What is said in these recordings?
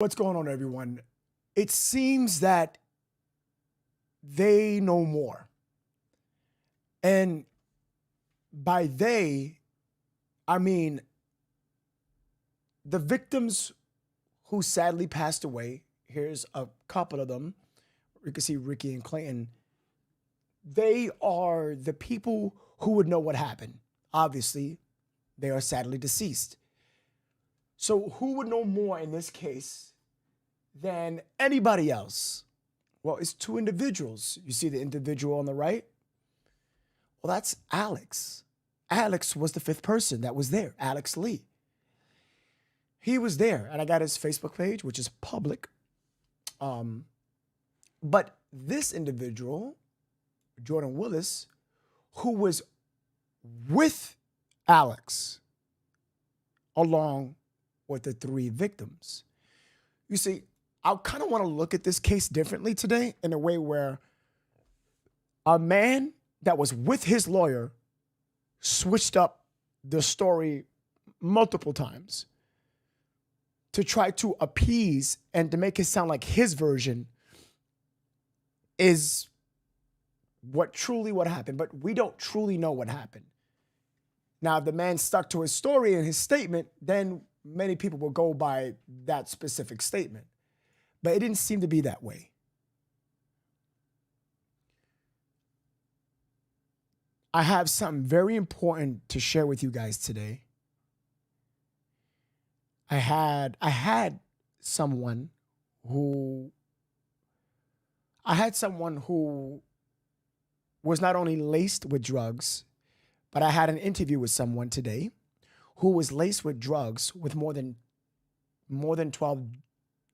What's going on, everyone? It seems that they know more. And by they, I mean the victims who sadly passed away. Here's a couple of them. You can see Ricky and Clayton. They are the people who would know what happened. Obviously, they are sadly deceased. So who would know more in this case than anybody else? Well, it's two individuals. You see the individual on the right? Well, that's Alex. Alex was the fifth person that was there, Alex Lee. He was there, and I got his Facebook page, which is public. But this individual, Jordan Willis, who was with Alex along with the three victims. You see, I kind of want to look at this case differently today in a way where a man that was with his lawyer switched up the story multiple times to try to appease and to make it sound like his version is what happened, but we don't truly know what happened. Now, if the man stuck to his story and his statement, then many people will go by that specific statement. But it didn't seem to be that way. I have something very important to share with you guys today. I had someone who was not only laced with drugs, but I had an interview with someone today who was laced with drugs with more than 12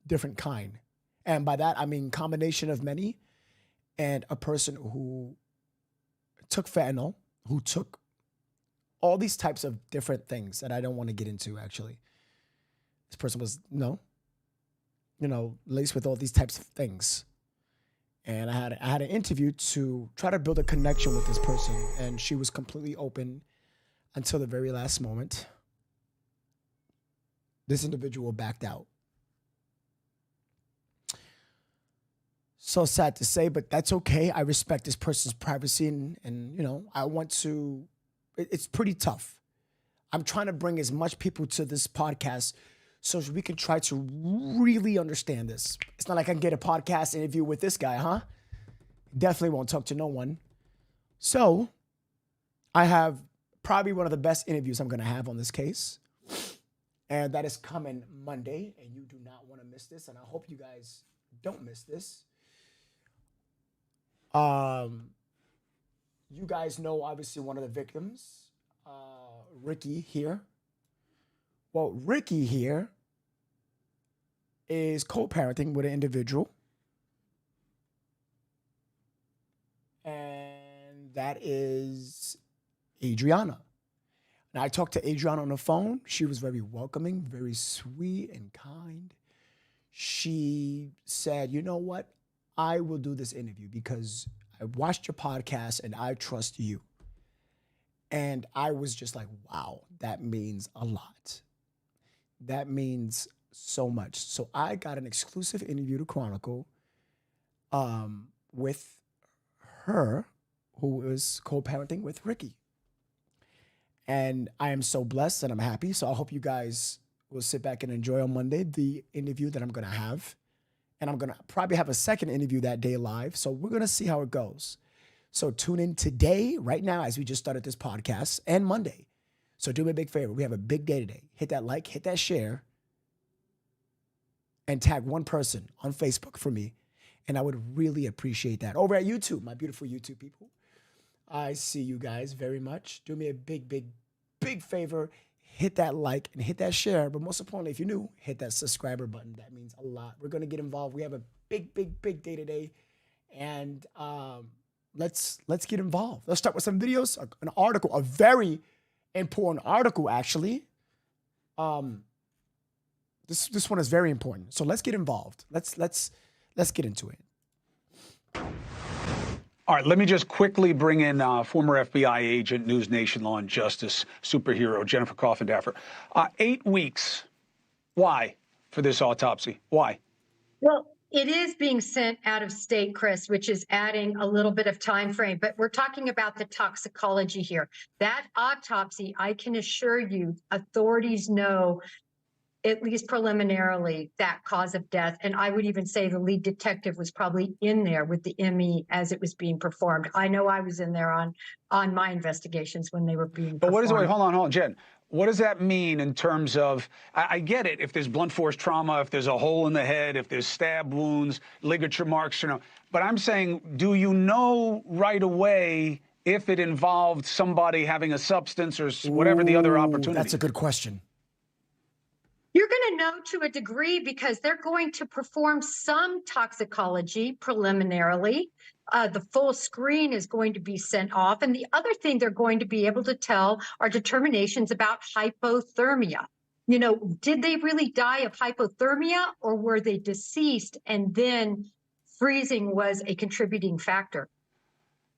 different kind. And by that, I mean combination of many, and a person who took fentanyl, who took all these types of different things that I don't want to get into, actually. This person was, laced with all these types of things. And I had an interview to try to build a connection with this person, and she was completely open until the very last moment. This individual backed out. So sad to say, but that's okay. I respect this person's privacy, and I want to. It's pretty tough. I'm trying to bring as much people to this podcast so we can try to really understand this. It's not like I can get a podcast interview with this guy, huh? Definitely won't talk to no one. So I have probably one of the best interviews I'm going to have on this case. And that is coming Monday. And you do not want to miss this. And I hope you guys don't miss this. You guys know, obviously, one of the victims, Ricky here. Well, Ricky here is co-parenting with an individual. And that is Adriana. Now, I talked to Adriana on the phone. She was very welcoming, very sweet and kind. She said, you know what? I will do this interview because I watched your podcast and I trust you. And I was just like, wow, that means a lot. That means so much. So I got an exclusive interview to Chronicle with her, who is co-parenting with Ricky. And I am so blessed and I'm happy. So I hope you guys will sit back and enjoy on Monday the interview that I'm going to have. And I'm going to probably have a second interview that day live. So we're going to see how it goes. So tune in today, right now, as we just started this podcast, and Monday. So do me a big favor. We have a big day today. Hit that like, hit that share, and tag one person on Facebook for me. And I would really appreciate that. Over at YouTube, my beautiful YouTube people. I see you guys very much. Do me a big, big, big favor. Hit that like and hit that share. But most importantly, if you're new, hit that subscriber button. That means a lot. We're going to get involved. We have a big, big, big day today. And let's get involved. Let's start with some videos, an article, a very important article, actually. This one is very important. So let's get involved. Let's get into it. All right, let me just quickly bring in former FBI agent, News Nation Law and Justice superhero, Jennifer Coffindaffer. 8 weeks. Why? for this autopsy. Why? Well, it is being sent out of state, Chris, which is adding a little bit of time frame, but we're talking about the toxicology here. That autopsy, I can assure you, authorities know, at least preliminarily, that cause of death. And I would even say the lead detective was probably in there with the ME as it was being performed. I know I was in there on my investigations when they were being But what is it? performed. Wait, hold on, Jen. What does that mean in terms of, I get it, if there's blunt force trauma, if there's a hole in the head, if there's stab wounds, ligature marks, but I'm saying, do you know right away if it involved somebody having a substance or whatever the other opportunity? That's a good question. You're going to know to a degree because they're going to perform some toxicology preliminarily. The full screen is going to be sent off. And the other thing they're going to be able to tell are determinations about hypothermia. You know, did they really die of hypothermia or were they deceased and then freezing was a contributing factor?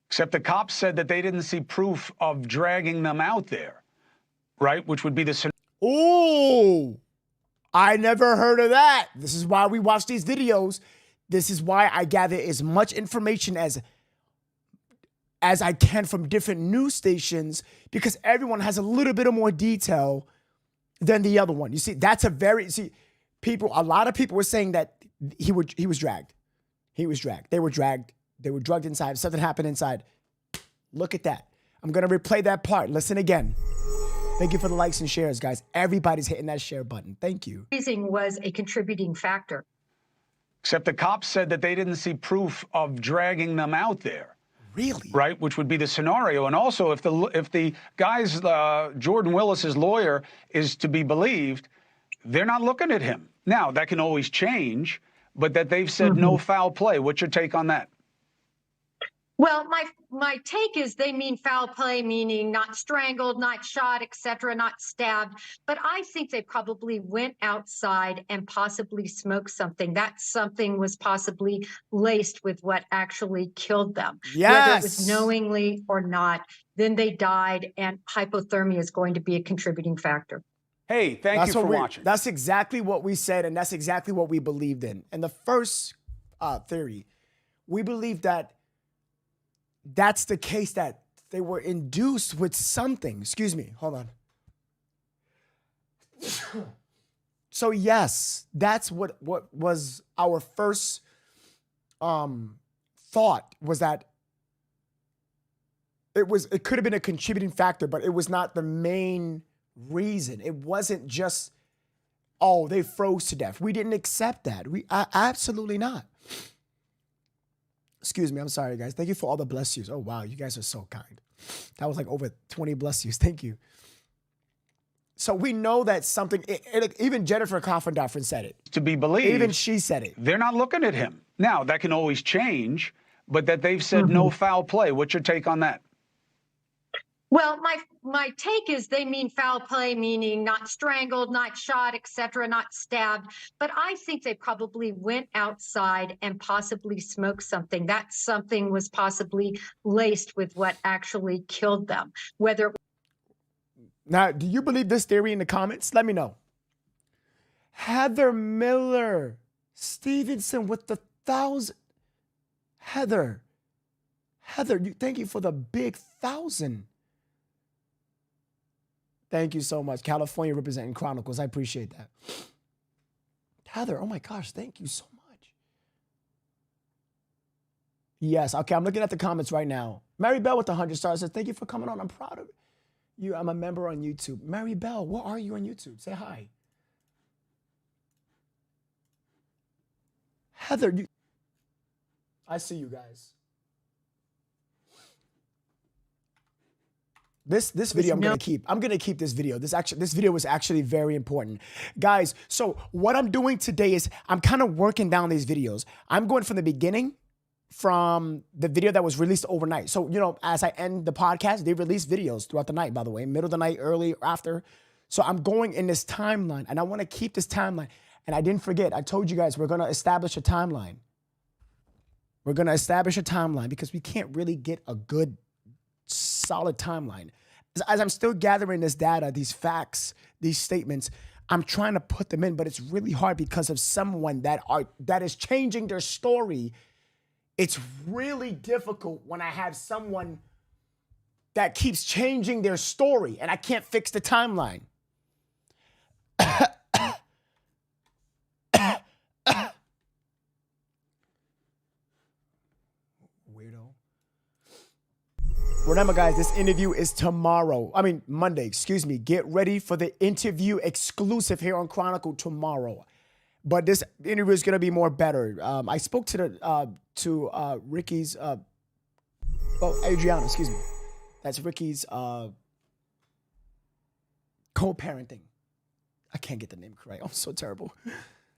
Except the cops said that they didn't see proof of dragging them out there, right? Which would be the... Oh, I never heard of that. This is why we watch these videos. This is why I gather as much information as I can from different news stations, because everyone has a little bit of more detail than the other one. You see, that's a a lot of people were saying that he was dragged. He was dragged. They were dragged. They were drugged inside. Something happened inside. Look at that. I'm going to replay that part. Listen again. Thank you for the likes and shares, guys. Everybody's hitting that share button. Thank you. Freezing was a contributing factor. Except the cops said that they didn't see proof of dragging them out there. Really? Right, which would be the scenario. And also, if the guy's Jordan Willis's lawyer is to be believed, they're not looking at him. Now, that can always change, but that they've said no foul play. What's your take on that? Well, my take is they mean foul play, meaning not strangled, not shot, etc., not stabbed. But I think they probably went outside and possibly smoked something. That something was possibly laced with what actually killed them. Yes. Whether it was knowingly or not, then they died, and hypothermia is going to be a contributing factor. Hey, thank you for watching. That's exactly what we said, and that's exactly what we believed in. And the first theory, we believe that that's the case, that they were induced with something. Excuse me, hold on. So yes, that's what was our first thought, was that it could have been a contributing factor, but it was not the main reason. It wasn't just, oh, they froze to death. We didn't accept that. Absolutely not. Excuse me, I'm sorry, guys. Thank you for all the bless yous. Oh, wow, you guys are so kind. That was like over 20 bless yous. Thank you. So we know that something, even Jennifer Coffin-Doffrin said it. To be believed. Even she said it. They're not looking at him. Now, that can always change, but that they've said no foul play. What's your take on that? Well, my take is they mean foul play, meaning not strangled, not shot, etc., not stabbed. But I think they probably went outside and possibly smoked something. That something was possibly laced with what actually killed them. Whether Now, do you believe this theory in the comments? Let me know. Heather Miller Stevenson with the 1,000. Heather, thank you for the big 1,000. Thank you so much. California representing Chronicles. I appreciate that. Heather, oh my gosh, thank you so much. Yes, okay, I'm looking at the comments right now. Mary Bell with the 100 stars says, thank you for coming on. I'm proud of you. I'm a member on YouTube. Mary Bell, where are you on YouTube? Say hi. Heather, I see you guys. This video I'm gonna keep this video. This video was actually very important. Guys, so what I'm doing today is I'm kind of working down these videos. I'm going from the beginning, from the video that was released overnight. So, you know, as I end the podcast, they release videos throughout the night, by the way, middle of the night, early, after. So I'm going in this timeline, and I want to keep this timeline. And I didn't forget, I told you guys we're going to establish a timeline. We're going to establish a timeline because we can't really get a good, solid timeline. As I'm still gathering this data, these facts, these statements, I'm trying to put them in, but it's really hard because of someone that is changing their story. It's really difficult when I have someone that keeps changing their story and I can't fix the timeline. Weirdo. Remember, guys, this interview is Monday, excuse me. Get ready for the interview exclusive here on Chronicle tomorrow. But this interview is going to be more better. I spoke to Ricky's, Adriana, excuse me. That's Ricky's co-parenting. I can't get the name correct. I'm so terrible.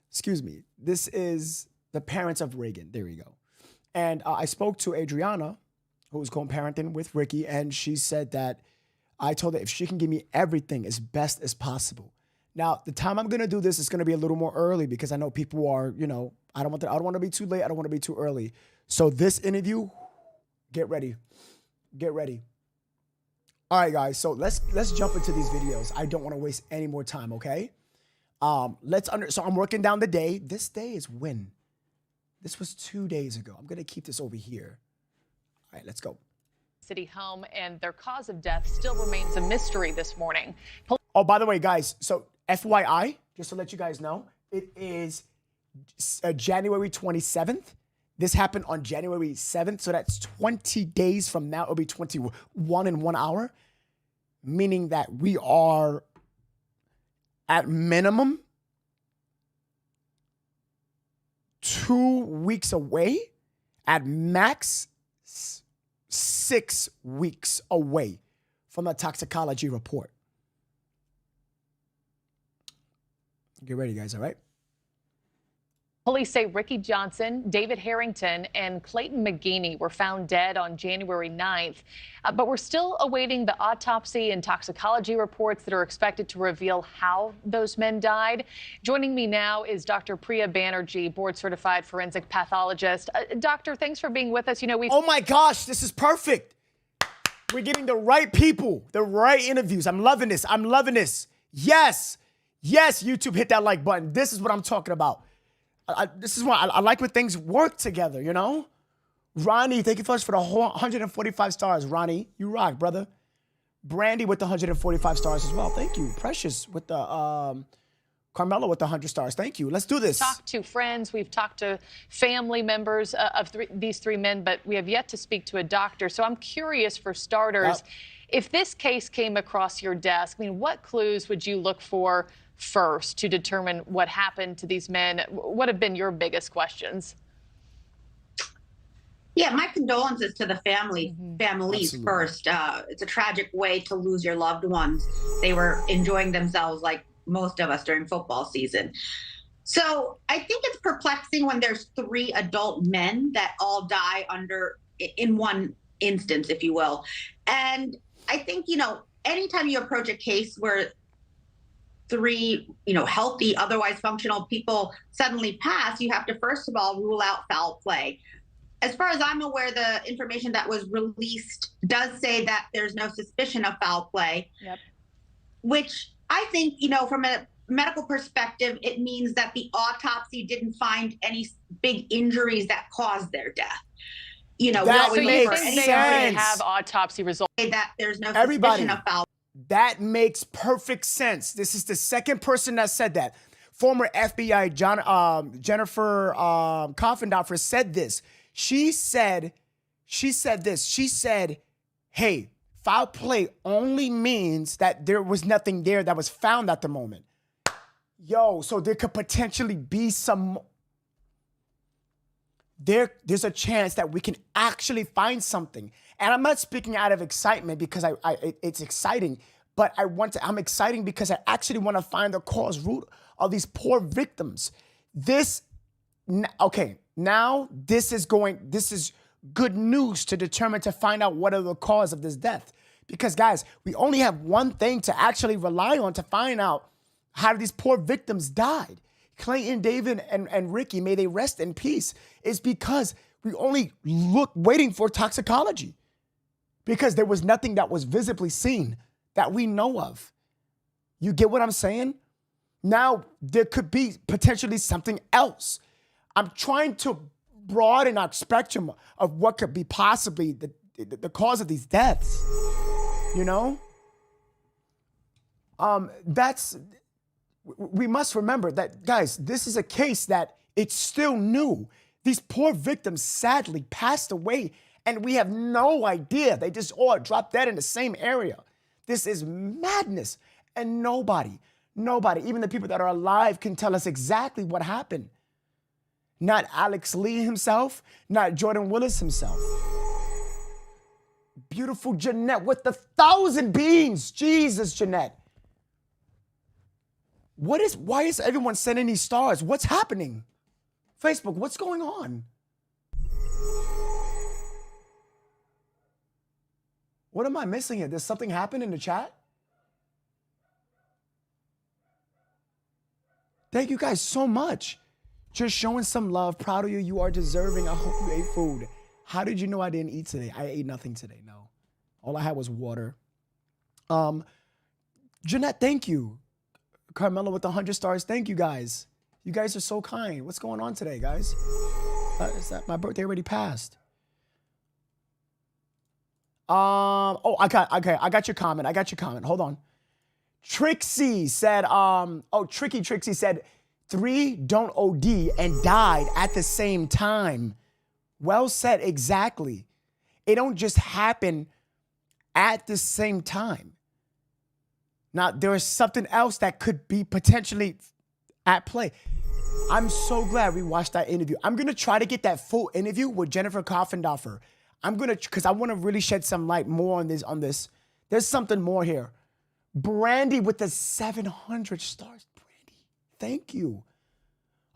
Excuse me. This is the parents of Reagan. There we go. And I spoke to Adriana, who was co-parenting with Ricky, and she said that I told her if she can give me everything as best as possible. Now, the time I'm going to do this is going to be a little more early because I know people are, I don't want to be too late. I don't want to be too early. So this interview, get ready. Get ready. All right, guys. So let's jump into these videos. I don't want to waste any more time, okay? So I'm working down the day. This day is when? This was 2 days ago. I'm going to keep this over here. All right, let's go. City home, and their cause of death still remains a mystery this morning. Oh, by the way, guys, so FYI, just to let you guys know, it is January 27th. This happened on January 7th, so that's 20 days from now. It'll be 21 in 1 hour, meaning that we are at minimum 2 weeks away, at max 6 weeks away from the toxicology report. Get ready, guys, all right? Police say Ricky Johnson, David Harrington, and Clayton McGeene were found dead on January 9th, but we're still awaiting the autopsy and toxicology reports that are expected to reveal how those men died. Joining me now is Dr. Priya Banerjee, board-certified forensic pathologist. Doctor, thanks for being with us. Oh my gosh, this is perfect. We're getting the right people, the right interviews. I'm loving this. I'm loving this. Yes, YouTube, hit that like button. This is what I'm talking about. This is why I like when things work together, Ronnie, thank you first for the whole 145 stars. Ronnie, you rock, brother. Brandy with the 145 stars as well. Thank you. Precious with the Carmelo with the 100 stars. Thank you. Let's do this. Talked to friends. We've talked to family members of these three men, but we have yet to speak to a doctor. So I'm curious, for starters, if this case came across your desk, what clues would you look for first to determine what happened to these men? What have been your biggest questions? Yeah, my condolences to the families Absolutely. First. It's a tragic way to lose your loved ones. They were enjoying themselves like most of us during football season. So I think it's perplexing when there's 3 adult men that all die in one instance, if you will. And I think, anytime you approach a case where 3, healthy, otherwise functional people suddenly pass, you have to first of all rule out foul play. As far as I'm aware, the information that was released does say that there's no suspicion of foul play, which I think, from a medical perspective, it means that the autopsy didn't find any big injuries that caused their death. That makes sense. They already have autopsy results. That there's no Everybody. suspicion of foul. That makes perfect sense. This is the second person that said that. Former FBI Jennifer Coffendorfer said this. She said this. She said, hey, foul play only means that there was nothing there that was found at the moment. So there could potentially be there's a chance that we can actually find something. And I'm not speaking out of excitement because it's exciting, but I'm excited because I actually want to find the cause root of these poor victims. Now this is good news to find out what are the cause of this death. Because guys, we only have one thing to actually rely on to find out how these poor victims died. Clayton, David, and Ricky, may they rest in peace, is because we only waiting for toxicology. Because there was nothing that was visibly seen that we know of. You get what I'm saying? Now, there could be potentially something else. I'm trying to broaden our spectrum of what could be possibly the cause of these deaths, you know? We must remember that, guys, this is a case that it's still new. These poor victims sadly passed away, and we have no idea. They just all dropped dead in the same area. This is madness, and nobody, even the people that are alive, can tell us exactly what happened. Not Alex Lee himself, not Jordan Willis himself. Beautiful Jeanette with the 1,000 beans. Jesus, Jeanette. Why is everyone sending these stars? What's happening? Facebook, what's going on? What am I missing here? Did something happen in the chat? Thank you guys so much. Just showing some love. Proud of you. You are deserving. I hope you ate food. How did you know I didn't eat today? I ate nothing today. No. All I had was water. Jeanette, thank you. Carmelo with 100 stars. Thank you guys. You guys are so kind. What's going on today, guys? Is that my birthday already passed? I got your comment. Hold on. Trixie said, Tricky Trixie said, 3 don't OD and died at the same time. Well said, exactly. It don't just happen at the same time. Now, there is something else that could be potentially at play. I'm so glad we watched that interview. I'm going to try to get that full interview with Jennifer Coffendorfer. Because I want to really shed some light more on this. There's something more here. Brandy with the 700 stars. Brandy, thank you.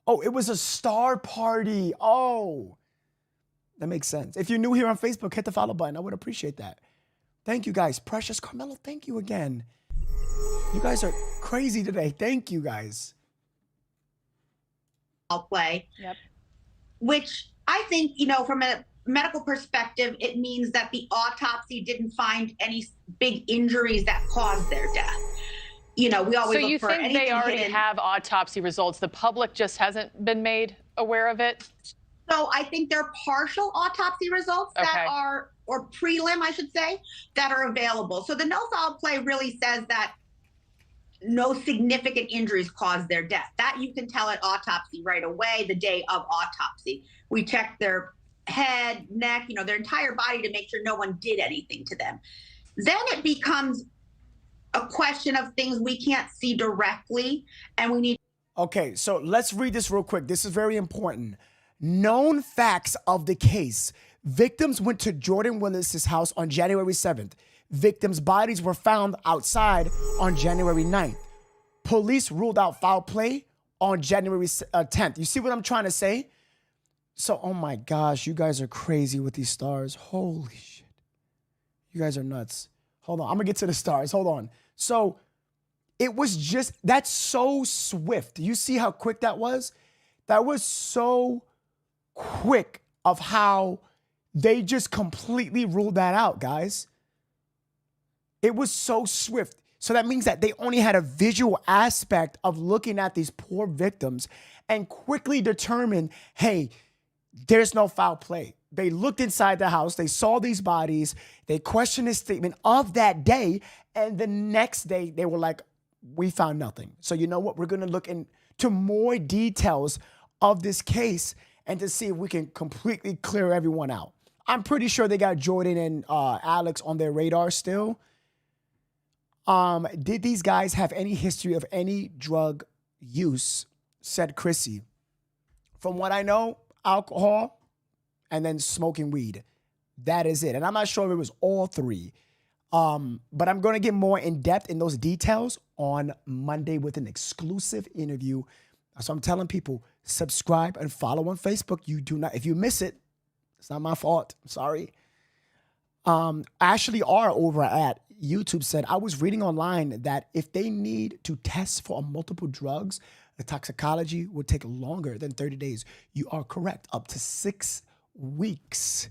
Oh, it was a star party. Oh, that makes sense. If you're new here on Facebook, hit the follow button. I would appreciate that. Thank you guys. Precious Carmelo, thank you again. You guys are crazy today. Thank you guys. I'll play. Yep. Which I think, from a medical perspective, it means that the autopsy didn't find any big injuries that caused their death. We always so look you for think anything they already hidden. have autopsy results? The public just hasn't been made aware of it? So I think they're partial autopsy results that are, or prelim, I should say, that are available. So the no foul play really says that no significant injuries caused their death. That you can tell at autopsy right away, the day of autopsy. We check their head, neck, their entire body to make sure no one did anything to them. Then it becomes a question of things we can't see directly, and we need. Okay, so let's read this real quick. This is very important. Known facts of the case. Victims went to Jordan Willis's house on January 7th. Victims' bodies were found outside on January 9th. Police ruled out foul play on January 10th. You see what I'm trying to say? So, oh my gosh, you guys are crazy with these stars. Holy shit. You guys are nuts. Hold on, I'm gonna get to the stars. Hold on. So, it was just, that's so swift. You see how quick that was? That was so quick of how they just completely ruled that out, guys. It was so swift. So that means that they only had a visual aspect of looking at these poor victims and quickly determined, hey, there's no foul play. They looked inside the house. They saw these bodies. They questioned his statement of that day. And the next day, they were like, we found nothing. So you know what? We're going to look into more details of this case and to see if we can completely clear everyone out. I'm pretty sure they got Jordan and Alex on their radar still. Did these guys have any history of any drug use? Said Chrissy. From what I know, alcohol and then smoking weed. That is it. And I'm not sure if it was all three. But I'm going to get more in depth in those details on Monday with an exclusive interview. So I'm telling people, subscribe and follow on Facebook. You do not, if you miss it, it's not my fault. I'm sorry. Ashley R over at YouTube said, I was reading online that if they need to test for multiple drugs, the toxicology would take longer than 30 days. You are correct. Up to 6 weeks.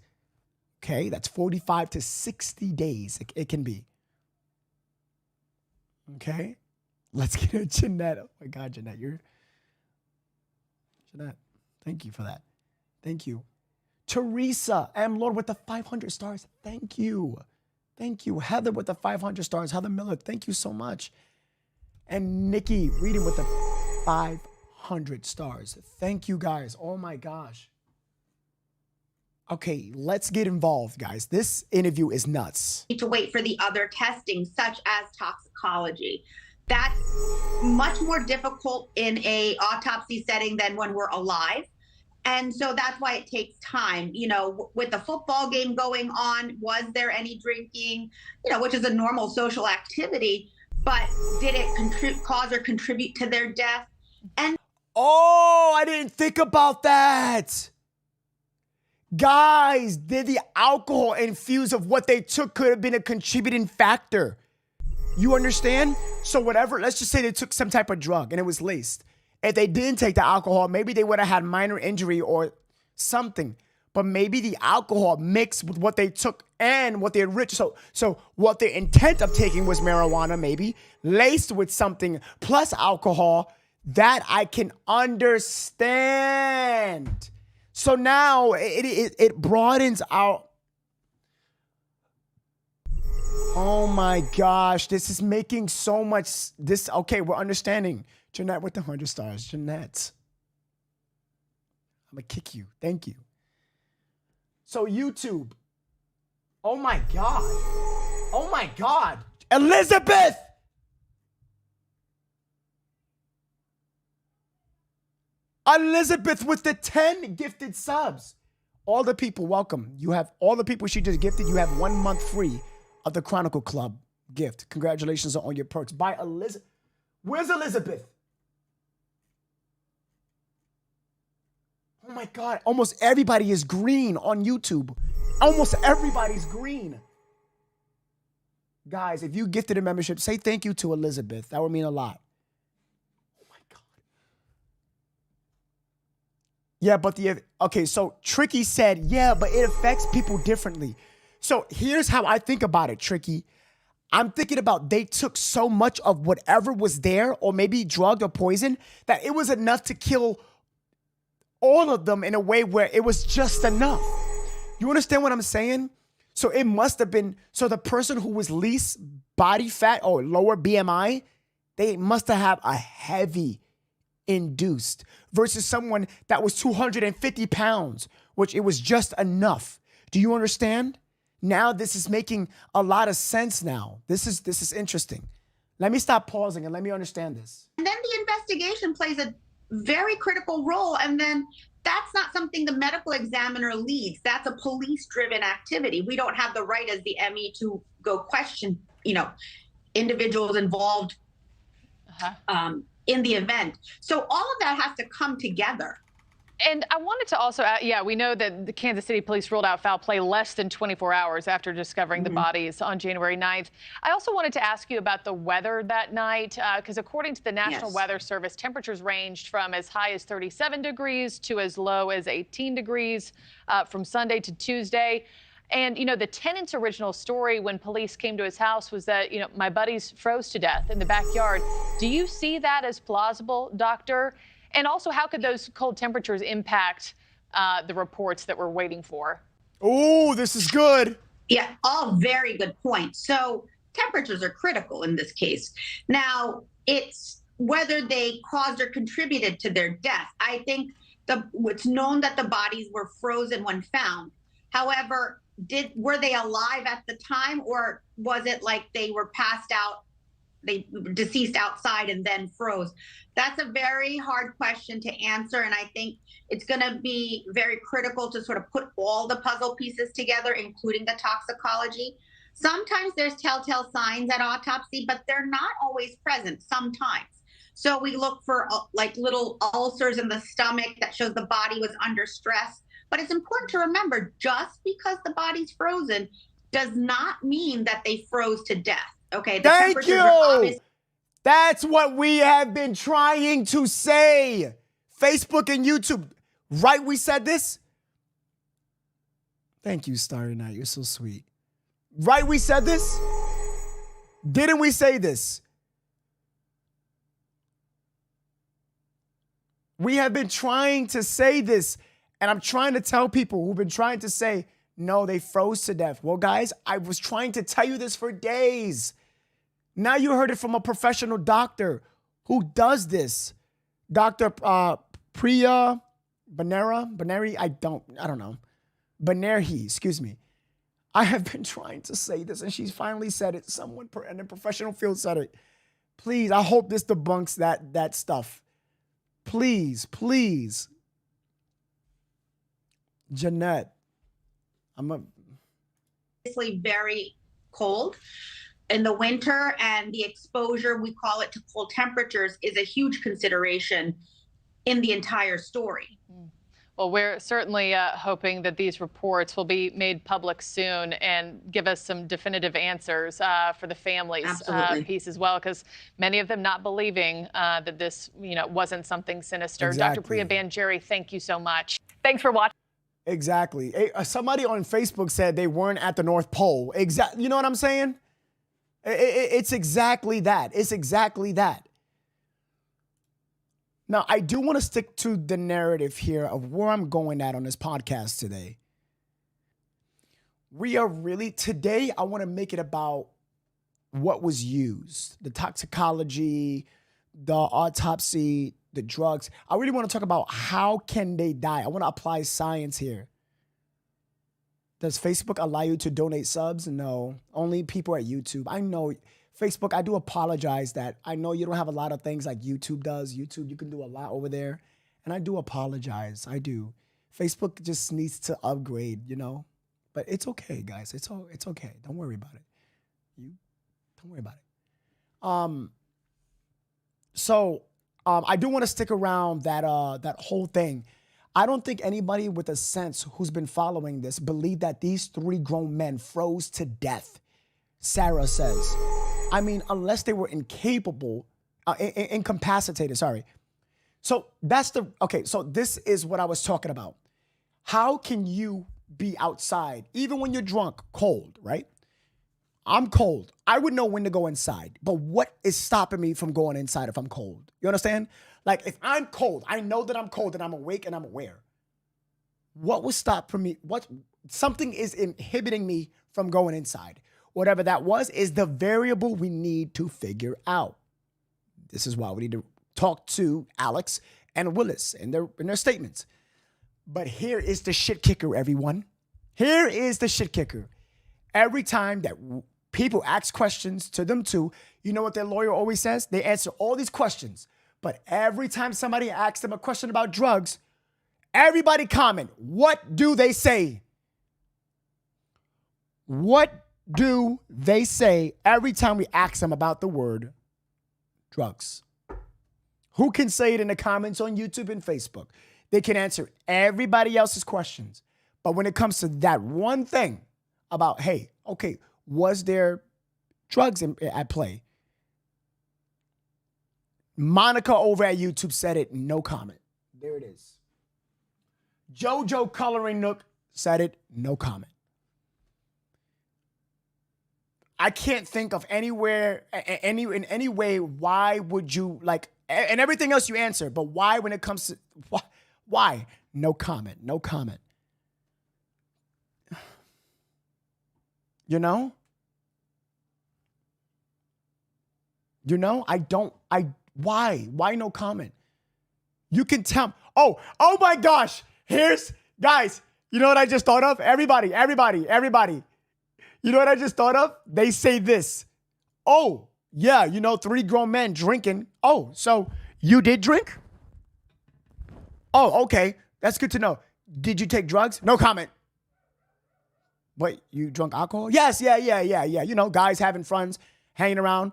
Okay, that's 45 to 60 days. It can be. Okay, Let's get a Jeanette. Oh my God, Jeanette, Jeanette, thank you for that. Thank you. Teresa M. Lord with the 500 stars. Thank you. Thank you. Heather with the 500 stars. Heather Miller, thank you so much. And Nikki Reading with the 500 stars. Thank you, guys. Oh my gosh. Okay, let's get involved, guys. This interview is nuts. To wait for the other testing, such as toxicology. That's much more difficult in a autopsy setting than when we're alive. And so that's why it takes time. You know, with the football game going on, was there any drinking, you know, which is a normal social activity, but did it cause or contribute to their death? And oh, I didn't think about that. Guys, did the alcohol infused of what they took could have been a contributing factor? You understand? So whatever, let's just say they took some type of drug and it was laced. If they didn't take the alcohol, maybe they would have had minor injury or something. But maybe the alcohol mixed with what they took and what they enriched. So what their intent of taking was marijuana, maybe, laced with something plus alcohol. That I can understand. So now it broadens out. Oh my gosh, this is making so much. Okay, we're understanding. Jeanette with the 100 stars. Jeanette, I'm gonna kick you. Thank you. So YouTube. Oh my God. Oh my God. Elizabeth. Elizabeth with the 10 gifted subs. All the people, welcome. You have all the people she just gifted. You have 1 month free of the Chronicle Club gift. Congratulations on your perks. By Elizabeth. Where's Elizabeth? Oh my God. Almost everybody is green on YouTube. Almost everybody's green. Guys, if you gifted a membership, say thank you to Elizabeth. That would mean a lot. Yeah, but okay, so Tricky said, yeah, but it affects people differently. So here's how I think about it, Tricky. I'm thinking about they took so much of whatever was there, or maybe drugged or poison, that it was enough to kill all of them in a way where it was just enough. You understand what I'm saying? So it must have been, so the person who was least body fat or lower BMI, they must have had a heavy induced versus someone that was 250 pounds, which it was just enough. Do you understand? Now this is making a lot of sense now. This is interesting. Let me stop pausing and let me understand this. And then the investigation plays a very critical role. And then that's not something the medical examiner leads. That's a police-driven activity. We don't have the right as the ME to go question, you know, individuals involved in the event. So all of that has to come together. And I wanted to also add, yeah, we know that the Kansas City police ruled out foul play less than 24 hours after discovering the bodies on January 9th. I also wanted to ask you about the weather that night, because according to the National Weather Service, temperatures ranged from as high as 37 degrees to as low as 18 degrees from Sunday to Tuesday. And, you know, the tenant's original story when police came to his house was that, you know, my buddies froze to death in the backyard. Do you see that as plausible, doctor? And also, how could those cold temperatures impact the reports that we're waiting for? Oh, this is good. Yeah, all very good points. So temperatures are critical in this case. Now, it's whether they caused or contributed to their death. I think it's known that the bodies were frozen when found. However, were they alive at the time, or was it like they were passed out, they deceased outside and then froze? That's a very hard question to answer, and I think it's going to be very critical to sort of put all the puzzle pieces together, including the toxicology. Sometimes there's telltale signs at autopsy, but they're not always present sometimes. So we look for like little ulcers in the stomach that shows the body was under stress. But it's important to remember, just because the body's frozen does not mean that they froze to death. Okay. Thank you. That's what we have been trying to say. Facebook and YouTube. Right, we said this? Thank you, Starry Night. You're so sweet. Right, we said this? Didn't we say this? We have been trying to say this, and I'm trying to tell people who've been trying to say, no, they froze to death. Well, guys, I was trying to tell you this for days. Now you heard it from a professional doctor who does this. Dr. Priya Baneri, I don't know. Banerjee, excuse me. I have been trying to say this, and she's finally said it. Someone in the professional field said it. Please, I hope this debunks that stuff. Please, please. Jeanette, obviously very cold in the winter, and the exposure, we call it, to cold temperatures is a huge consideration in the entire story. Well, we're certainly hoping that these reports will be made public soon and give us some definitive answers for the families piece as well, because many of them not believing that this, wasn't something sinister. Exactly. Dr. Priya Banjeri, thank you so much. Thanks for watching. Exactly. Hey, somebody on Facebook said they weren't at the North Pole. You know what I'm saying? It's exactly that. It's exactly that. Now, I do want to stick to the narrative here of where I'm going at on this podcast today. Today, I want to make it about what was used, the toxicology, the autopsy, the drugs. I really want to talk about how can they die. I want to apply science here. Does Facebook allow you to donate subs? No, only people at YouTube. I know Facebook, I do apologize that I know you don't have a lot of things like YouTube does. YouTube, you can do a lot over there. And I do apologize. I do. Facebook just needs to upgrade, But it's okay, guys. It's okay. Don't worry about it. Don't worry about it. I do want to stick around that whole thing. I don't think anybody with a sense who's been following this believed that these 3 grown men froze to death, Sarah says. I mean, unless they were incapacitated, sorry. So so this is what I was talking about. How can you be outside, even when you're drunk, cold, right? I'm cold. I would know when to go inside, but what is stopping me from going inside if I'm cold? You understand? Like, if I'm cold, I know that I'm cold and I'm awake and I'm aware. What would stop from me? Something is inhibiting me from going inside. Whatever that was is the variable we need to figure out. This is why we need to talk to Alex and Willis in their statements. But here is the shit kicker, everyone. Here is the shit kicker. Every time that people ask questions to them too, you know what their lawyer always says? They answer all these questions. But every time somebody asks them a question about drugs, everybody comment. What do they say? What do they say every time we ask them about the word drugs? Who can say it in the comments on YouTube and Facebook? They can answer everybody else's questions. But when it comes to that one thing about, hey, okay, was there drugs at play? Monica over at YouTube said it, no comment. There it is. JoJo Coloring Nook said it, no comment. I can't think of anywhere, in any way, why would you, and everything else you answer, but why when it comes to, why? No comment, no comment. Why no comment? You can tell. Oh my gosh. Guys, you know what I just thought of? Everybody. You know what I just thought of? They say this. Oh, yeah, 3 grown men drinking. Oh, so you did drink? Oh, okay. That's good to know. Did you take drugs? No comment. Wait, you drunk alcohol? Yes, yeah. Guys having friends, hanging around.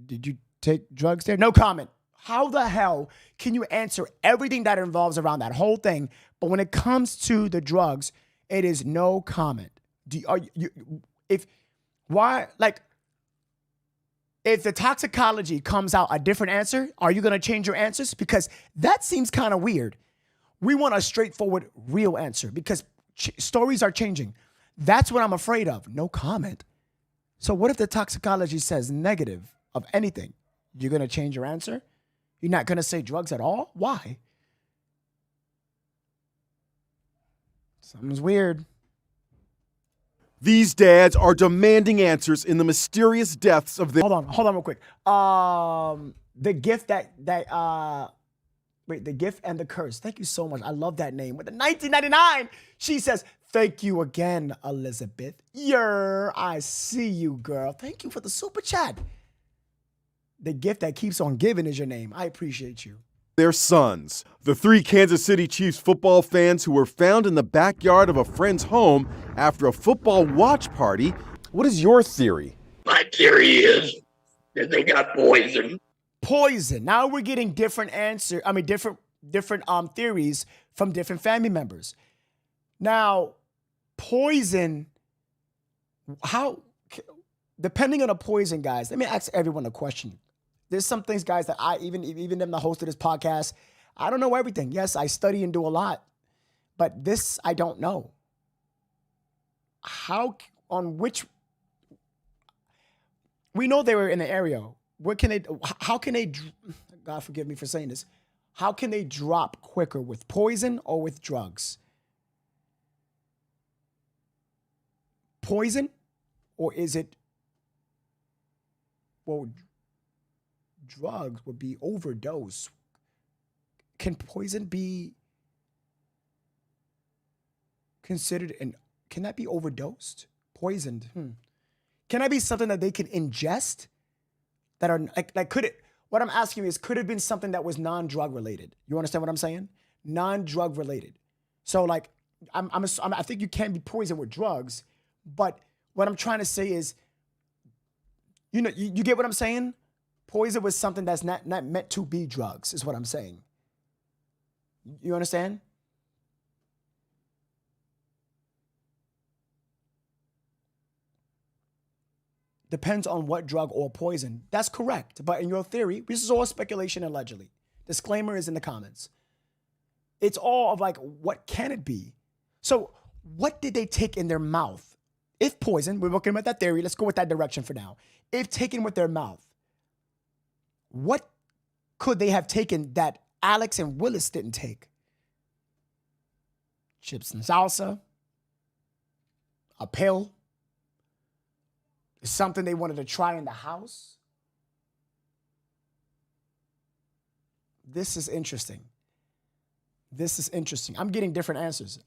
Did you take drugs there? No comment. How the hell can you answer everything that involves around that whole thing, but when it comes to the drugs, it is no comment? If the toxicology comes out a different answer, are you going to change your answers? Because that seems kind of weird. We want a straightforward, real answer because stories are changing. That's what I'm afraid of. No comment. So what if the toxicology says negative of anything? You're going to change your answer? You're not going to say drugs at all? Why? Something's weird. These dads are demanding answers in the mysterious deaths of their... Hold on real quick. The gift the gift and the curse. Thank you so much. I love that name. With the 1999, she says, thank you again, Elizabeth. I see you, girl. Thank you for the super chat. The gift that keeps on giving is your name. I appreciate you. Their sons, the 3 Kansas City Chiefs football fans who were found in the backyard of a friend's home after a football watch party. What is your theory? My theory is that they got poisoned. Poison. Now we're getting different theories from different family members. Now, poison, how, depending on the poison, guys, let me ask everyone a question. There's some things, guys, that I, even in the host of this podcast, I don't know everything. Yes, I study and do a lot, but this I don't know. We know they were in the area. How can they, God forgive me for saying this, how can they drop quicker, with poison or with drugs? Poison, or is it, well, drugs would be overdose. Can poison be considered, can that be overdosed? Poisoned? Can that be something that they can ingest? That are like could it? What I'm asking you is, could it have been something that was non-drug related? You understand what I'm saying? Non-drug related. So like, I think you can be poisoned with drugs, but what I'm trying to say is, you get what I'm saying? Poison was something that's not meant to be drugs, is what I'm saying. You understand? Depends on what drug or poison. That's correct. But in your theory, this is all speculation allegedly. Disclaimer is in the comments. It's all of like, what can it be? So what did they take in their mouth? If poison, we're looking at that theory. Let's go with that direction for now. If taken with their mouth, what could they have taken that Alex and Willis didn't take? Chips and salsa? A pill? Something they wanted to try in the house? This is interesting. I'm getting different answers.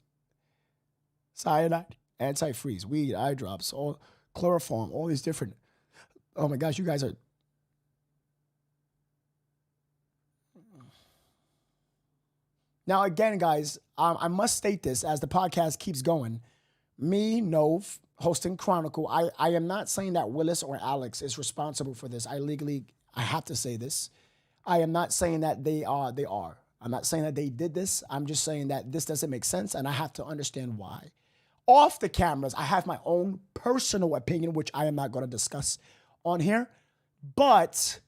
Cyanide, antifreeze, weed, eye drops, all chloroform, all these different. Oh my gosh, you guys are. Now again, guys, I must state this as the podcast keeps going. Me, Nove, hosting Chronicle, I am not saying that Willis or Alex is responsible for this. I have to say this. I am not saying that they are. I'm not saying that they did this. I'm just saying that this doesn't make sense, and I have to understand why. Off the cameras, I have my own personal opinion, which I am not going to discuss on here. But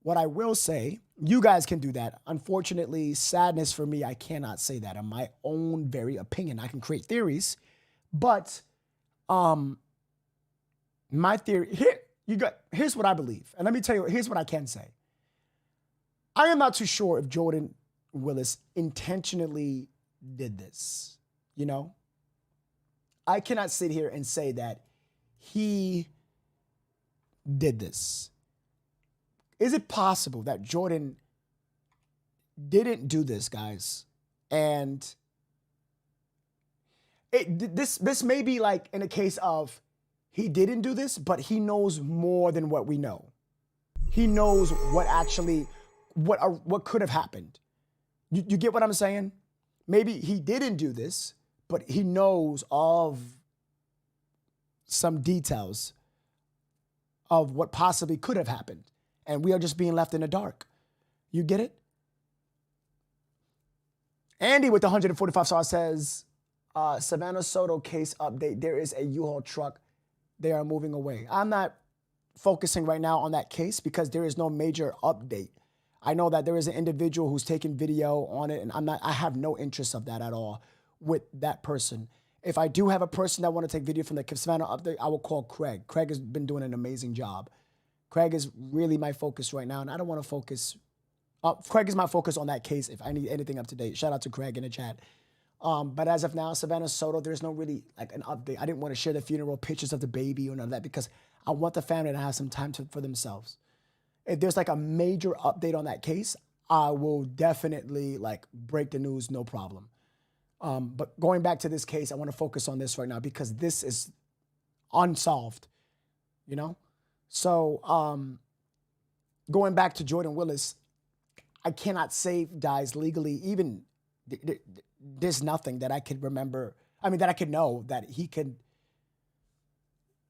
what I will say, you guys can do that. Unfortunately, sadness for me, I cannot say that. In my own very opinion, I can create theories, but my theory here's what I believe. And let me tell you, here's what I can say. I am not too sure if Jordan Willis intentionally did this. I cannot sit here and say that he did this. Is it possible that Jordan didn't do this, guys? And this may be like in a case of he didn't do this, but he knows more than what we know. He knows what could have happened. You get what I'm saying? Maybe he didn't do this, but he knows of some details of what possibly could have happened. And we are just being left in the dark. You get it? Andy with the 145 stars says, Savannah Soto case update. There is a U-Haul truck. They are moving away. I'm not focusing right now on that case because there is no major update. I know that there is an individual who's taking video on it, and I have no interest of that at all with that person. If I do have a person that want to take video from the Savannah update, I will call Craig. Craig has been doing an amazing job. Craig is really my focus right now, and I don't want to focus. Craig is my focus on that case if I need anything up to date. Shout out to Craig in the chat. But as of now, Savannah Soto, there's no really like an update. I didn't want to share the funeral pictures of the baby or none of that because I want the family to have some time for themselves. If there's like a major update on that case, I will definitely like break the news, no problem. But going back to this case, I want to focus on this right now because this is unsolved, you know? So going back to Jordan Willis, I cannot say dies legally. Even there's nothing that I could remember. I mean, that I could know that he could.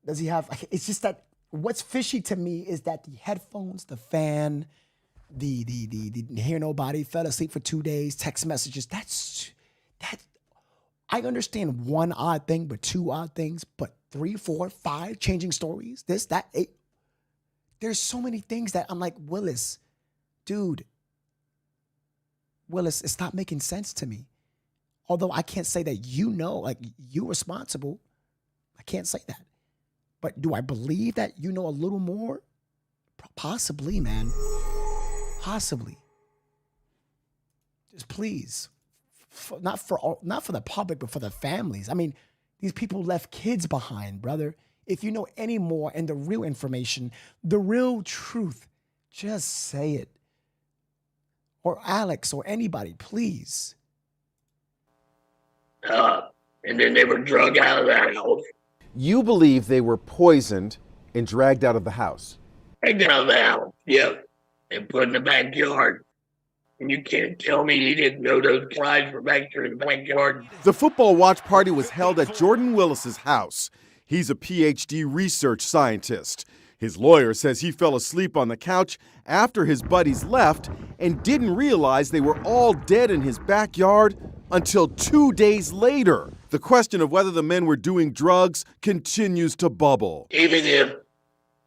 Does he have? It's just that what's fishy to me is that the headphones, the fan, the hear nobody, fell asleep for 2 days, text messages. That. I understand one odd thing, but two odd things, but 3, 4, 5 changing stories. This, that, 8. There's so many things that I'm like, Willis, dude. Willis, it's not making sense to me. Although I can't say that like you're responsible. I can't say that. But do I believe that you know a little more? Possibly, man. Possibly. Just please. Not for the public, but for the families. I mean, these people left kids behind, brother. If you know any more and the real information, the real truth, just say it. Or Alex or anybody, please. And then they were drug out of the house. You believe they were poisoned and dragged out of the house? Dragged out of the house, yep. And put in the backyard. And you can't tell me he didn't know those cries were back there in the backyard. The football watch party was held at Jordan Willis's house. He's a PhD research scientist. His lawyer says he fell asleep on the couch after his buddies left and didn't realize they were all dead in his backyard until 2 days later. The question of whether the men were doing drugs continues to bubble. Even if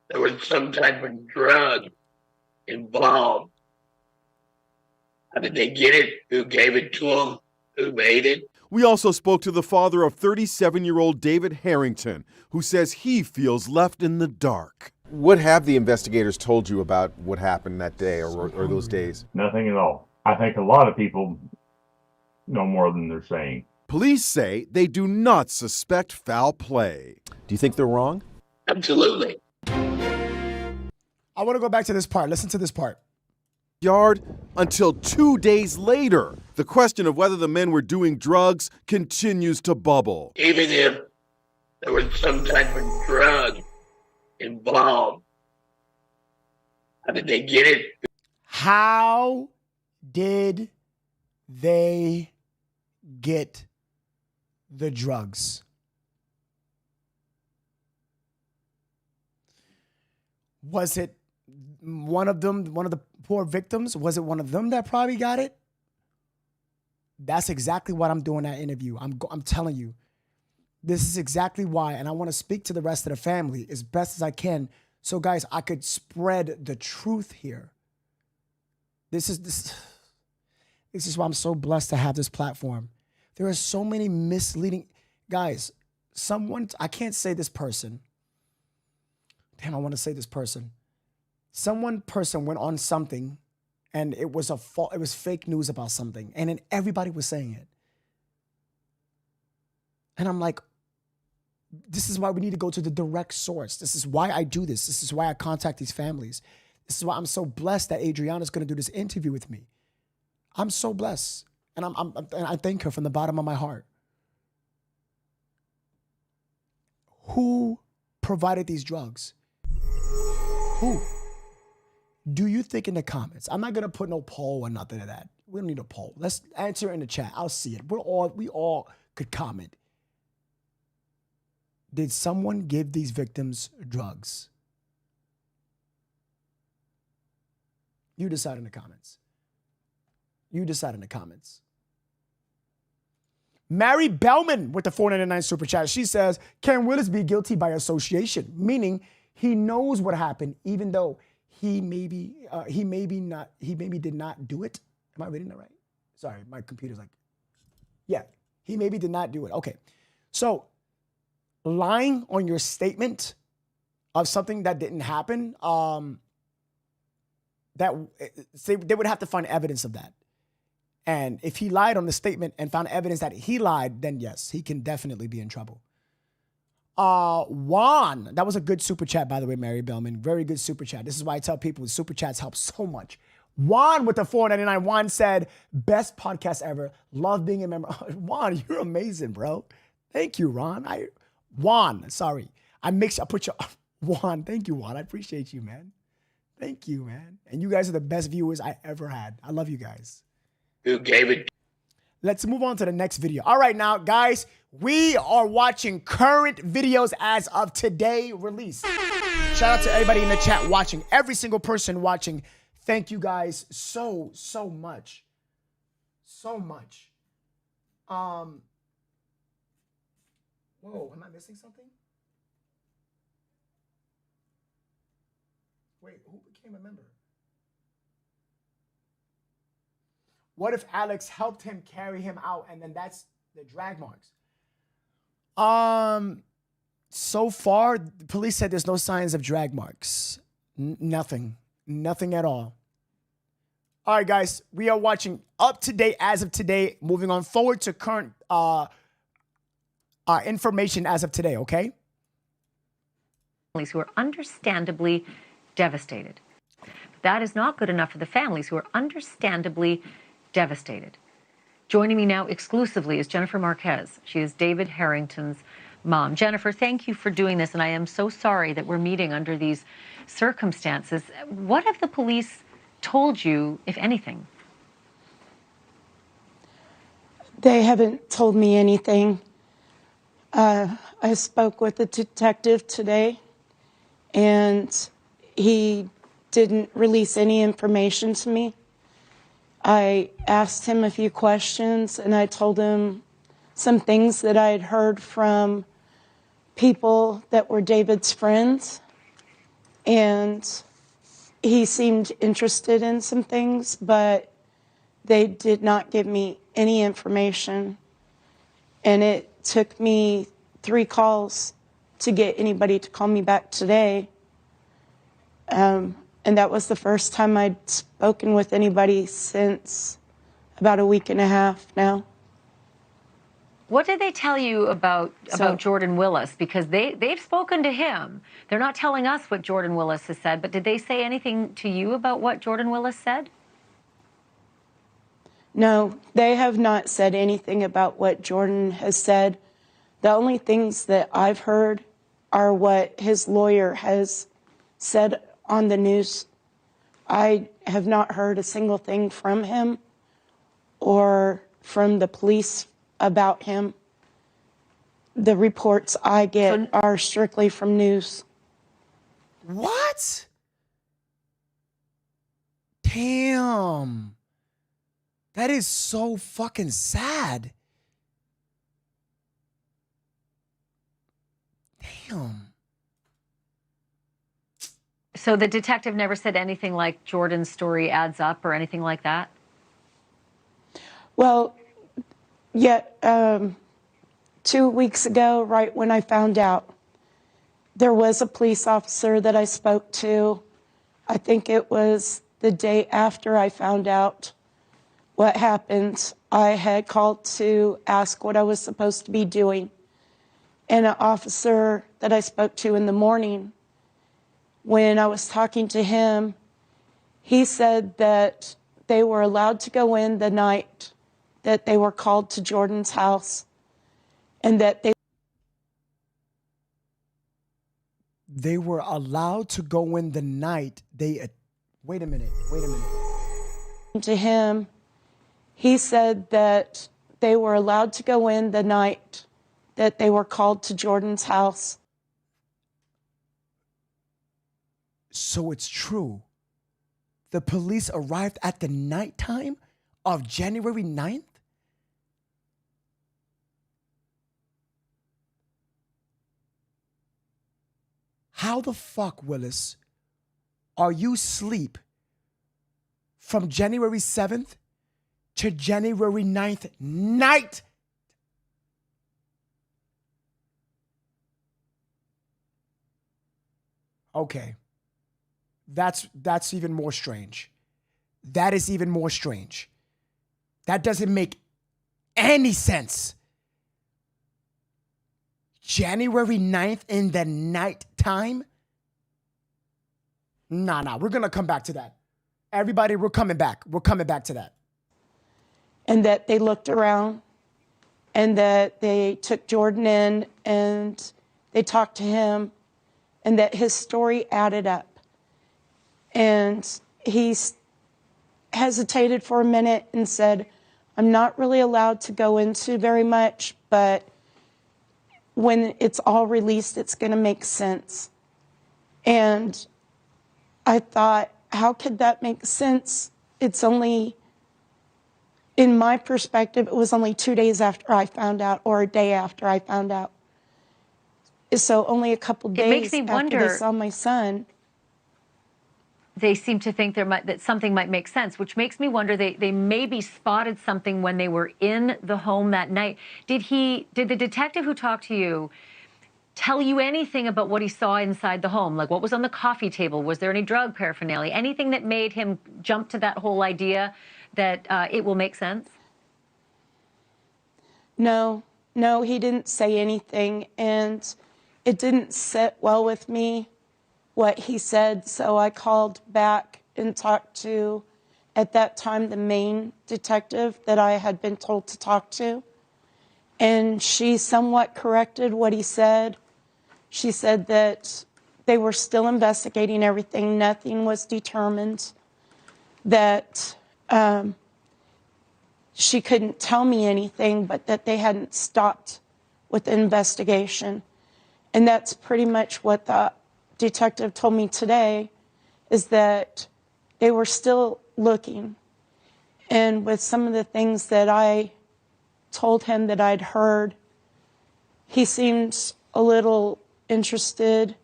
there was some type of drug involved, how did they get it? Who gave it to them? Who made it? We also spoke to the father of 37-year-old David Harrington, who says he feels left in the dark. What have the investigators told you about what happened that day or those days? Nothing at all. I think a lot of people know more than they're saying. Police say they do not suspect foul play. Do you think they're wrong? Absolutely. I want to go back to this part. Listen to this part. Yard until 2 days later. The question of whether the men were doing drugs continues to bubble. Even if there was some type of drug involved, how did they get it? How did they get the drugs? Was it one of the poor victims? Was it one of them that probably got it? That's exactly what I'm doing that interview. I'm telling you, this is exactly why. And I want to speak to the rest of the family as best as I can. So guys, I could spread the truth here. This is why I'm so blessed to have this platform. There are so many misleading guys. I can't say this person. Damn, I want to say this person. Person went on something and it was it was fake news about something. And then everybody was saying it. And I'm like, this is why we need to go to the direct source. This is why I do this. This is why I contact these families. This is why I'm so blessed that Adriana's going to do this interview with me. I'm so blessed. And I thank her from the bottom of my heart. Who provided these drugs? Who? Do you think in the comments? I'm not going to put no poll or nothing of that. We don't need a poll. Let's answer in the chat. I'll see it. We all could comment. Did someone give these victims drugs? You decide in the comments. You decide in the comments. Mary Bellman with the $4.99 super chat. She says, can Willis be guilty by association? Meaning he knows what happened, even though he maybe did not do it. Am I reading that right? Sorry, my computer's like, yeah, he maybe did not do it. Okay. So lying on your statement of something that didn't happen, they would have to find evidence of that. And if he lied on the statement and found evidence that he lied, then yes, he can definitely be in trouble. Juan, that was a good super chat, by the way, Mary Bellman. Very good super chat. This is why I tell people super chats help so much. Juan with the $4.99. Juan said, best podcast ever. Love being a member. Juan, you're amazing, bro. Thank you, Ron. Juan, sorry. I put you, Juan, thank you, Juan. I appreciate you, man. Thank you, man. And you guys are the best viewers I ever had. I love you guys. Who gave it? Let's move on to the next video. All right, now, guys, we are watching current videos as of today release. Shout out to everybody in the chat watching, every single person watching. Thank you guys so much. So much. Whoa, am I missing something? Wait, who became a member? What if Alex helped him carry him out and then that's the drag marks? So far, the police said there's no signs of drag marks. Nothing at all. All right, guys, we are watching up to date as of today, moving on forward to current information as of today, okay? Families who are understandably devastated. But that is not good enough for the families who are understandably devastated. Joining me now exclusively is Jennifer Marquez. She is David Harrington's mom. Jennifer, thank you for doing this, and I am so sorry that we're meeting under these circumstances. What have the police told you, if anything? They haven't told me anything. I spoke with the detective today, and he didn't release any information to me. I asked him a few questions, and I told him some things that I had heard from people that were David's friends, and he seemed interested in some things, but they did not give me any information. And it took me 3 calls to get anybody to call me back today. And that was the first time I'd spoken with anybody since about a week and a half now. What did they tell you about Jordan Willis? Because they've spoken to him. They're not telling us what Jordan Willis has said, but did they say anything to you about what Jordan Willis said? No, they have not said anything about what Jordan has said. The only things that I've heard are what his lawyer has said on the news. I have not heard a single thing from him or from the police about him. The reports I get are strictly from news. What? Damn. That is so fucking sad. Damn. So the detective never said anything like Jordan's story adds up or anything like that? Well, yet 2 weeks ago, right when I found out, there was a police officer that I spoke to. I think it was the day after I found out what happened. I had called to ask what I was supposed to be doing. And an officer that I spoke to in the morning, when I was talking to him, he said that they were allowed to go in the night that they were called to Jordan's house, and that they were allowed to go in the night. Wait a minute. To him, he said that they were allowed to go in the night that they were called to Jordan's house. So it's true. The police arrived at the nighttime of January 9th? How the fuck, Willis, are you asleep from January 7th to January 9th night? Okay. That's even more strange. That is even more strange. That doesn't make any sense. January 9th in the nighttime? Nah, we're going to come back to that. Everybody, we're coming back. We're coming back to that. And that they looked around and that they took Jordan in and they talked to him and that his story added up. And he hesitated for a minute and said, I'm not really allowed to go into very much, but when it's all released, it's going to make sense. And I thought, how could that make sense? It's only, in my perspective, it was only 2 days after I found out, or a day after I found out. So only a couple days makes me after wonder, they saw my son. They seem to think that something might make sense, which makes me wonder they maybe spotted something when they were in the home that night. Did the detective who talked to you tell you anything about what he saw inside the home? Like what was on the coffee table? Was there any drug paraphernalia? Anything that made him jump to that whole idea that it will make sense? No, he didn't say anything, and it didn't sit well with me what he said, so I called back and talked to, at that time, the main detective that I had been told to talk to, and she somewhat corrected what he said. She said that they were still investigating everything, nothing was determined, that she couldn't tell me anything, but that they hadn't stopped with the investigation. And that's pretty much what the detective told me today, is that they were still looking. And with some of the things that I told him that I'd heard, he seemed a little interested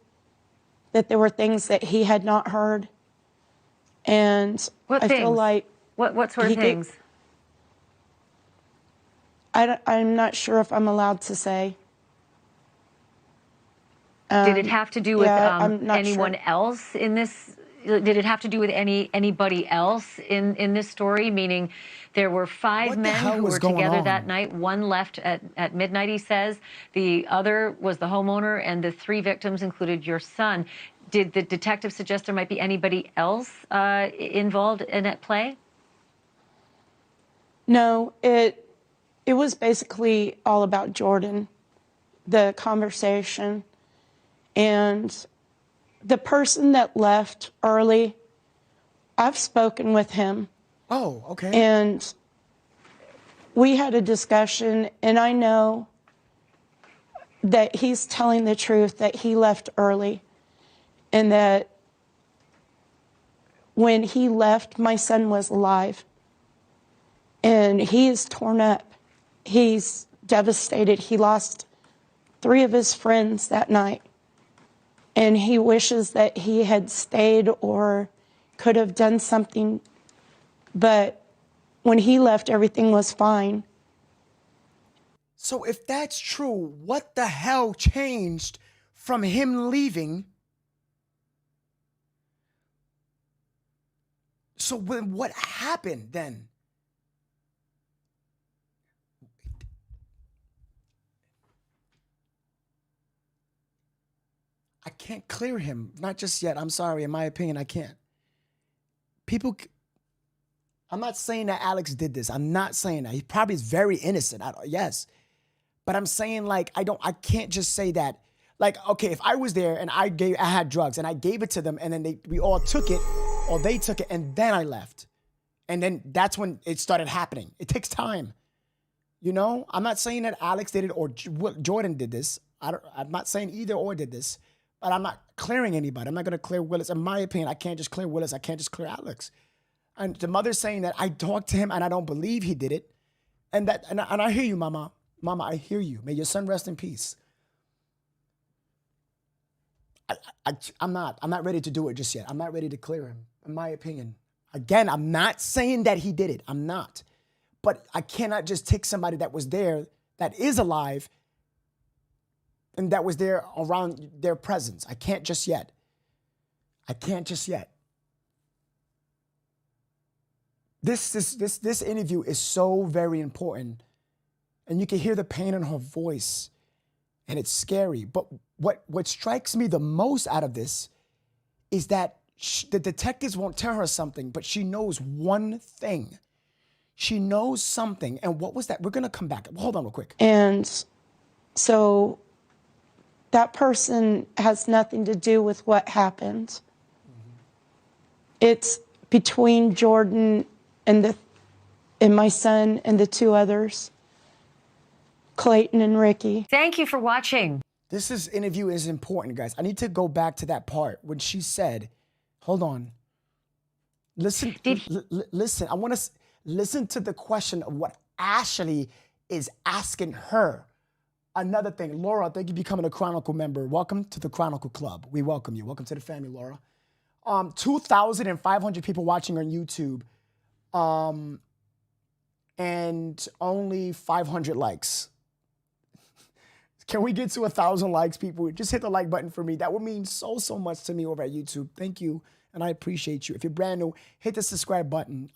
that there were things that he had not heard. And What I things? feel like... What sort of things? I'm not sure if I'm allowed to say. Did it have to do with I'm not anyone sure. else in this? Did it have to do with anybody else in this story? Meaning there were five men who were together that night. One left at midnight, he says. The other was the homeowner, and the three victims included your son. Did the detective suggest there might be anybody else involved in at play? No, it was basically all about Jordan, the conversation. And the person that left early, I've spoken with him. Oh, okay. And we had a discussion, and I know that he's telling the truth, that he left early, and that when he left, my son was alive. And he is torn up. He's devastated. He lost 3 of his friends that night. And he wishes that he had stayed or could have done something. But when he left, everything was fine. So if that's true, what the hell changed from him leaving? So what happened then? I can't clear him. Not just yet. I'm sorry. In my opinion, I can't. I'm not saying that Alex did this. I'm not saying that. He probably is very innocent. Yes. But I'm saying, like, I can't just say that. Like, okay, if I was there and I had drugs and I gave it to them and then we all took it, or they took it, and then I left. And then that's when it started happening. It takes time. You know? I'm not saying that Alex did it or Jordan did this. I'm not saying either or did this. But I'm not clearing anybody. I'm not going to clear Willis. In my opinion, I can't just clear Willis. I can't just clear Alex. And the mother's saying that I talked to him and I don't believe he did it. And I hear you, Mama. Mama, I hear you. May your son rest in peace. I'm not ready to do it just yet. I'm not ready to clear him, in my opinion. Again, I'm not saying that he did it. I'm not. But I cannot just take somebody that was there, that is alive, and that was there around their presence. I can't just yet. This interview is so very important, and you can hear the pain in her voice, and it's scary. But what strikes me the most out of this is that the detectives won't tell her something, but she knows one thing. She knows something. And what was that? We're gonna come back. Hold on real quick. And so that person has nothing to do with what happened. It's between Jordan and my son and the two others, Clayton and Ricky. Thank you for watching. This interview is important, guys. I need to go back to that part when she said, hold on. Listen, listen. I want to listen to the question of what Ashley is asking her. Another thing, Laura, thank you for becoming a Chronicle member. Welcome to the Chronicle Club. We welcome you. Welcome to the family, Laura. 2,500 people watching on YouTube, and only 500 likes. Can we get to 1,000 likes, people? Just hit the like button for me. That would mean so much to me over at YouTube. Thank you, and I appreciate you. If you're brand new, hit the subscribe button.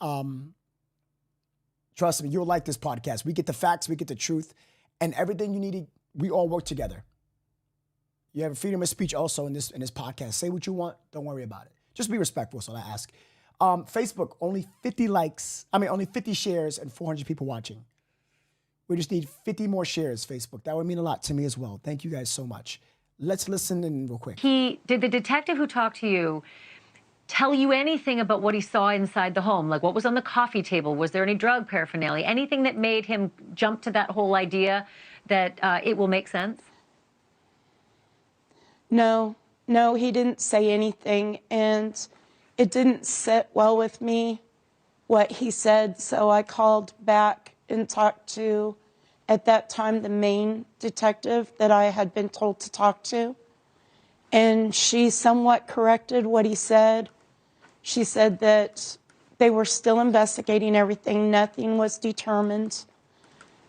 Trust me, you'll like this podcast. We get the facts, we get the truth, and everything you need. We all work together. You have freedom of speech also in this podcast. Say what you want. Don't worry about it. Just be respectful, so I ask. Facebook, only 50 likes. Only 50 shares and 400 people watching. We just need 50 more shares, Facebook. That would mean a lot to me as well. Thank you guys so much. Let's listen in real quick. Did the detective who talked to you tell you anything about what he saw inside the home? Like what was on the coffee table? Was there any drug paraphernalia? Anything that made him jump to that whole idea that it will make sense? No, he didn't say anything, and it didn't sit well with me what he said, so I called back and talked to, at that time, the main detective that I had been told to talk to, and she somewhat corrected what he said. She said that they were still investigating everything, nothing was determined,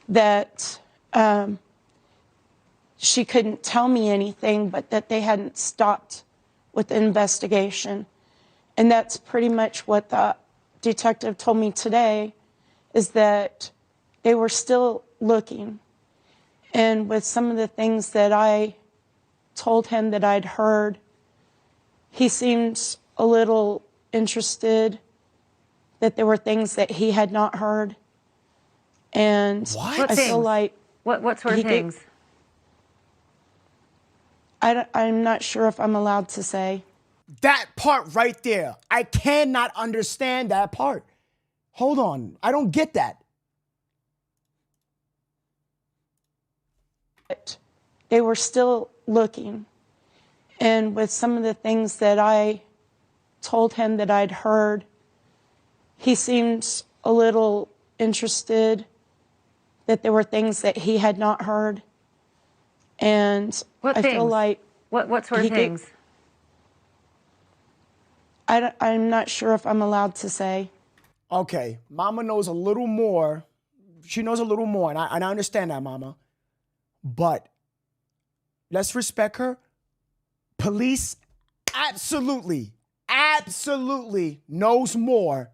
that she couldn't tell me anything, but that they hadn't stopped with the investigation. And that's pretty much what the detective told me today, is that they were still looking. And with some of the things that I told him that I'd heard, he seemed a little interested, that there were things that he had not heard. And What I feel things? like... What sort of things? I'm not sure if I'm allowed to say. That part right there, I cannot understand that part. Hold on, I don't get that. They were still looking. And with some of the things that I told him that I'd heard, he seemed a little interested, that there were things that he had not heard. And What I things? feel like... What sort of things? I'm not sure if I'm allowed to say. Okay, Mama knows a little more. She knows a little more, and I understand that, Mama. But let's respect her. Police absolutely knows more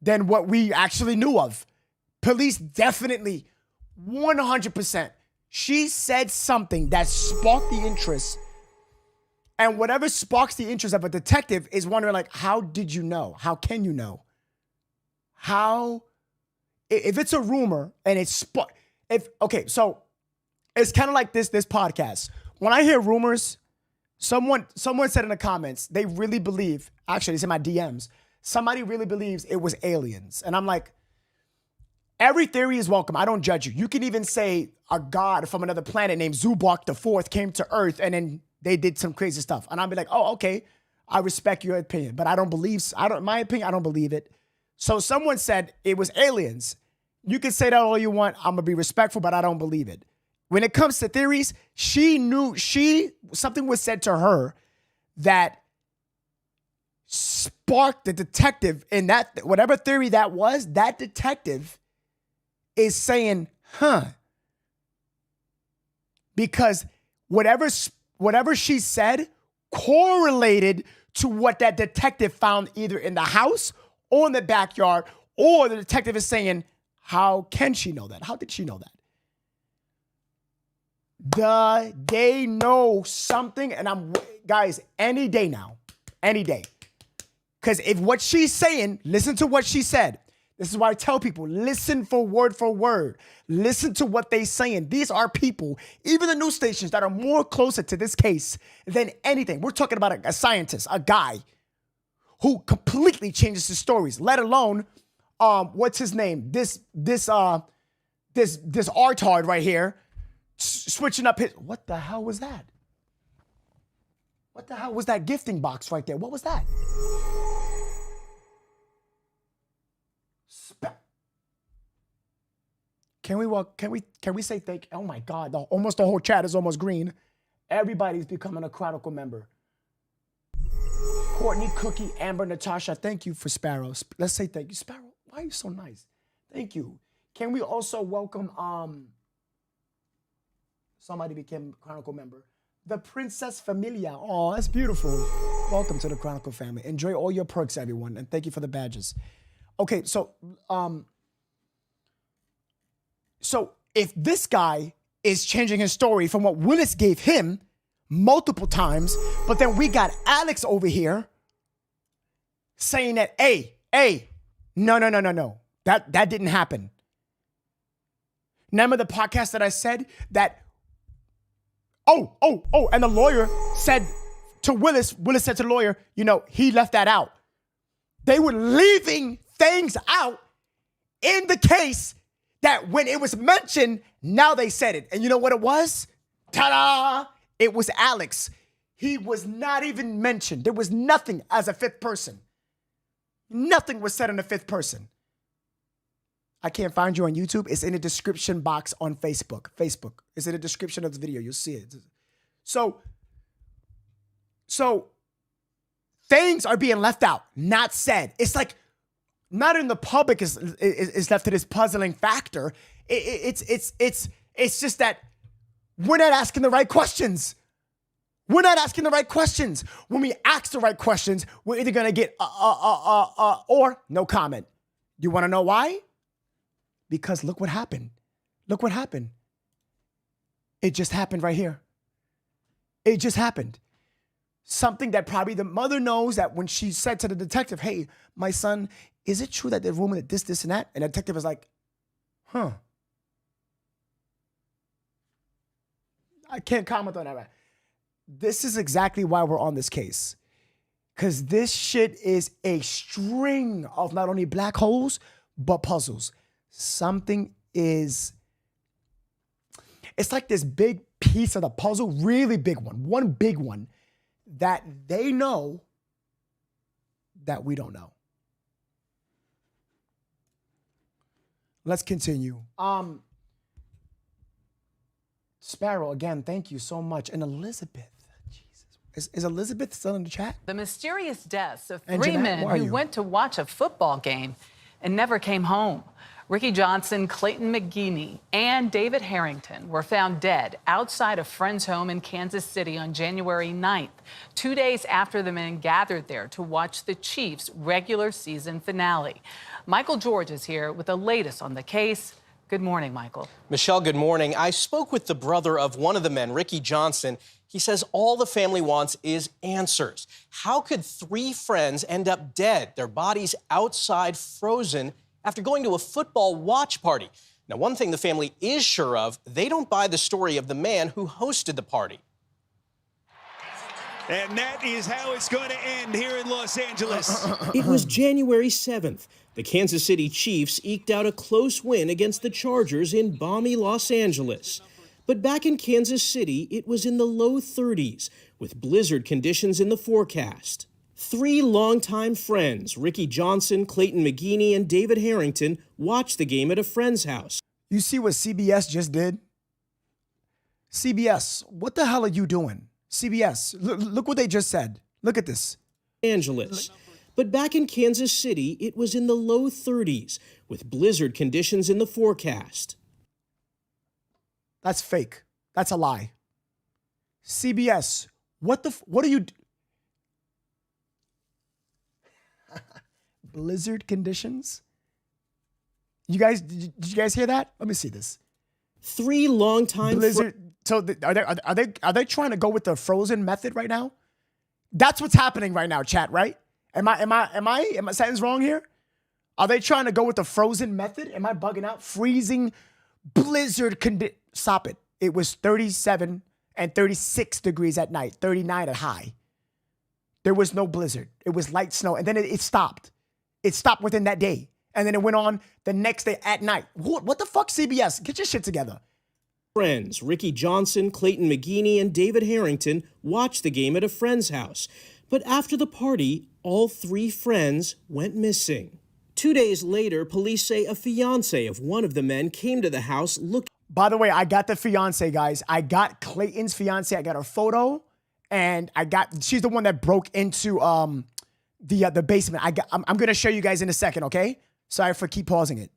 than what we actually knew of. Police definitely, 100%. She said something that sparked the interest. And whatever sparks the interest of a detective is wondering, like, how did you know? How can you know? How, if it's a rumor and it's, okay, so it's kind of like this podcast. When I hear rumors, someone said in the comments, they really believe, actually it's in my DMs, somebody really believes it was aliens. And I'm like, every theory is welcome. I don't judge you. You can even say a god from another planet named Zubok IV came to Earth and then they did some crazy stuff. And I'll be like, oh, okay, I respect your opinion, but I don't believe, my opinion, I don't believe it. So someone said it was aliens. You can say that all you want. I'm gonna be respectful, but I don't believe it. When it comes to theories, something was said to her that sparked the detective in that, whatever theory that was, that detective is saying, because whatever she said correlated to what that detective found either in the house or in the backyard, or the detective is saying, how can she know that? How did she know that? They know something, and guys, any day now, any day. Because if what she's saying, listen to what she said. This is why I tell people, listen for word. Listen to what they're saying. These are people, even the news stations, that are more closer to this case than anything. We're talking about a scientist, a guy who completely changes his stories, let alone, what's his name? This artard right here, switching up his, what the hell was that? What the hell was that gifting box right there? What was that? Can we say thank? Oh my God! Almost the whole chat is almost green. Everybody's becoming a Chronicle member. Courtney, Cookie, Amber, Natasha. Thank you for Sparrow. Let's say thank you, Sparrow. Why are you so nice? Thank you. Can we also welcome somebody became a Chronicle member? The Princess Familia. Oh, that's beautiful. Welcome to the Chronicle family. Enjoy all your perks, everyone, and thank you for the badges. Okay, so if this guy is changing his story from what Willis gave him multiple times, but then we got Alex over here saying that, no, that didn't happen. Remember the podcast that I said that, and the lawyer said to Willis said to the lawyer, he left that out. They were leaving things out in the case that when it was mentioned, now they said it. And you know what it was? Ta-da! It was Alex. He was not even mentioned. There was nothing as a fifth person. Nothing was said in the fifth person. I can't find you on YouTube. It's in the description box on Facebook. It's in the description of the video. You'll see it. So things are being left out, not said. It's like not in the public is left to this puzzling factor. It's just that we're not asking the right questions. We're not asking the right questions. When we ask the right questions, we're either gonna get or no comment. You want to know why? Because look what happened. Look what happened. It just happened right here. It just happened. Something that probably the mother knows, that when she said to the detective, hey, my son, is it true that they're rumored that this, and that? And the detective is like, I can't comment on that. Right? This is exactly why we're on this case. Because this shit is a string of not only black holes, but puzzles. Something is, it's like this big piece of the puzzle, really big one big one, that they know that we don't know. Let's continue. Sparrow, again, thank you so much. And Elizabeth, Jesus. Is Elizabeth still in the chat? The mysterious deaths of And three Jeanette, men who went to watch a football game and never came home. Ricky Johnson, Clayton McGeene, and David Harrington were found dead outside a friend's home in Kansas City on January 9th, 2 days after the men gathered there to watch the Chiefs' regular season finale. Michael George is here with the latest on the case. Good morning, Michael. Michelle, good morning. I spoke with the brother of one of the men, Ricky Johnson. He says all the family wants is answers. How could three friends end up dead, their bodies outside frozen, after going to a football watch party? Now, one thing the family is sure of, they don't buy the story of the man who hosted the party. And that is how it's going to end here in Los Angeles. It was January 7th. The Kansas City Chiefs eked out a close win against the Chargers in balmy Los Angeles. But back in Kansas City, it was in the low 30s, with blizzard conditions in the forecast. Three longtime friends, Ricky Johnson, Clayton McGeene, and David Harrington, watched the game at a friend's house. You see what CBS just did? CBS, what the hell are you doing? CBS, look what they just said. Look at this. Angeles. But back in Kansas City, it was in the low 30s, with blizzard conditions in the forecast. That's fake. That's a lie. CBS, what are you... blizzard conditions. Did you guys hear that? Let me see this. 3 longtime blizzard. So are they trying to go with the frozen method right now? That's what's happening right now, chat. Right? Am I something's wrong here? Are they trying to go with the frozen method? Am I bugging out? Freezing blizzard Stop it. It was 37 and 36 degrees at night, 39 at high. There was no blizzard. It was light snow. And then it stopped. It stopped within that day. And then it went on the next day at night. What the fuck, CBS? Get your shit together. Friends Ricky Johnson, Clayton McGeene, and David Harrington watched the game at a friend's house. But after the party, all 3 friends went missing. 2 days later, police say a fiance of one of the men came to the house looking. By the way, I got the fiance, guys. I got Clayton's fiance. I got her photo, and she's the one that broke into the basement. I'm gonna show you guys in a second, okay? Sorry for keep pausing it.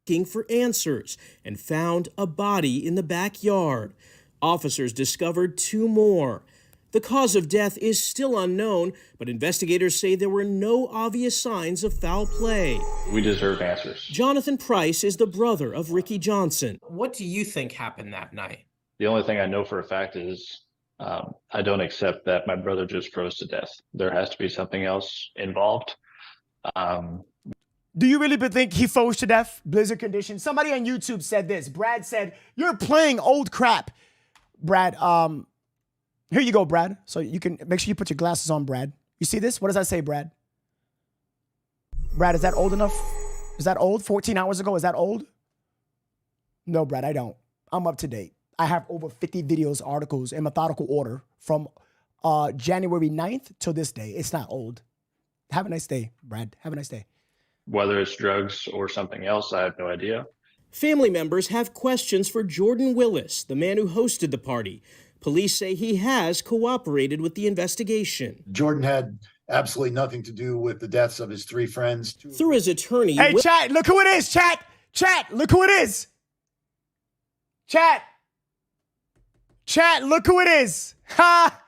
Looking for answers and found a body in the backyard. Officers discovered 2 more. The cause of death is still unknown, but investigators say there were no obvious signs of foul play. We deserve answers. Jonathan Price is the brother of Ricky Johnson. What do you think happened that night? The only thing I know for a fact is I don't accept that my brother just froze to death. There has to be something else involved. Do you really think he froze to death? Blizzard conditions. Somebody on YouTube said this. Brad said, "You're playing old crap." Brad, here you go, Brad. So you can make sure you put your glasses on, Brad. You see this? What does that say, Brad? Brad, is that old enough? Is that old? 14 hours ago, is that old? No, Brad, I don't. I'm up to date. I have over 50 videos, articles in methodical order from January 9th to this day. It's not old. Have a nice day, Brad. Have a nice day. Whether it's drugs or something else, I have no idea. Family members have questions for Jordan Willis, the man who hosted the party. Police say he has cooperated with the investigation. Jordan had absolutely nothing to do with the deaths of his 3 friends. Through his attorney... Hey, chat, look who it is, chat! Chat, look who it is! Chat! Chat, look who it is! Ha!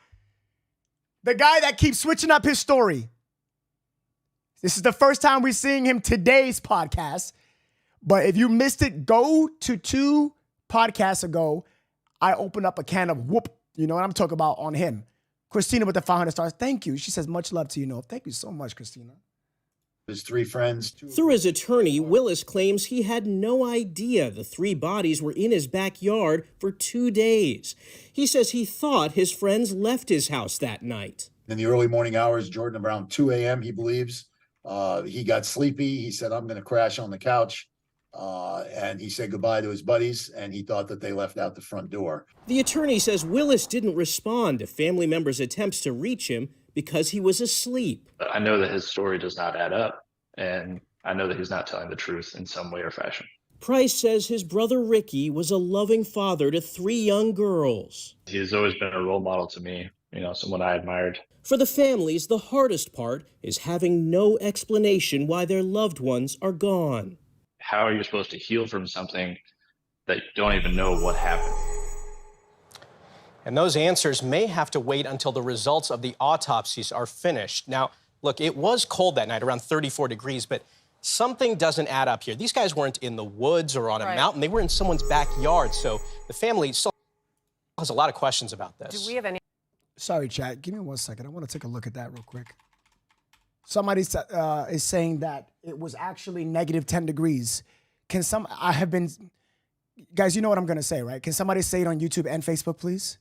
The guy that keeps switching up his story. This is the first time we're seeing him today's podcast. But if you missed it, go to 2 podcasts ago. I opened up a can of whoop. You know what I'm talking about on him. Christina with the 500 stars. Thank you. She says, much love to you. No, thank you so much, Christina. His 3 friends. Through his attorney, Willis claims he had no idea the 3 bodies were in his backyard for 2 days. He says he thought his friends left his house that night. In the early morning hours, Jordan, around 2 a.m., he believes, he got sleepy. He said, I'm going to crash on the couch. And he said goodbye to his buddies, and he thought that they left out the front door. The attorney says Willis didn't respond to family members' attempts to reach him because he was asleep. I know that his story does not add up, and I know that he's not telling the truth in some way or fashion. Price says his brother Ricky was a loving father to 3 young girls. He's always been a role model to me, someone I admired. For the families, the hardest part is having no explanation why their loved ones are gone. How are you supposed to heal from something that you don't even know what happened? And those answers may have to wait until the results of the autopsies are finished. Now, look, it was cold that night, around 34 degrees, but something doesn't add up here. These guys weren't in the woods or on a mountain. They were in someone's backyard. So the family still has a lot of questions about this. Do we have any? Sorry, chat. Give me 1 second. I want to take a look at that real quick. Somebody is saying that it was actually negative 10 degrees. Guys, you know what I'm going to say, right? Can somebody say it on YouTube and Facebook, please?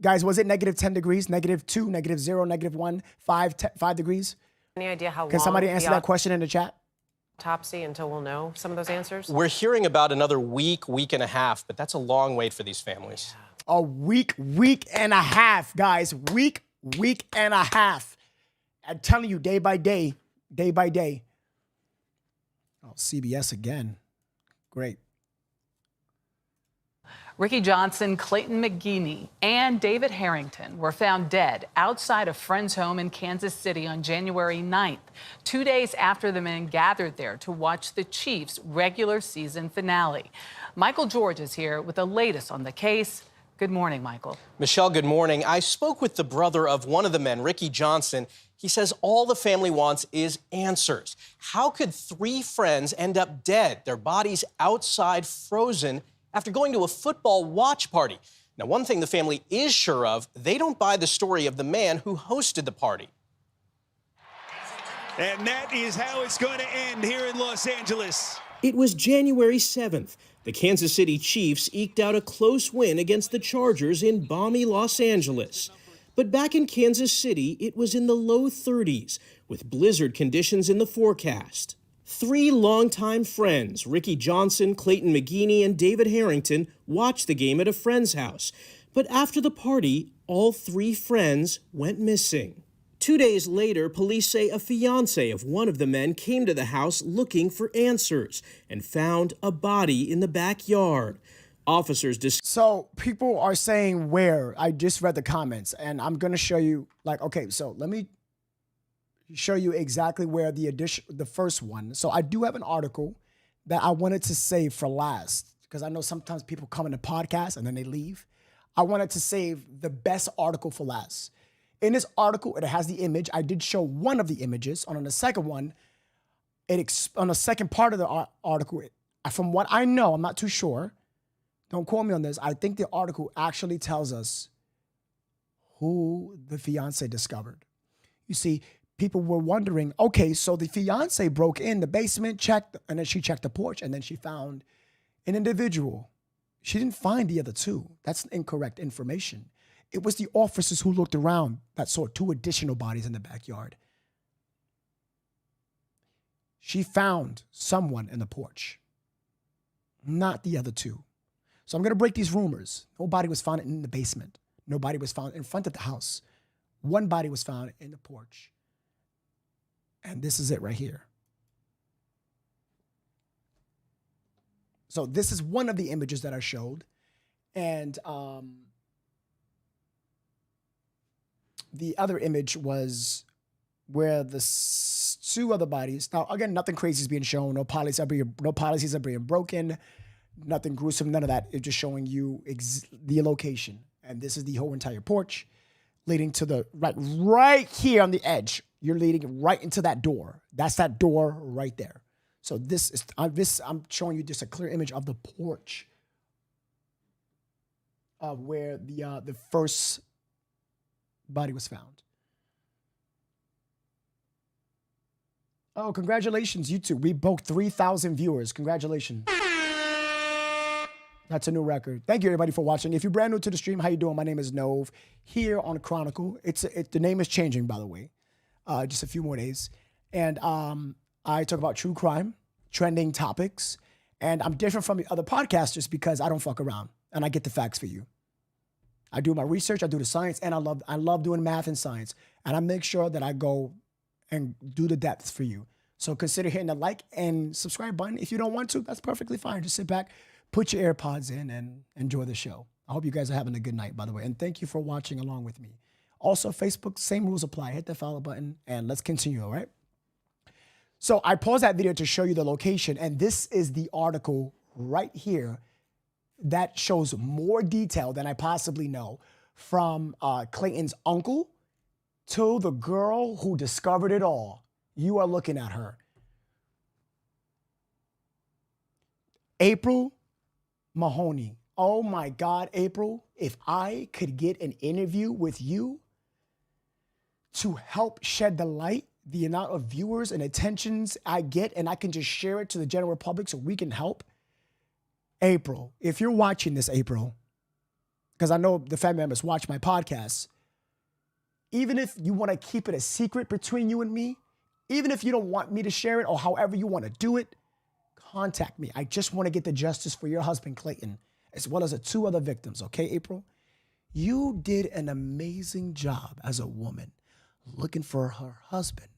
Guys, was it negative 10 degrees, negative 2, negative 0, negative 1, 5 degrees? Any idea how long? Can somebody answer that question in the chat? Autopsy until we'll know some of those answers? We're hearing about another week and a half, but that's a long wait for these families. A week and a half, guys. Week and a half. I'm telling you, day by day. Oh, CBS again. Great. Ricky Johnson, Clayton McGeene, and David Harrington were found dead outside a friend's home in Kansas City on January 9th, 2 days after the men gathered there to watch the Chiefs' regular season finale. Michael George is here with the latest on the case. Good morning, Michael. Michelle, good morning. I spoke with the brother of one of the men, Ricky Johnson. He says all the family wants is answers. How could 3 friends end up dead, their bodies outside frozen, after going to a football watch party? Now, one thing the family is sure of, they don't buy the story of the man who hosted the party. And that is how it's going to end here in Los Angeles. It was January 7th. The Kansas City Chiefs eked out a close win against the Chargers in balmy Los Angeles. But back in Kansas City, it was in the low 30s, with blizzard conditions in the forecast. 3 longtime friends, Ricky Johnson, Clayton McGeene, and David Harrington, watched the game at a friend's house. But after the party, all 3 friends went missing. 2 days later, police say a fiance of one of the men came to the house looking for answers and found a body in the backyard. Officers So people are saying where. I just read the comments, and I'm going to show you, like, okay, so let me show you exactly where the first one. So I do have an article that I wanted to save for last, because I know sometimes people come in the podcast and then they leave. I wanted to save the best article for last. In this article, it has the image. I did show one of the images. On the second one, on the second part of the article, from what I know, I'm not too sure. Don't quote me on this. I think the article actually tells us who the fiance discovered. You see, people were wondering, okay, so the fiance broke in the basement, checked, and then she checked the porch, and then she found an individual. She didn't find the other 2. That's incorrect information. It was the officers who looked around that saw 2 additional bodies in the backyard. She found someone in the porch, not the other 2. So I'm going to break these rumors. Nobody was found in the basement. Nobody was found in front of the house. One body was found in the porch. And this is it right here. So this is one of the images that I showed. And the other image was where the 2 other bodies. Now, again, nothing crazy is being shown. No policies are being broken. Nothing gruesome. None of that. It's just showing you the location. And this is the whole entire porch leading to the right here on the edge. You're leading right into that door. That's that door right there. So this is I'm showing you just a clear image of the porch of where the first body was found. Oh, congratulations, YouTube. We broke 3,000 viewers. Congratulations. That's a new record. Thank you, everybody, for watching. If you're brand new to the stream, how you doing? My name is Nove here on Chronicle. The name is changing, by the way. Just a few more days. And I talk about true crime, trending topics, and I'm different from the other podcasters because I don't fuck around and I get the facts for you. I do my research, I do the science, and I love doing math and science. And I make sure that I go and do the depths for you. So consider hitting the like and subscribe button. If you don't want to, that's perfectly fine. Just sit back, put your AirPods in, and enjoy the show. I hope you guys are having a good night, by the way. And thank you for watching along with me. Also, Facebook, same rules apply. Hit the follow button, and let's continue, all right? So I paused that video to show you the location, and this is the article right here that shows more detail than I possibly know, from Clayton's uncle to the girl who discovered it all. You are looking at her. April Mahoney. Oh my God, April, if I could get an interview with you to help shed the light, the amount of viewers and attentions I get, and I can just share it to the general public so we can help. April, if you're watching this, April, because I know the family members watch my podcast, even if you want to keep it a secret between you and me, even if you don't want me to share it or however you want to do it, contact me. I just want to get the justice for your husband, Clayton, as well as the 2 other victims, okay, April? You did an amazing job as a woman looking for her husband,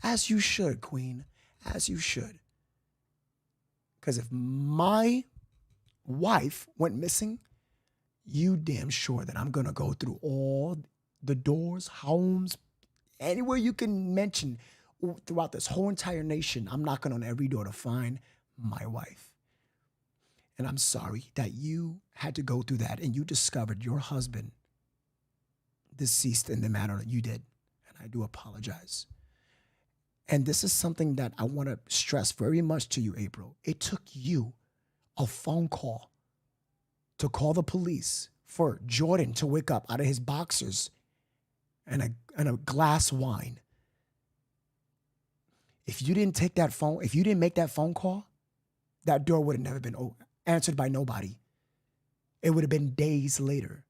as you should, Queen, as you should. Because if my wife went missing, you damn sure that I'm going to go through all the doors, homes, anywhere you can mention throughout this whole entire nation. I'm knocking on every door to find my wife. And I'm sorry that you had to go through that and you discovered your husband deceased in the manner that you did, and I do apologize. And this is something that I want to stress very much to you, April. It took you a phone call to call the police for Jordan to wake up out of his boxers and a glass of wine. If you didn't take that phone, if you didn't make that phone call, that door would have never been answered by nobody. It would have been days later.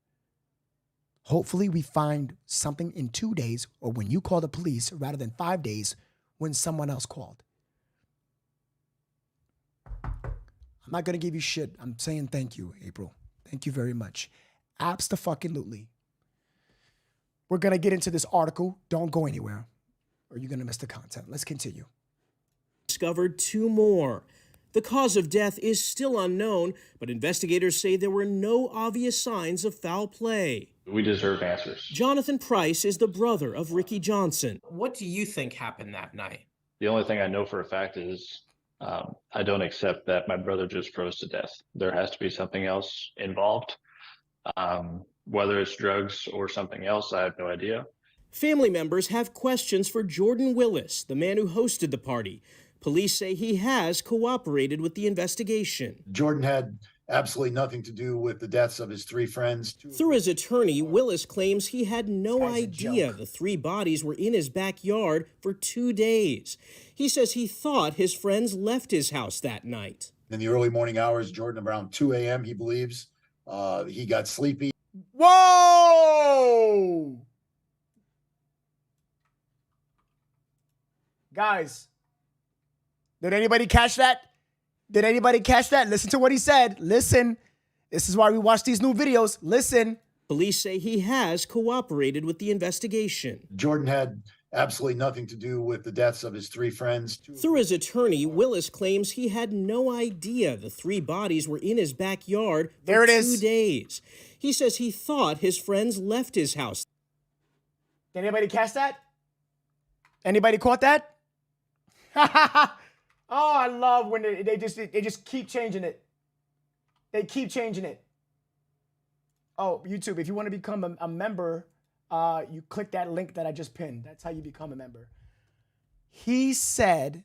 Hopefully we find something in 2 days, or when you call the police, rather than 5 days when someone else called. I'm not going to give you shit. I'm saying thank you, April. Thank you very much. Abso-fucking-lutely. We're going to get into this article. Don't go anywhere, or you're going to miss the content. Let's continue. Discovered 2 more. The cause of death is still unknown, but investigators say there were no obvious signs of foul play. We deserve answers. Jonathan Price is the brother of Ricky Johnson. What do you think happened that night? The only thing I know for a fact is I don't accept that my brother just froze to death. There has to be something else involved. Whether it's drugs or something else, I have no idea. Family members have questions for Jordan Willis, the man who hosted the party. Police say he has cooperated with the investigation. Jordan had absolutely nothing to do with the deaths of his 3 friends. Through his attorney, Willis claims he had no idea the 3 bodies were in his backyard for 2 days. He says he thought his friends left his house that night. In the early morning hours, Jordan, around 2 a.m., he believes, he got sleepy. Whoa! Guys, did anybody catch that? Did anybody catch that? Listen to what he said. Listen. This is why we watch these new videos. Listen. Police say he has cooperated with the investigation. Jordan had absolutely nothing to do with the deaths of his 3 friends. Through his attorney, Willis claims he had no idea the 3 bodies were in his backyard for 2 days. He says he thought his friends left his house. Did anybody catch that? Anybody caught that? Oh, I love when they just keep changing it. They keep changing it. Oh, YouTube, if you want to become a member, you click that link that I just pinned. That's how you become a member. He said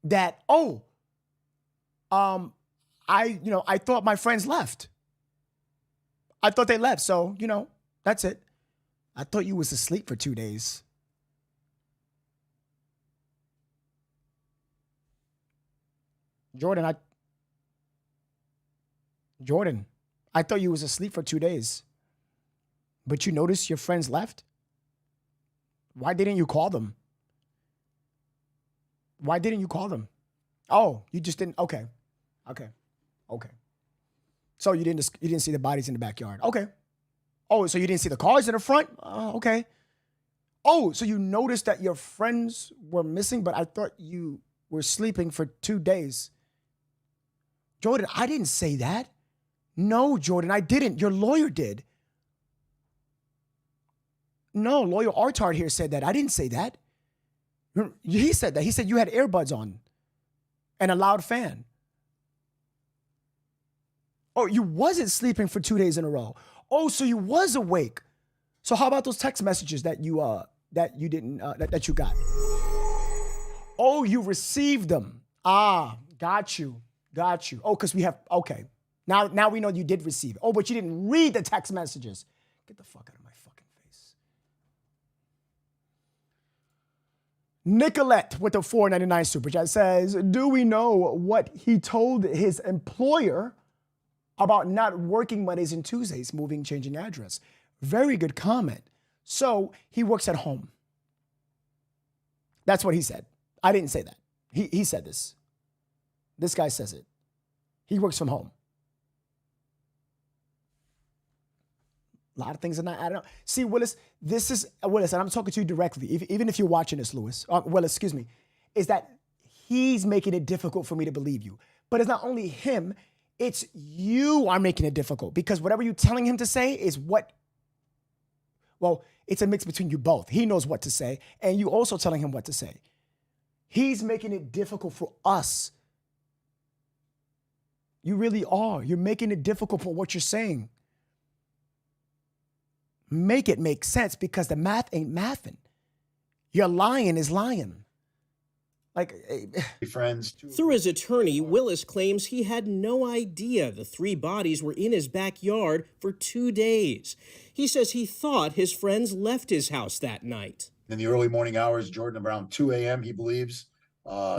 that, I thought my friends left. I thought they left. So, that's it. I thought you was asleep for 2 days. Jordan, I thought you was asleep for 2 days. But you noticed your friends left? Why didn't you call them? Why didn't you call them? Oh, you just didn't. Okay. So you didn't see the bodies in the backyard. Okay. Oh, so you didn't see the cars in the front? Okay. Oh, so you noticed that your friends were missing, but I thought you were sleeping for 2 days. Jordan, I didn't say that. No, Jordan, I didn't. Your lawyer did. No, lawyer Artard here said that. I didn't say that. He said that. He said you had earbuds on and a loud fan. Oh, you wasn't sleeping for 2 days in a row. Oh, so you was awake. So how about those text messages that you that you got? Oh, you received them. Ah, got you. Oh, because we have, okay. Now we know you did receive it. Oh, but you didn't read the text messages. Get the fuck out of my fucking face. Nicolette with the $4.99 super chat says, do we know what he told his employer about not working Mondays and Tuesdays, moving, changing address? Very good comment. So he works at home. That's what he said. I didn't say that. He said this. This guy says it. He works from home. A lot of things are not adding up. See, Willis, this is, Willis, and I'm talking to you directly, even if you're watching this, Willis, is that he's making it difficult for me to believe you. But it's not only him, it's you are making it difficult because whatever you're telling him to say is it's a mix between you both. He knows what to say, and you also telling him what to say. He's making it difficult for us You really are. You're making it difficult for what you're saying. Make it make sense, because the math ain't mathing. Your lying is lying. Like, friends. Through his attorney, Willis claims he had no idea the 3 bodies were in his backyard for 2 days. He says he thought his friends left his house that night. In the early morning hours, Jordan, around 2 a.m., he believes,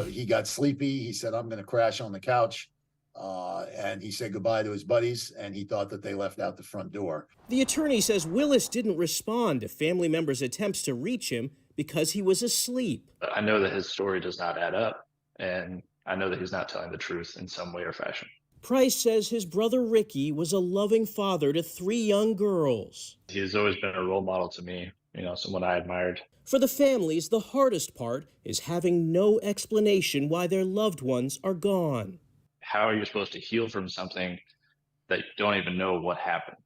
he got sleepy. He said, I'm going to crash on the couch. And he said goodbye to his buddies, and he thought that they left out the front door. The attorney says Willis didn't respond to family members' attempts to reach him because he was asleep. I know that his story does not add up, and I know that he's not telling the truth in some way or fashion. Price says his brother Ricky was a loving father to 3 young girls. He has always been a role model to me, someone I admired. For the families, the hardest part is having no explanation why their loved ones are gone. How are you supposed to heal from something that you don't even know what happened?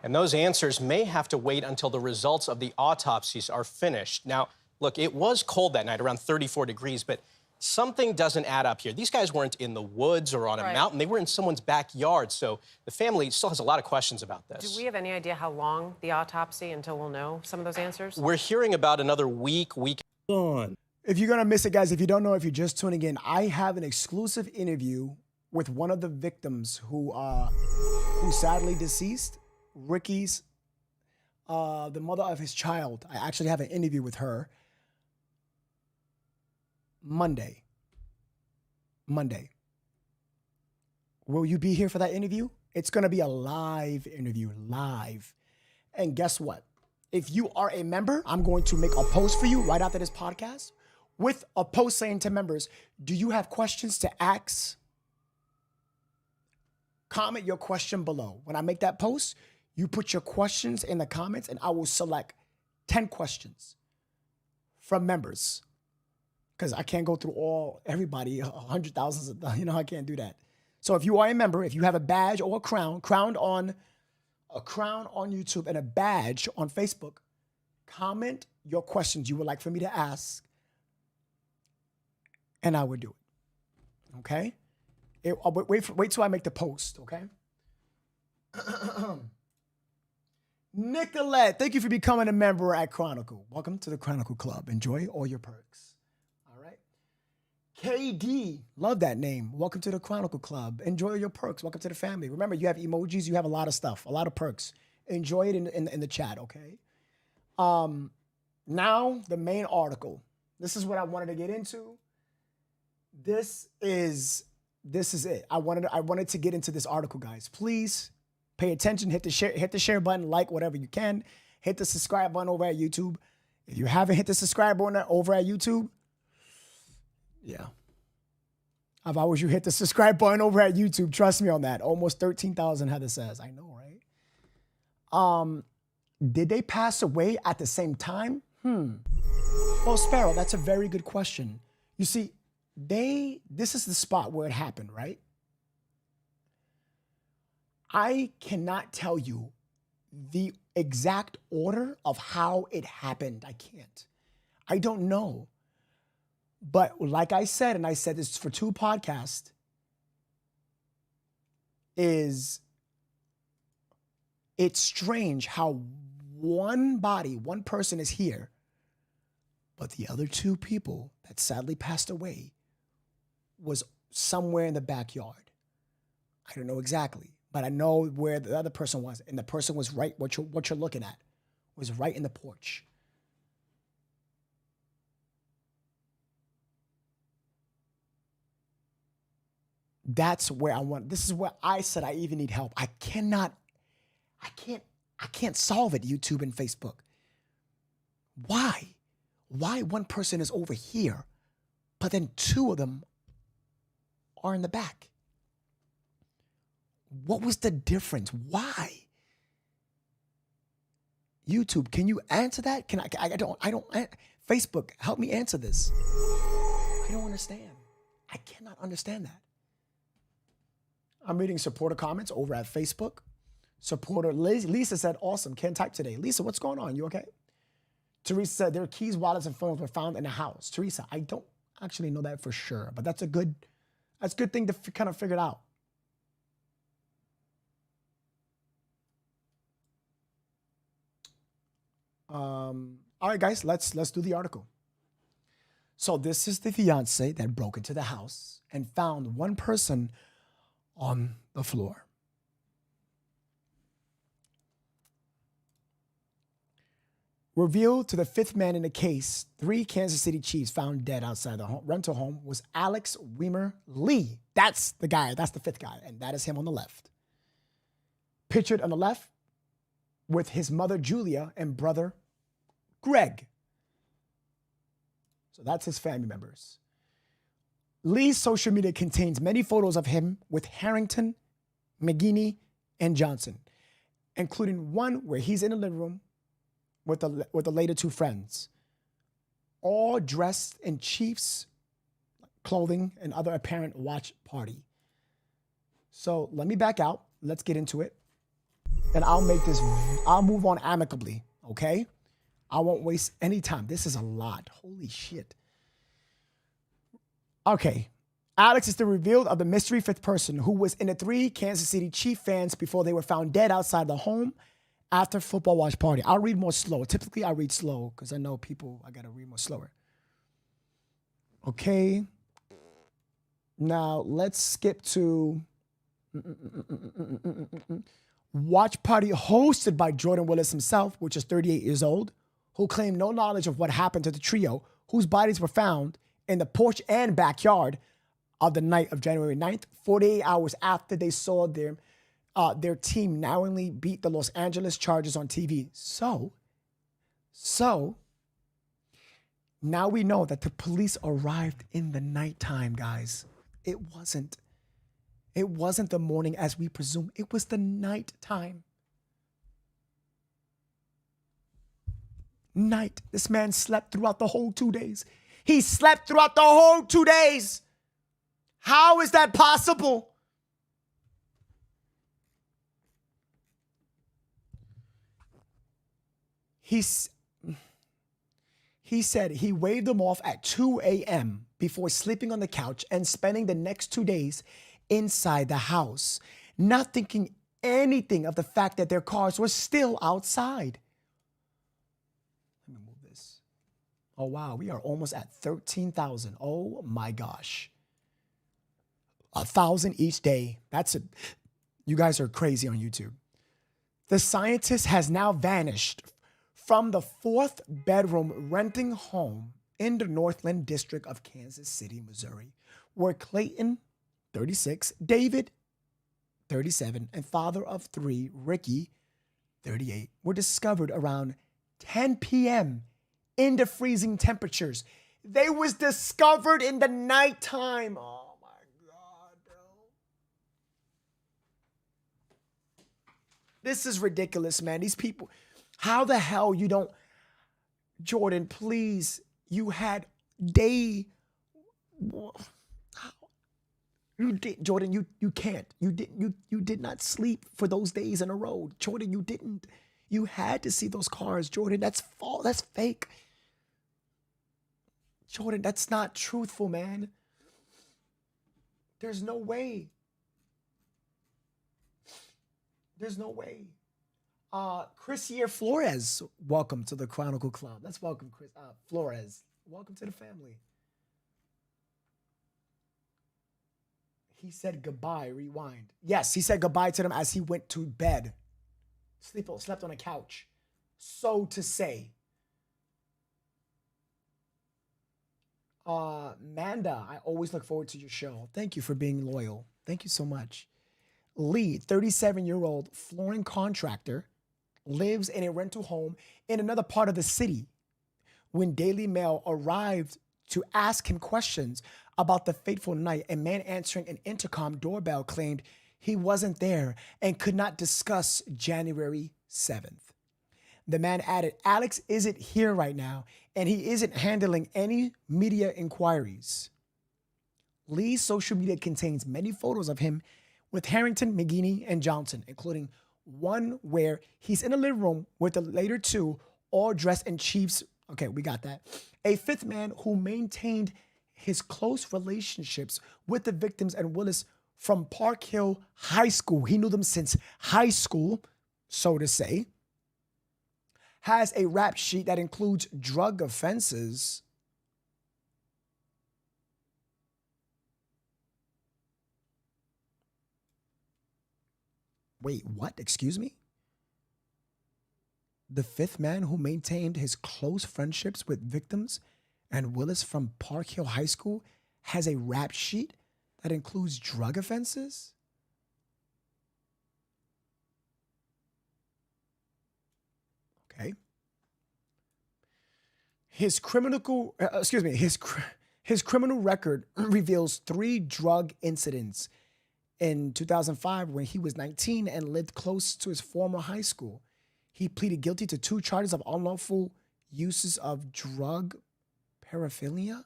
And those answers may have to wait until the results of the autopsies are finished. Now, look, it was cold that night, around 34 degrees, but something doesn't add up here. These guys weren't in the woods or on a mountain. They were in someone's backyard, so the family still has a lot of questions about this. Do we have any idea how long the autopsy until we'll know some of those answers? We're hearing about another week on. If you're going to miss it, guys, if you don't know, if you're just tuning in, I have an exclusive interview with one of the victims who sadly deceased, Ricky's, the mother of his child. I actually have an interview with her Monday. Will you be here for that interview? It's going to be a live interview, live. And guess what? If you are a member, I'm going to make a post for you right after this podcast with a post saying to members, do you have questions to ask? Comment your question below. When I make that post, you put your questions in the comments and I will select 10 questions from members. Because I can't go through everybody, 100,000, I can't do that. So if you are a member, if you have a badge or a crown on YouTube and a badge on Facebook, comment your questions you would like for me to ask, and I would do it. Okay? Wait till I make the post, okay? Nicolette, thank you for becoming a member at Chronicle. Welcome to the Chronicle Club. Enjoy all your perks. All right? KD, love that name. Welcome to the Chronicle Club. Enjoy your perks. Welcome to the family. Remember, you have emojis. You have a lot of stuff, a lot of perks. Enjoy it in the chat, okay? Now, the main article. This is what I wanted to get into. This is it. I wanted to get into this article, guys. Please pay attention. Hit the share button, like whatever you can. Hit the subscribe button over at YouTube. If you haven't hit the subscribe button over at YouTube, yeah. If I was you, hit the subscribe button over at YouTube. Trust me on that. Almost 13,000, Heather says. I know, right? Did they pass away at the same time? Well, Sparrow, that's a very good question. You see, this is the spot where it happened, right? I cannot tell you the exact order of how it happened. I can't. I don't know. But like I said, and I said this for 2 podcasts, it's strange how one person is here, but the other 2 people that sadly passed away was somewhere in the backyard. I don't know exactly, but I know where the other person was, and the person was right, what you're looking at, was right in the porch. That's where this is where I said I even need help. I can't solve it, YouTube and Facebook. Why? Why one person is over here, but then 2 of them are in the back? What was the difference? Why? YouTube, can you answer that? Facebook, help me answer this. I don't understand. I cannot understand that. I'm reading supporter comments over at Facebook. Supporter Lisa said, awesome, can't type today. Lisa, what's going on? You okay? Teresa said, their keys, wallets, and phones were found in the house. Teresa, I don't actually know that for sure, but that's a good That's a good thing to kind of figure it out. All right, guys, let's do the article. So this is the fiance that broke into the house and found one person on the floor. Revealed to the fifth man in the case, 3 Kansas City Chiefs found dead outside the rental home was Alex Weimer Lee. That's the guy. That's the fifth guy. And that is him on the left. Pictured on the left with his mother, Julia, and brother, Greg. So that's his family members. Lee's social media contains many photos of him with Harrington, McGeene, and Johnson, including one where he's in the living room with the later 2 friends, all dressed in Chiefs clothing and other apparent watch party. So let me back out. Let's get into it. And I'll move on amicably, okay? I won't waste any time. This is a lot. Holy shit. Okay. Alex is the reveal of the mystery fifth person who was in the 3 Kansas City Chief fans before they were found dead outside the home after football watch party. I'll read more slow. Typically, I read slow because I know people, I got to read more slower. Okay. Now, let's skip to watch party hosted by Jordan Willis himself, which is 38 years old, who claimed no knowledge of what happened to the trio, whose bodies were found in the porch and backyard of the night of January 9th, 48 hours after they saw their team narrowly beat the Los Angeles Chargers on TV. So now we know that the police arrived in the nighttime, guys. It wasn't the morning as we presume. It was the nighttime. Night. This man slept throughout the whole 2 days. He slept throughout the whole 2 days. How is that possible? He said he waved them off at 2 a.m. before sleeping on the couch and spending the next 2 days inside the house, not thinking anything of the fact that their cars were still outside. Let me move this. Oh, wow. We are almost at 13,000. Oh, my gosh. 1,000 each day. That's it. You guys are crazy on YouTube. The scientist has now vanished from the 4th bedroom renting home in the Northland district of Kansas City, Missouri, where Clayton, 36, David, 37, and father of 3, Ricky, 38, were discovered around 10 p.m. in the freezing temperatures. They was discovered in the nighttime. Oh my God, bro. This is ridiculous, man. These people, how the hell you don't, Jordan, please, you had day, you did, Jordan, you can't. You did not sleep for those days in a row. Jordan, you didn't. You had to see those cars, Jordan. That's false. That's fake. Jordan, that's not truthful, man. There's no way. There's no way. Chrisier Flores, welcome to the Chronicle Club. Let's welcome Chris Flores. Welcome to the family. He said goodbye, rewind. Yes, he said goodbye to them as he went to bed. Slept on a couch. So to say. Manda, I always look forward to your show. Thank you for being loyal. Thank you so much. Lee, 37-year-old flooring contractor, lives in a rental home in another part of the city. When Daily Mail arrived to ask him questions about the fateful night, a man answering an intercom doorbell claimed he wasn't there and could not discuss January 7th. The man added, Alex isn't here right now, and he isn't handling any media inquiries. Lee's social media contains many photos of him with Harrington, McGeene, and Johnson, including one where he's in a living room with the later 2, all dressed in Chiefs. Okay, we got that. A fifth man who maintained his close relationships with the victims and Willis from Park Hill High School. He knew them since high school, so to say. Has a rap sheet that includes drug offenses. Wait, what? Excuse me? The fifth man who maintained his close friendships with victims and Willis from Park Hill High School has a rap sheet that includes drug offenses? Okay. His criminal record reveals 3 drug incidents in 2005 when he was 19 and lived close to his former high school. He pleaded guilty to 2 charges of unlawful uses of drug paraphernalia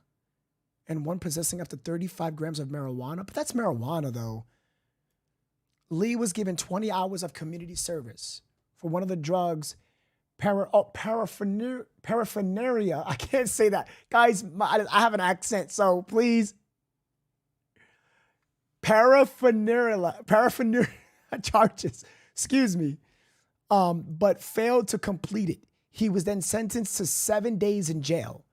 and 1 possessing up to 35 grams of marijuana. But that's marijuana, though. Lee was given 20 hours of community service for one of the drugs, paraphernalia. I can't say that. Guys, I have an accent, so please. Paraphernalia charges, excuse me, but failed to complete it. He was then sentenced to 7 days in jail.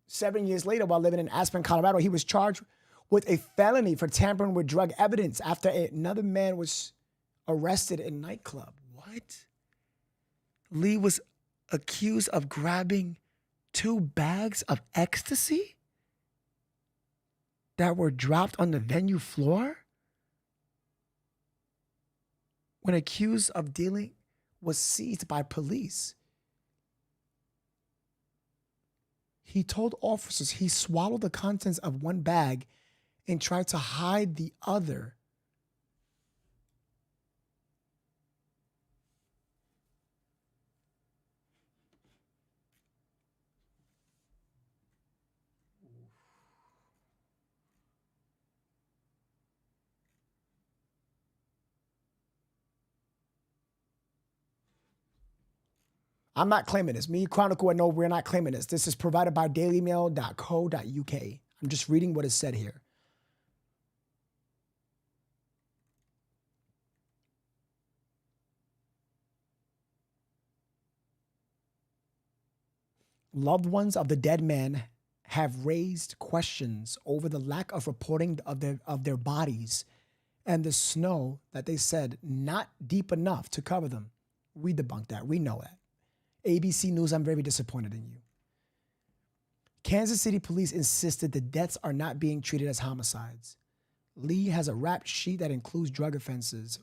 7 years later, while living in Aspen, Colorado, he was charged with a felony for tampering with drug evidence after another man was arrested in a nightclub. What? Lee was accused of grabbing 2 bags of ecstasy that were dropped on the venue floor? When accused of dealing, was seized by police. He told officers he swallowed the contents of 1 bag and tried to hide the other. I'm not claiming this. Me, Chronicle, I know we're not claiming this. This is provided by dailymail.co.uk. I'm just reading what is said here. Loved ones of the dead man have raised questions over the lack of reporting of their bodies and the snow that they said not deep enough to cover them. We debunked that. We know that. ABC News, I'm very disappointed in you. Kansas City police insisted the deaths are not being treated as homicides. Lee has a rap sheet that includes drug offenses,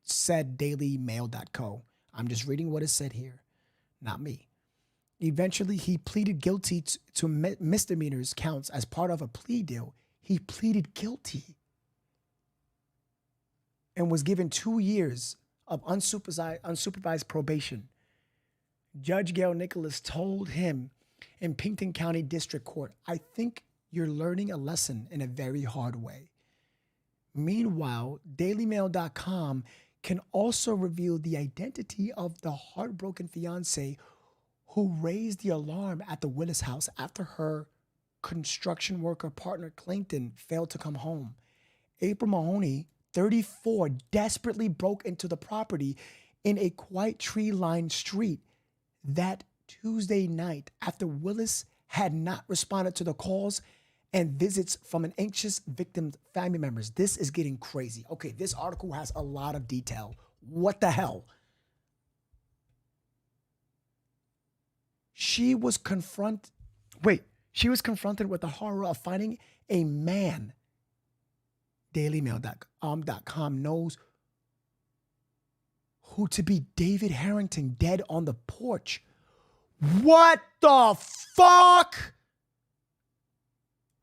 said dailymail.co. I'm just reading what is said here, not me. Eventually, he pleaded guilty to misdemeanors counts as part of a plea deal. He pleaded guilty and was given 2 years of unsupervised probation. Judge Gail Nicholas told him in Pinkton County District Court, "I think you're learning a lesson in a very hard way." Meanwhile, dailymail.com can also reveal the identity of the heartbroken fiance who raised the alarm at the Willis house after her construction worker partner Clayton failed to come home. April Mahoney, 34, desperately broke into the property in a quiet tree-lined street that Tuesday night after Willis had not responded to the calls and visits from an anxious victim's family members. This is getting crazy. Okay, this article has a lot of detail. What the hell? She was confronted with the horror of finding a man. DailyMail.com knows who to be David Harrington dead on the porch. What the fuck?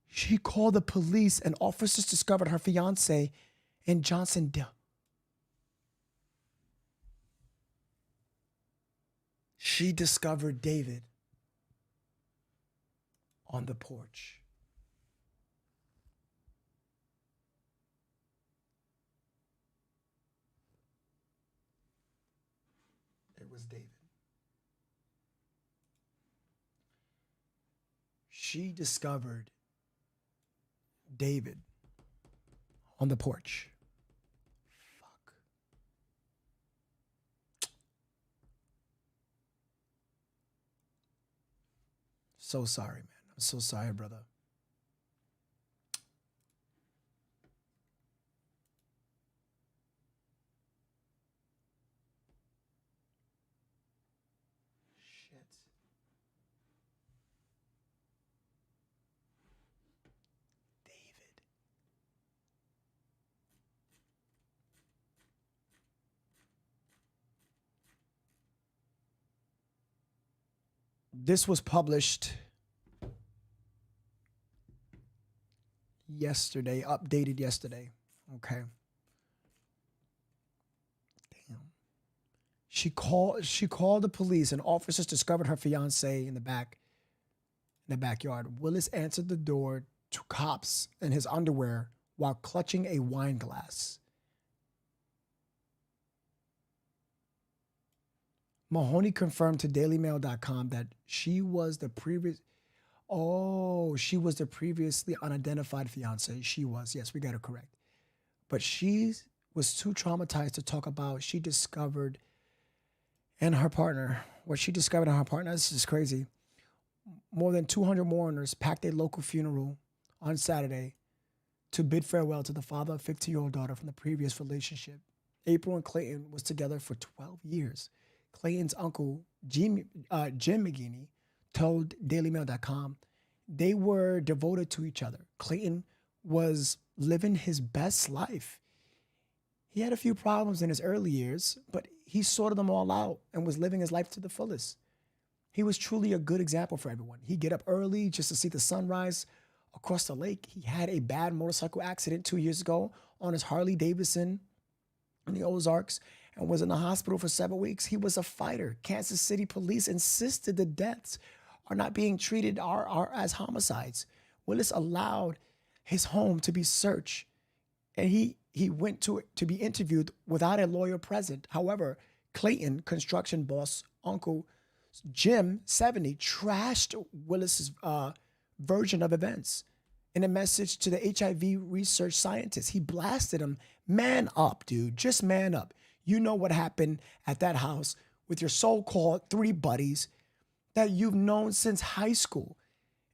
She called the police and officers discovered her fiance and Johnson. She discovered David on the porch. It was David. she discovered David on the porch. Fuck. So sorry, man. I'm so sorry, brother. This was published yesterday, updated yesterday. Okay. Damn. She called the police and officers discovered her fiance in the backyard. Willis answered the door to cops in his underwear while clutching a wine glass. Mahoney confirmed to dailymail.com that she was the previously unidentified fiance. She was, yes, we got it correct. But she was too traumatized to talk about she discovered and her partner. What she discovered in her partner, this is crazy. More than 200 mourners packed a local funeral on Saturday to bid farewell to the father of a 15-year-old daughter from the previous relationship. April and Clayton was together for 12 years. Clayton's uncle, Jim McGeene, told dailymail.com they were devoted to each other. Clayton was living his best life. He had a few problems in his early years, but he sorted them all out and was living his life to the fullest. He was truly a good example for everyone. He'd get up early just to see the sunrise across the lake. He had a bad motorcycle accident 2 years ago on his Harley Davidson in the Ozarks and was in the hospital for 7 weeks. He was a fighter. Kansas City police insisted the deaths are not being treated as homicides. Willis allowed his home to be searched, and he went to be interviewed without a lawyer present. However, Clayton, construction boss, Uncle Jim, 70, trashed Willis's version of events. In a message to the HIV research scientist, he blasted him, man up, dude, just man up. You know what happened at that house with your so-called 3 buddies that you've known since high school,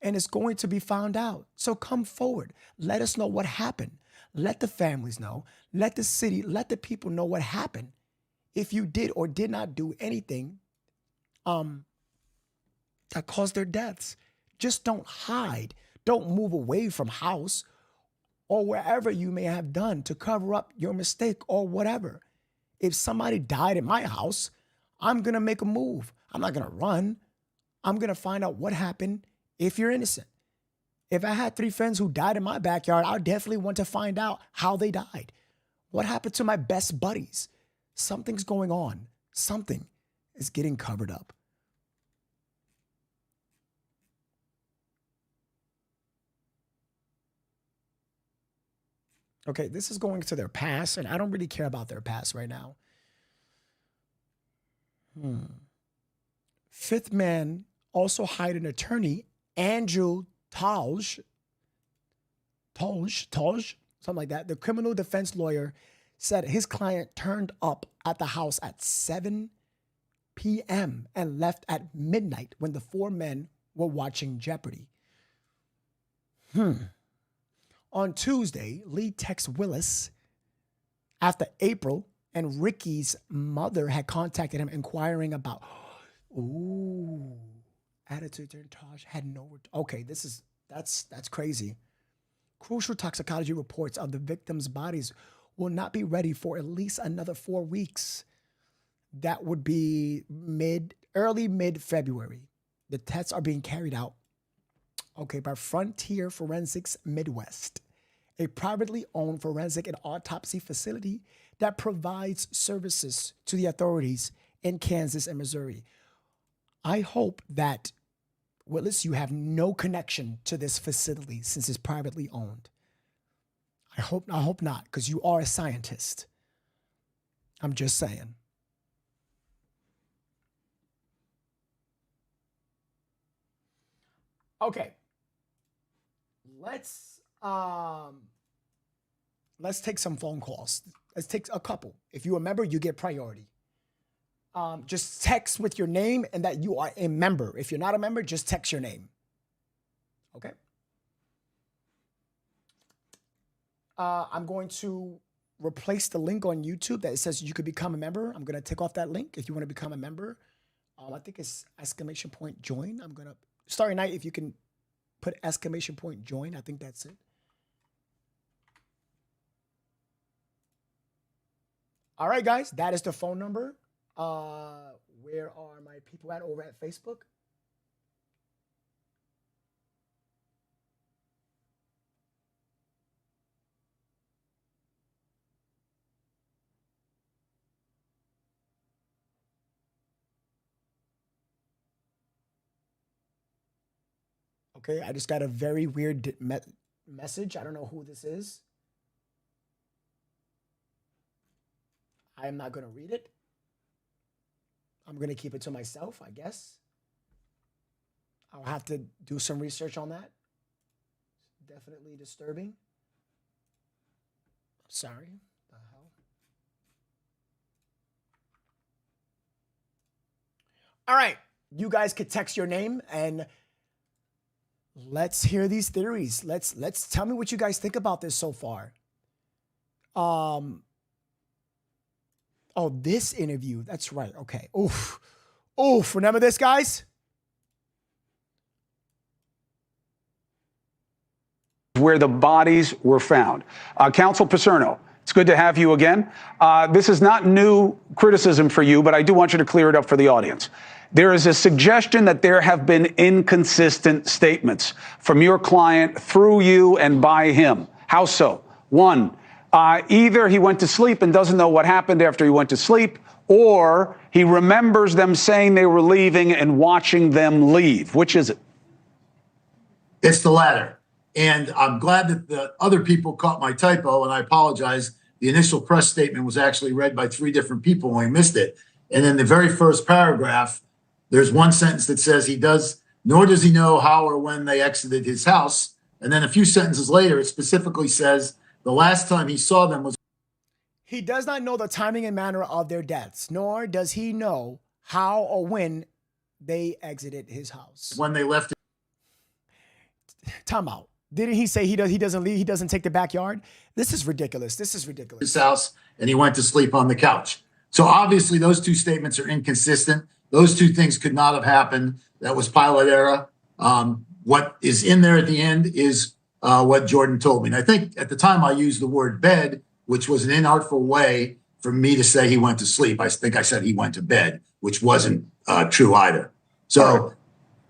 and it's going to be found out. So come forward. Let us know what happened. Let the families know. Let the city, let the people know what happened. If you did or did not do anything that caused their deaths, just don't hide. Don't move away from house or wherever you may have done to cover up your mistake or whatever. If somebody died in my house, I'm going to make a move. I'm not going to run. I'm going to find out what happened if you're innocent. If I had 3 friends who died in my backyard, I definitely want to find out how they died. What happened to my best buddies? Something's going on. Something is getting covered up. Okay, this is going to their past, and I don't really care about their past right now. 5th man also hired an attorney, Andrew Tolj, something like that. The criminal defense lawyer said his client turned up at the house at 7 p.m. and left at midnight when the 4 men were watching Jeopardy. On Tuesday, Lee texted Willis after April and Ricky's mother had contacted him inquiring about, attitude during Taj had no, okay, that's crazy. Crucial toxicology reports of the victims' bodies will not be ready for at least another 4 weeks. That would be early mid-February. The tests are being carried out, by Frontier Forensics Midwest, a privately owned forensic and autopsy facility that provides services to the authorities in Kansas and Missouri. I hope that, Willis, you have no connection to this facility since it's privately owned. I hope not, because you are a scientist. I'm just saying. Okay. let's take some phone calls. Let's take a couple. If you're a member, you get priority. Just text with your name and that you are a member. If you're not a member, just text your name. Okay. I'm going to replace the link on YouTube that says you could become a member. I'm going to take off that link if you want to become a member. I think it's ! Join. I'm going to, Starry Night, if you can put ! Join, I think that's it. All right, guys, that is the phone number. Where are my people at over at Facebook? Okay, I just got a very weird message. I don't know who this is. I am not going to read it. I'm going to keep it to myself, I guess. I'll have to do some research on that. Definitely disturbing. Sorry. The hell? All right. You guys could text your name and let's hear these theories. Let's tell me what you guys think about this so far. Oh, this interview. That's right. Okay. Oof. Oof. Remember this, guys? Where the bodies were found. Counsel Paserno, it's good to have you again. This is not new criticism for you, but I do want you to clear it up for the audience. There is a suggestion that there have been inconsistent statements from your client through you and by him. How so? One, either he went to sleep and doesn't know what happened after he went to sleep, or he remembers them saying they were leaving and watching them leave. Which is it? It's the latter. And I'm glad that the other people caught my typo, and I apologize. The initial press statement was actually read by 3 different people and we missed it. And in the very first paragraph, there's one sentence that says nor does he know how or when they exited his house. And then a few sentences later, it specifically says the last time he saw them was. He does not know the timing and manner of their deaths, nor does he know how or when they exited his house. When they left. Time out. Didn't he say he doesn't leave? He doesn't take the backyard? This is ridiculous. This is ridiculous. His house, and he went to sleep on the couch. So obviously those 2 statements are inconsistent. Those 2 things could not have happened. That was pilot error. What is in there at the end is what Jordan told me. And I think at the time I used the word bed, which was an inartful way for me to say he went to sleep. I think I said he went to bed, which wasn't true either. So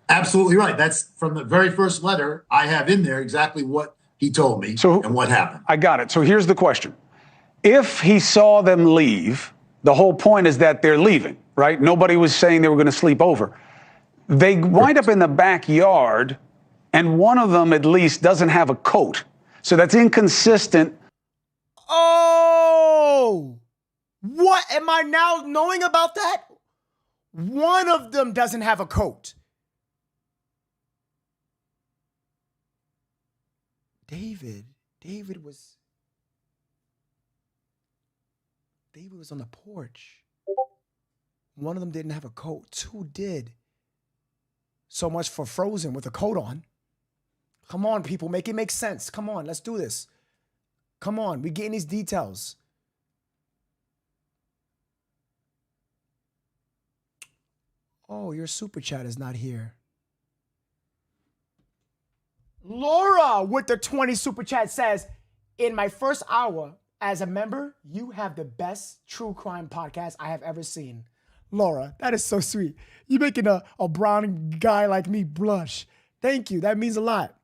absolutely right. That's from the very first letter. I have in there exactly what he told me and what happened. I got it. So here's the question. If he saw them leave, the whole point is that they're leaving, right? Nobody was saying they were going to sleep over. They wind up in the backyard, and one of them at least doesn't have a coat. So that's inconsistent. Oh, what am I now knowing about that? One of them doesn't have a coat. David was on the porch. One of them didn't have a coat. 2 did. So much for Frozen with a coat on. Come on, people, make it make sense. Come on, let's do this. Come on, we're getting these details. Oh, your super chat is not here. Laura with the 20 super chat says, in my first hour as a member, you have the best true crime podcast I have ever seen. Laura, that is so sweet. You're making a brown guy like me blush. Thank you. That means a lot.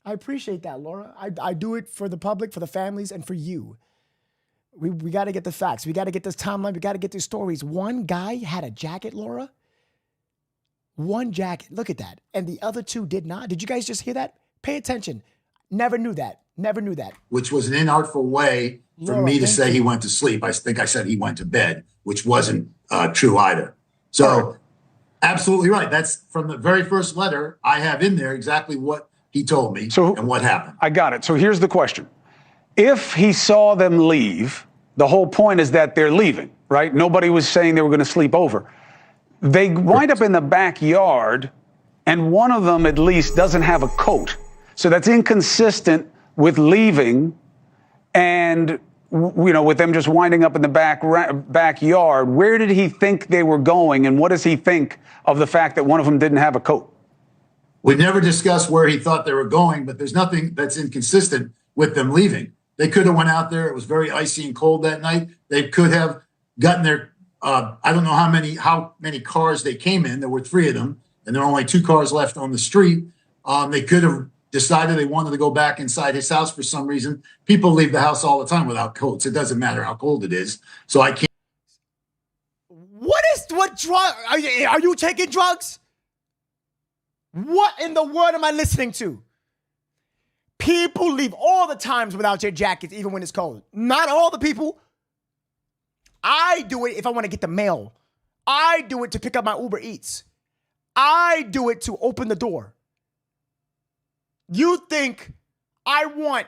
I appreciate that, Laura. I do it for the public, for the families, and for you. We got to get the facts. We got to get this timeline. We got to get these stories. One guy had a jacket, Laura. One jacket. Look at that. And the other 2 did not. Did you guys just hear that? Pay attention. Never knew that. Never knew that. Which was an inartful way for Laura, me to say he went to sleep. I think I said he went to bed, which wasn't true either. So absolutely right. That's from the very first letter. I have in there exactly what he told me and what happened. I got it. So here's the question. If he saw them leave, the whole point is that they're leaving, right? Nobody was saying they were going to sleep over. They wind up in the backyard, and one of them at least doesn't have a coat. So that's inconsistent with leaving and, you know, with them just winding up in the backyard. Where did he think they were going, and what does he think of the fact that one of them didn't have a coat? We never discussed where he thought they were going, but there's nothing that's inconsistent with them leaving. They could have went out there. It was very icy and cold that night. They could have gotten their, I don't know how many cars they came in. There were 3 of them, and there are only 2 cars left on the street. They could have decided they wanted to go back inside his house for some reason. People leave the house all the time without coats. It doesn't matter how cold it is. So I can't. What drug? Are you taking drugs? What in the world am I listening to? People leave all the times without their jackets, even when it's cold. Not all the people. I do it if I want to get the mail. I do it to pick up my Uber Eats. I do it to open the door. You think I want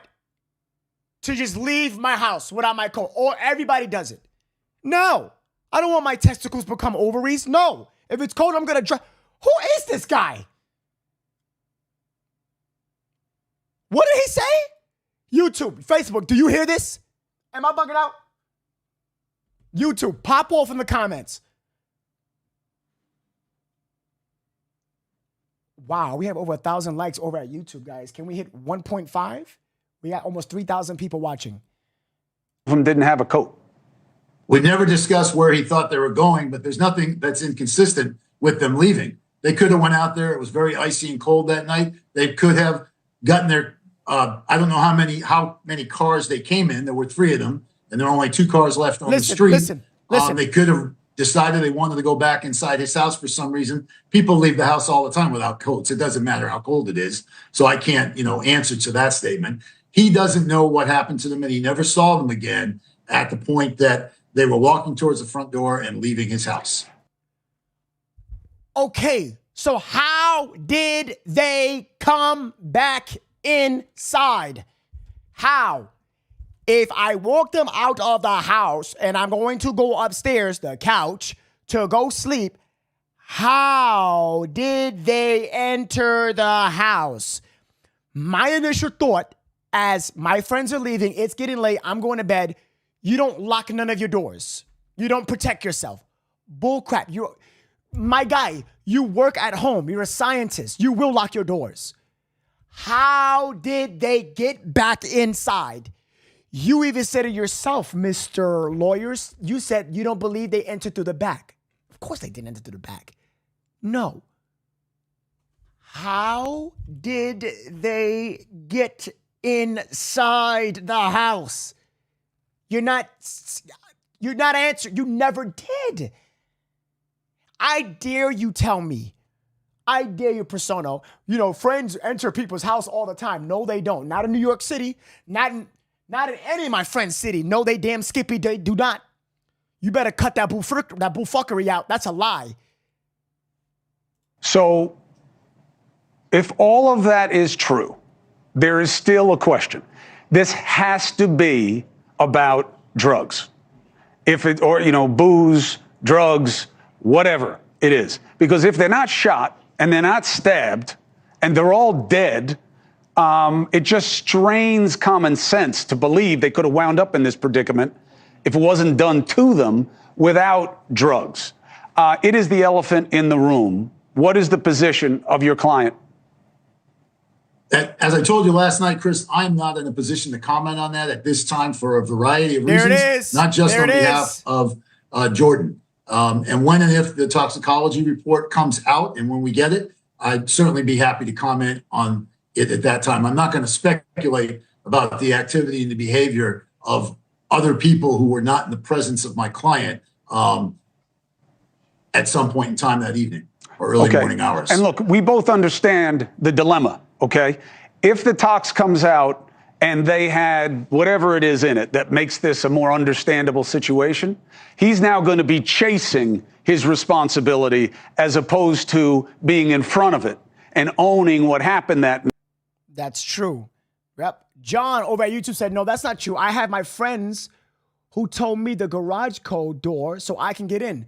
to just leave my house without my coat, or everybody does it? No. I don't want my testicles to become ovaries. No. If it's cold, I'm going to dry. Who is this guy? What did he say? YouTube, Facebook, do you hear this? Am I bugging out? YouTube, pop off in the comments. Wow, we have over 1,000 likes over at YouTube, guys. Can we hit 1.5? We got almost 3,000 people watching. Them didn't have a coat. We never discussed where he thought they were going, but there's nothing that's inconsistent with them leaving. They could have went out there. It was very icy and cold that night. They could have gotten their, I don't know how many cars they came in. There were 3 of them, and there are only 2 cars left on the street. Listen. They could have decided they wanted to go back inside his house for some reason. People leave the house all the time without coats. It doesn't matter how cold it is. So I can't, answer to that statement. He doesn't know what happened to them, and he never saw them again at the point that they were walking towards the front door and leaving his house. Okay, so how did they come back inside? How? If I walk them out of the house and I'm going to go upstairs, the couch, to go sleep, how did they enter the house? My initial thought, as my friends are leaving, it's getting late, I'm going to bed, you don't lock none of your doors. You don't protect yourself. Bull crap. My guy, you work at home. You're a scientist. You will lock your doors. How did they get back inside? You even said it yourself, Mr. Lawyers. You said you don't believe they entered through the back. Of course they didn't enter through the back. No. How did they get inside the house? You're not answering. You never did. I dare you tell me. I dare you, persona. Friends enter people's house all the time. No, they don't. Not in New York City. Not in any of my friends' city. No, they damn skippy. They do not. You better cut that bullfuckery out. That's a lie. So, if all of that is true, there is still a question. This has to be about drugs. Booze, drugs, whatever it is. Because if they're not shot and they're not stabbed and they're all dead, it just strains common sense to believe they could have wound up in this predicament if it wasn't done to them without drugs. It is the elephant in the room. What is the position of your client? As I told you last night, Chris, I'm not in a position to comment on that at this time for a variety of reasons. There it is. Not just on behalf of Jordan. And when and if the toxicology report comes out and when we get it, I'd certainly be happy to comment on it at that time. I'm not going to speculate about the activity and the behavior of other people who were not in the presence of my client at some point in time that evening or early morning hours. And look, we both understand the dilemma, okay? If the tox comes out and they had whatever it is in it that makes this a more understandable situation, he's now going to be chasing his responsibility as opposed to being in front of it and owning what happened that night. That's true. Yep. John over at YouTube said, no, that's not true. I have my friends who told me the garage code door so I can get in.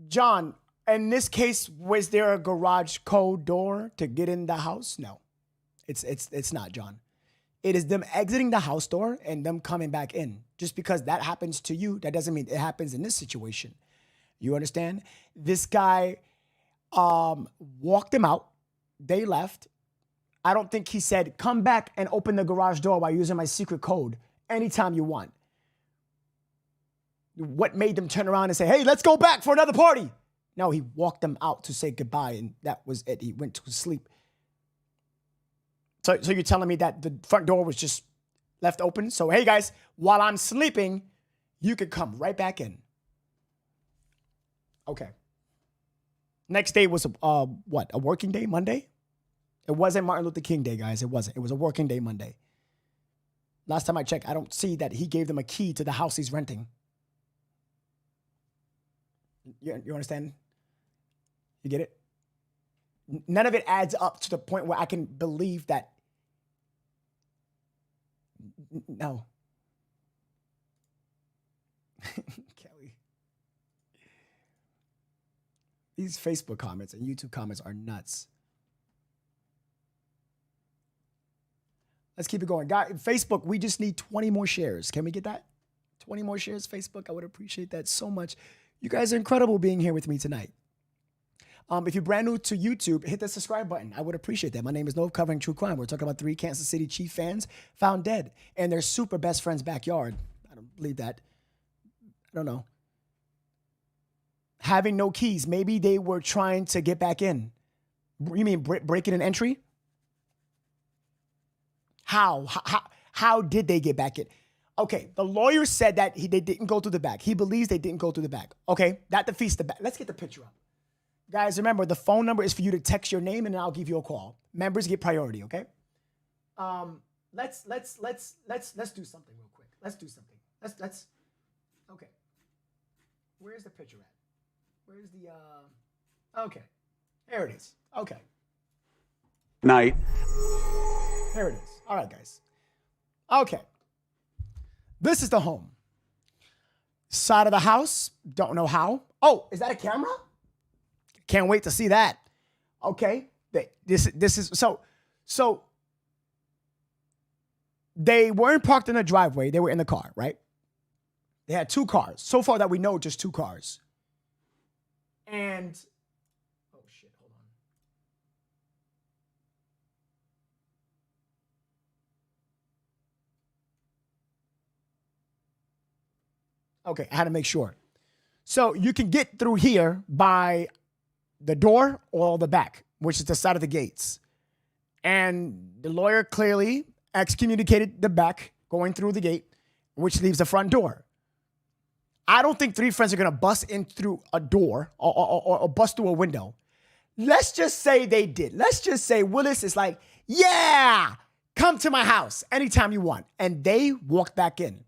John, in this case, was there a garage code door to get in the house? No, it's not, John. It is them exiting the house door and them coming back in. Just because that happens to you, that doesn't mean it happens in this situation. You understand? This guy walked them out. They left. I don't think he said, come back and open the garage door by using my secret code anytime you want. What made them turn around and say, hey, let's go back for another party? No, he walked them out to say goodbye, and that was it. He went to sleep. So you're telling me that the front door was just left open? So, hey, guys, while I'm sleeping, you could come right back in. Okay. Next day was, a working day, Monday? It wasn't Martin Luther King Day, guys. It wasn't. It was a working day Monday. Last time I checked, I don't see that he gave them a key to the house he's renting. You understand? You get it? None of it adds up to the point where I can believe that. No. Kelly. These Facebook comments and YouTube comments are nuts. Let's keep it going. Guys, Facebook, we just need 20 more shares. Can we get that? 20 more shares, Facebook. I would appreciate that so much. You guys are incredible being here with me tonight. If you're brand new to YouTube, hit the subscribe button. I would appreciate that. My name is Nove, covering true crime. We're talking about 3 Kansas City Chief fans found dead in their super best friend's backyard. I don't believe that. I don't know. Having no keys. Maybe they were trying to get back in. You mean breaking an entry? How did they get back in? Okay, the lawyer said that they didn't go through the back. He believes they didn't go through the back. Okay, that defeats the back. Let's get the picture up. Guys, remember, the phone number is for you to text your name and I'll give you a call. Members get priority, okay? Let's do something real quick. Let's do something. Let's okay. Where's the picture at? Where's the okay. There it is. Okay. Night. There it is. All right, guys. Okay. This is the home. Side of the house. Don't know how. Oh, is that a camera? Can't wait to see that. Okay. This is so they weren't parked in a driveway. They were in the car, right? They had 2 cars. So far that we know, just 2 cars. And oh shit, hold on. Okay, I had to make sure. So you can get through here by the door or the back, which is the side of the gates. And the lawyer clearly excommunicated the back going through the gate, which leaves the front door. I don't think 3 friends are going to bust in through a door or bust through a window. Let's just say they did. Let's just say Willis is like, yeah, come to my house anytime you want. And they walked back in.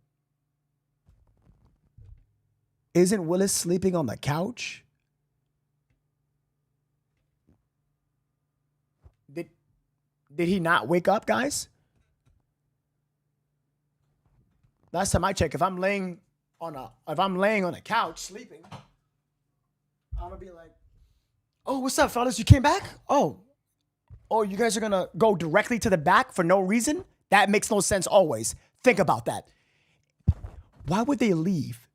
Isn't Willis sleeping on the couch? Did he not wake up, guys? Last time I checked, if I'm laying on a couch sleeping, I'm gonna be like, "Oh, what's up, fellas? You came back? Oh, you guys are gonna go directly to the back for no reason? That makes no sense. Always think about that. Why would they leave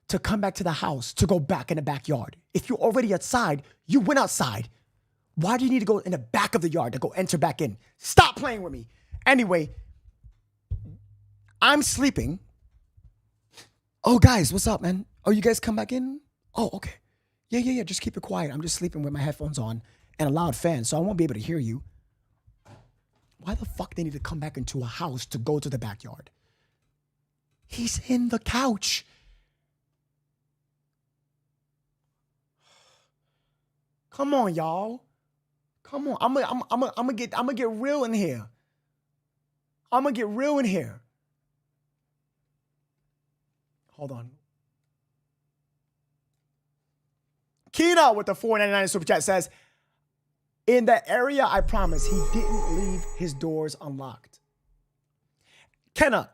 to come back to the house to go back in the backyard? If you're already outside, you went outside. Why do you need to go in the back of the yard to go enter back in? Stop playing with me. Anyway, I'm sleeping. Oh, guys, what's up, man? Oh, you guys come back in? Oh, okay. Yeah. Just keep it quiet. I'm just sleeping with my headphones on and a loud fan, so I won't be able to hear you. Why the fuck they need to come back into a house to go to the backyard? He's in the couch. Come on, y'all. Come on. I'm gonna get real in here. I'm gonna get real in here. Hold on. Kino with the $4.99 super chat says, In that area, I promise, he didn't leave his doors unlocked. Kenna,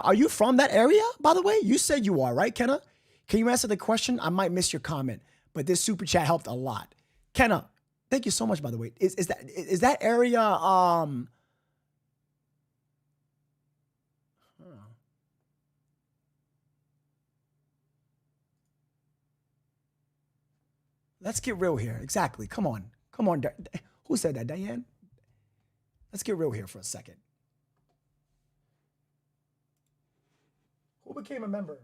are you from that area, by the way? You said you are, right, Kenna? Can you answer the question? I might miss your comment, but this super chat helped a lot. Kenna, thank you so much, by the way. Is that area, let's get real here. Exactly. Come on. Who said that, Diane? Let's get real here for a second. Who became a member?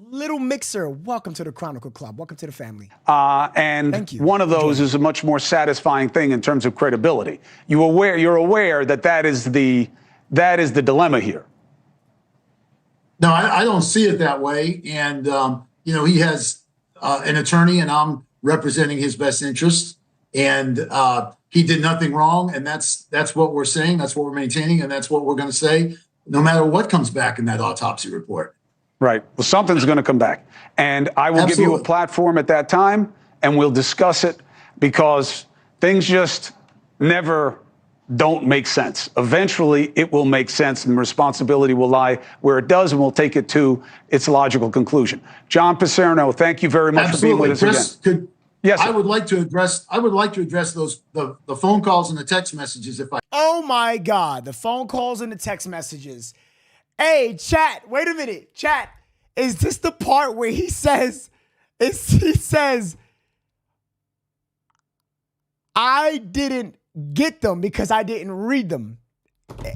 Little Mixer, welcome to the Chronicle Club. Welcome to the family. And Thank you. One of those is a much more satisfying thing in terms of credibility. You're aware that is the dilemma here. No, I don't see it that way. And, he has an attorney, and I'm representing his best interest. And he did nothing wrong. And that's what we're saying. That's what we're maintaining. And that's what we're going to say, no matter what comes back in that autopsy report. Right. Well, something's going to come back. And I will give you a platform at that time, and we'll discuss it, because things just never don't make sense. Eventually, it will make sense, and the responsibility will lie where it does, and we'll take it to its logical conclusion. John Paserno, thank you very much for being with us again. Yes, sir. I would like to address those the phone calls and the text messages if I. Oh my God, the phone calls and the text messages. Hey, chat, wait a minute. Chat, is this the part where he says, I didn't get them because I didn't read them?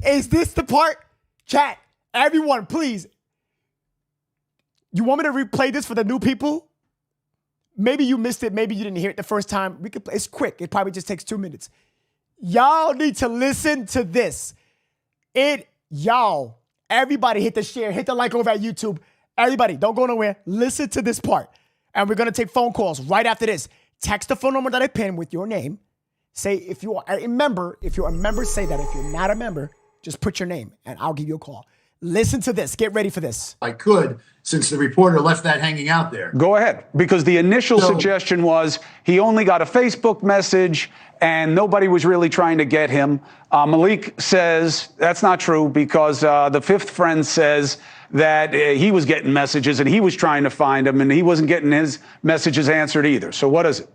Is this the part? Chat, everyone, please. You want me to replay this for the new people? Maybe you missed it. Maybe you didn't hear it the first time. We could play. It's quick. It probably just takes 2 minutes. Y'all need to listen to this. Everybody hit the share, hit the like over at YouTube. Everybody, don't go nowhere. Listen to this part. And we're going to take phone calls right after this. Text the phone number that I pinned with your name. Say if you are a member, say that. If you're not a member, just put your name and I'll give you a call. Listen to this. Get ready for this. I could, since the reporter left that hanging out there. Go ahead, because the initial suggestion was he only got a Facebook message and nobody was really trying to get him. Malik says that's not true, because the fifth friend says that he was getting messages and he was trying to find him and he wasn't getting his messages answered either. So what is it?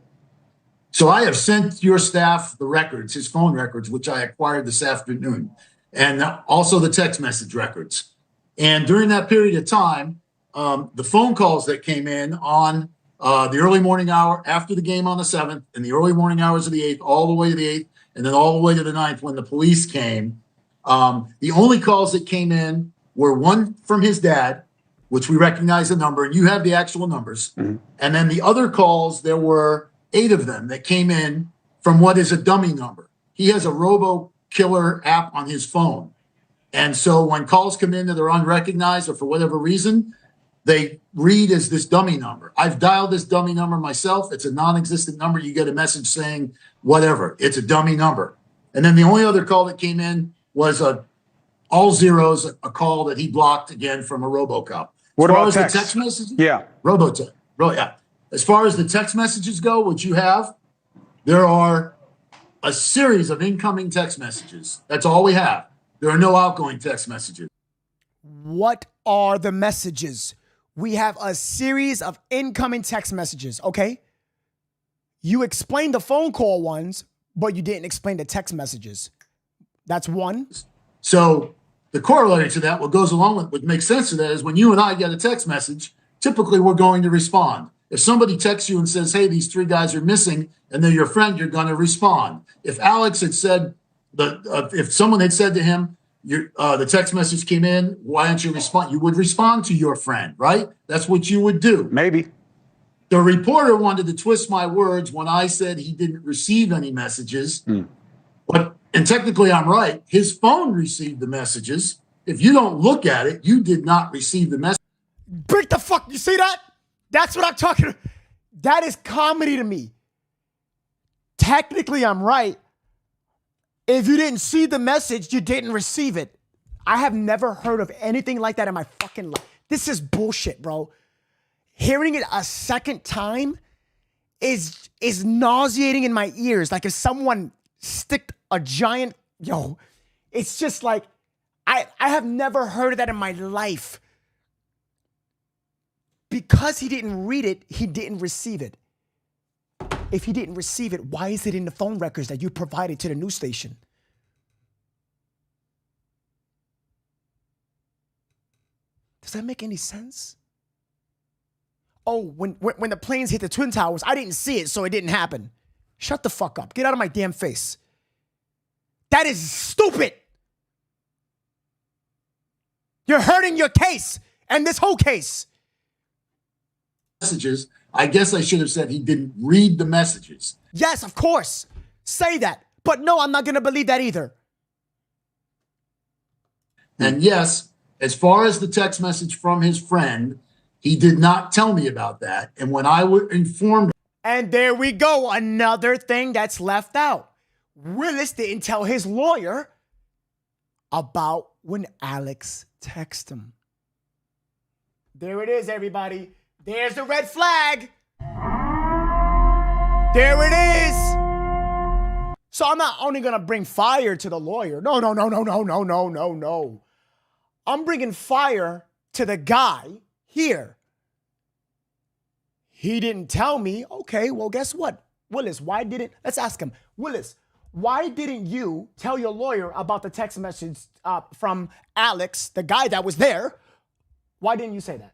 So I have sent your staff the records, his phone records, which I acquired this afternoon, and also the text message records. And during that period of time, the phone calls that came in on the early morning hour after the game on the 7th, and the early morning hours of the 8th, all the way to the 8th, and then all the way to the 9th when the police came, the only calls that came in were one from his dad, which we recognize the number, and you have the actual numbers. Mm-hmm. And then the other calls, there were 8 of them that came in from what is a dummy number. He has a robo-killer app on his phone. And so when calls come in that are unrecognized or for whatever reason, they read as this dummy number. I've dialed this dummy number myself. It's a non-existent number. You get a message saying whatever. It's a dummy number. And then the only other call that came in was all zeros, a call that he blocked again from a robocop. What about the text messages? Yeah. Robotext. Yeah. As far as the text messages go, which you have, there are a series of incoming text messages. That's all we have. There are no outgoing text messages. What are the messages? We have a series of incoming text messages, okay? You explained the phone call ones, but you didn't explain the text messages. That's one. So the corollary to that, what goes along with what makes sense to that, is when you and I get a text message, typically we're going to respond. If somebody texts you and says, hey, these 3 guys are missing, and they're your friend, you're going to respond. If Alex had said, if someone had said to him, the text message came in, why don't you respond? You would respond to your friend, right? That's what you would do. Maybe. The reporter wanted to twist my words when I said he didn't receive any messages. And technically I'm right. His phone received the messages. If you don't look at it, you did not receive the message. Break the fuck. You see that? That's what I'm talking about. That is comedy to me. Technically, I'm right. If you didn't see the message, you didn't receive it. I have never heard of anything like that in my fucking life. This is bullshit, bro. Hearing it a second time is nauseating in my ears. Like if someone sticked a giant, it's just like, I have never heard of that in my life. Because he didn't read it, he didn't receive it. If he didn't receive it, why is it in the phone records that you provided to the news station? Does that make any sense? Oh, when the planes hit the Twin Towers, I didn't see it, so it didn't happen. Shut the fuck up. Get out of my damn face. That is stupid. You're hurting your case and this whole case. Messages. I guess I should have said he didn't read the messages. Yes, of course. Say that. But no, I'm not going to believe that either. And yes, as far as the text message from his friend, he did not tell me about that. And when I was informed. And there we go. Another thing that's left out. Willis didn't tell his lawyer about when Alex texted him. There it is, everybody. There's the red flag. There it is. So I'm not only going to bring fire to the lawyer. No. I'm bringing fire to the guy here. He didn't tell me. Okay, well, guess what? Willis, let's ask him. Willis, why didn't you tell your lawyer about the text message from Alex, the guy that was there? Why didn't you say that?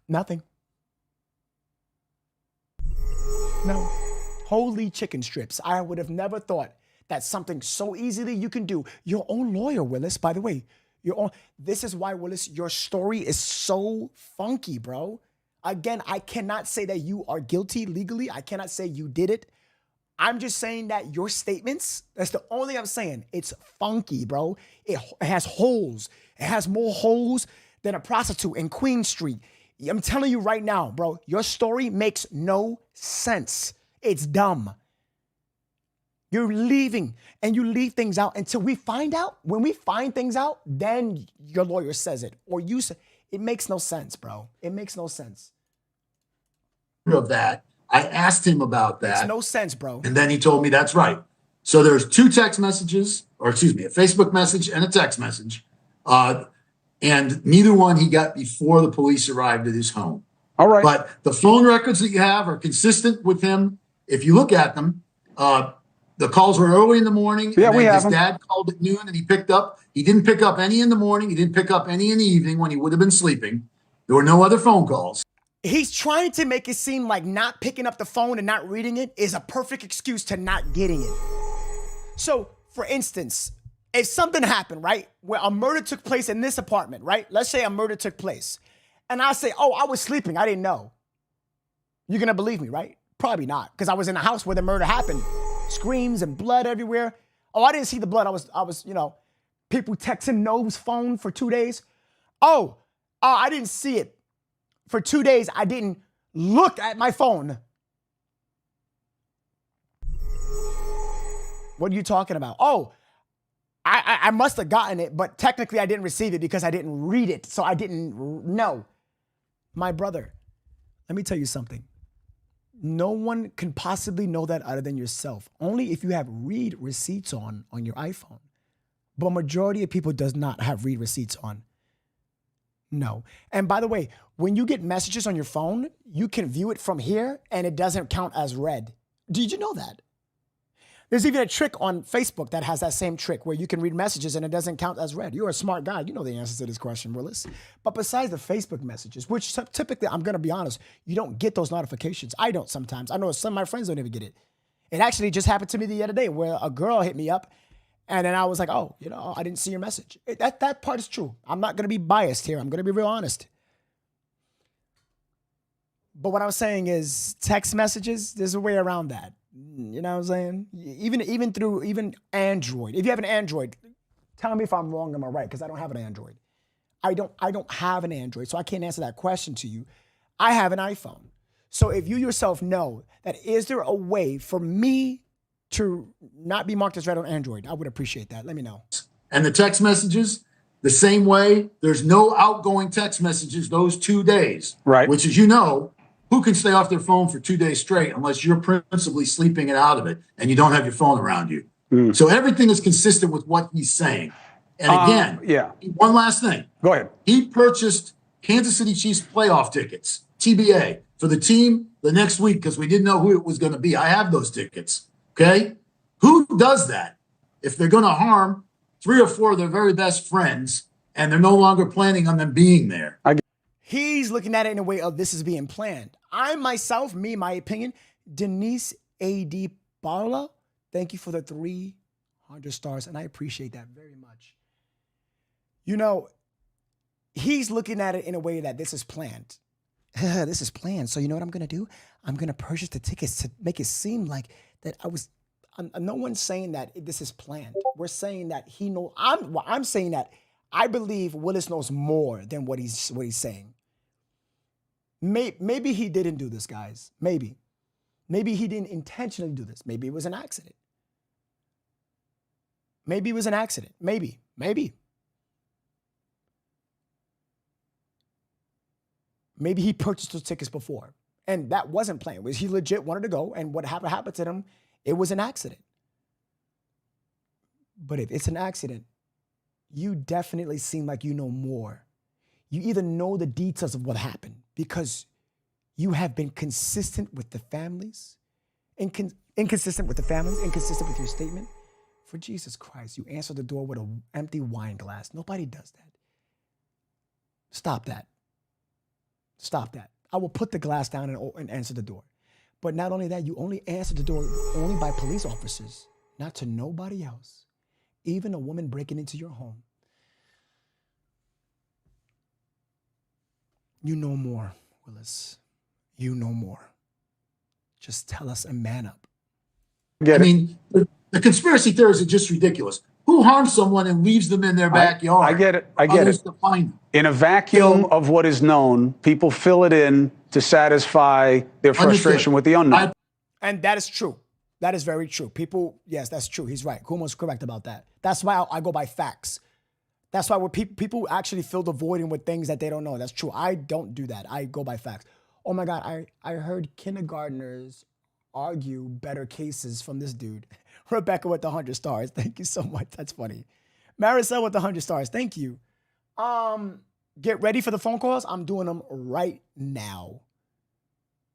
Nothing. No. Holy chicken strips. I would have never thought that something so easily you can do. Your own lawyer, Willis, by the way. This is why, Willis, your story is so funky, bro. Again, I cannot say that you are guilty legally. I cannot say you did it. I'm just saying that your statements, that's the only thing I'm saying. It's funky, bro. It has holes. It has more holes than a prostitute in Queen Street. I'm telling you right now, bro, your story makes no sense. It's dumb. You're leaving and you leave things out until we find out. When we find things out, then your lawyer says it or you say it. Makes no sense, bro. It makes no sense. Of that, I asked him about that. Makes no sense, bro. And then he told me that's right. So there's two text messages, or excuse me, a Facebook message and a text message. And neither one he got before the police arrived at his home. All right. But the phone records that you have are consistent with him. If you look at them, the calls were early in the morning. Yeah, and we then have his them. dad called at noon and he picked up. He didn't pick up any in the morning. He didn't pick up any in the evening when he would have been sleeping. There were no other phone calls. He's trying to make it seem like not picking up the phone and not reading it is a perfect excuse to not getting it. So, for instance, if something happened, right, where a murder took place in this apartment, right? Let's say a murder took place. And I say, oh, I was sleeping. I didn't know. You're going to believe me, right? Probably not, because I was in the house where the murder happened. Screams and blood everywhere. Oh, I didn't see the blood. I was, people texting Nove's phone for 2 days. Oh, I didn't see it. For 2 days, I didn't look at my phone. What are you talking about? Oh, I must have gotten it, but technically I didn't receive it because I didn't read it, so I didn't know. My brother, let me tell you something. No one can possibly know that other than yourself. Only if you have read receipts on your iPhone. But majority of people does not have read receipts on. No. And by the way, when you get messages on your phone, you can view it from here and it doesn't count as read. Did you know that? There's even a trick on Facebook that has that same trick where you can read messages and it doesn't count as read. You're a smart guy. You know the answer to this question, Willis. But besides the Facebook messages, which typically, I'm going to be honest, you don't get those notifications. I don't sometimes. I know some of my friends don't even get it. It actually just happened to me the other day where a girl hit me up and then I was like, oh, I didn't see your message. That part is true. I'm not going to be biased here. I'm going to be real honest. But what I'm saying is text messages, there's a way around that. You know what I'm saying? Even through Android. If you have an Android, tell me if I'm wrong or am I right, because I don't have an Android. I don't have an Android, so I can't answer that question to you. I have an iPhone. So if you yourself know that, is there a way for me to not be marked as read on Android? I would appreciate that. Let me know. And the text messages, The same way there's no outgoing text messages those 2 days. Right. Which, as you know, who can stay off their phone for 2 days straight unless you're principally sleeping it out of it and you don't have your phone around you? So everything is consistent with what he's saying. And again, one last thing. Go ahead. He purchased Kansas City Chiefs playoff tickets, TBA, for the team the next week because we didn't know who it was going to be. I have those tickets. Okay. Who does that if they're going to harm 3 or 4 of their very best friends and they're no longer planning on them being there? He's looking at it in a way of this is being planned. I myself, my opinion, Denise A.D. Paula, thank you for the 300 stars, and I appreciate that very much. You know, he's looking at it in a way that this is planned. This is planned. So you know what I'm going to do? I'm going to purchase the tickets to make it seem like that no one's saying that this is planned. We're saying that I'm saying that I believe Willis knows more than what he's saying. Maybe he didn't do this, guys. Maybe he didn't intentionally do this. Maybe it was an accident. Maybe it was an accident. Maybe. Maybe he purchased those tickets before, and that wasn't planned. He legit wanted to go, and what happened to him, it was an accident. But if it's an accident, you definitely seem like you know more. You either know the details of what happened because you have been consistent with the families, inconsistent with your statement. For Jesus Christ, you answer the door with an empty wine glass. Nobody does that. Stop that. I will put the glass down and answer the door. But not only that, you only answer the door only by police officers, not to nobody else. Even a woman breaking into your home. You know more, Willis. You know more. Just tell us and man up. I mean, the conspiracy theories are just ridiculous. Who harms someone and leaves them in their backyard? I get it. To find them? In a vacuum of what is known, people fill it in to satisfy their frustration with the unknown. And that is true. That is very true. People, yes, that's true. He's right. Kumo's correct about that. That's why I go by facts. That's why people actually fill the void in with things that they don't know. That's true. I don't do that. I go by facts. Oh my God, I heard kindergartners argue better cases from this dude. Rebecca with the 100 stars. Thank you so much. That's funny. Maricel with the 100 stars. Thank you. Get ready for the phone calls. I'm doing them right now.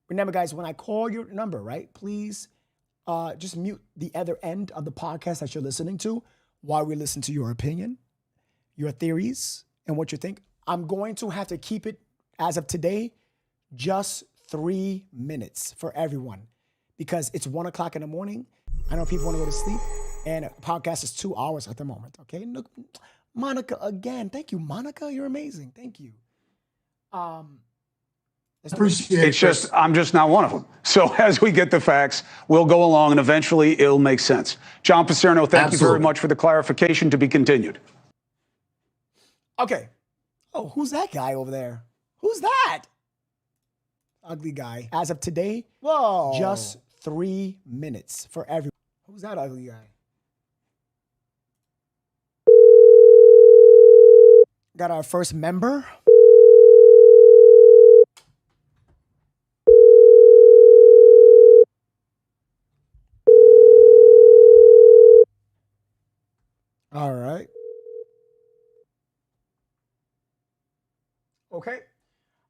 Remember, guys, when I call your number, right, please just mute the other end of the podcast that you're listening to while we listen to your opinion, your theories, and what you think. I'm going to have to keep it, as of today, just 3 minutes for everyone because it's 1 o'clock in the morning. I know people want to go to sleep, and a podcast is 2 hours at the moment, okay? Look, Monica, again, thank you, Monica. You're amazing. Thank you. Appreciate it's just, I'm just not one of them. So as we get the facts, we'll go along, and eventually it'll make sense. John Pacerno, thank you very much for the clarification. To be continued. Okay. Oh, who's that guy over there? Who's that? Ugly guy. As of today, just 3 minutes for everyone. Who's that ugly guy? Got our first member. All right. Okay.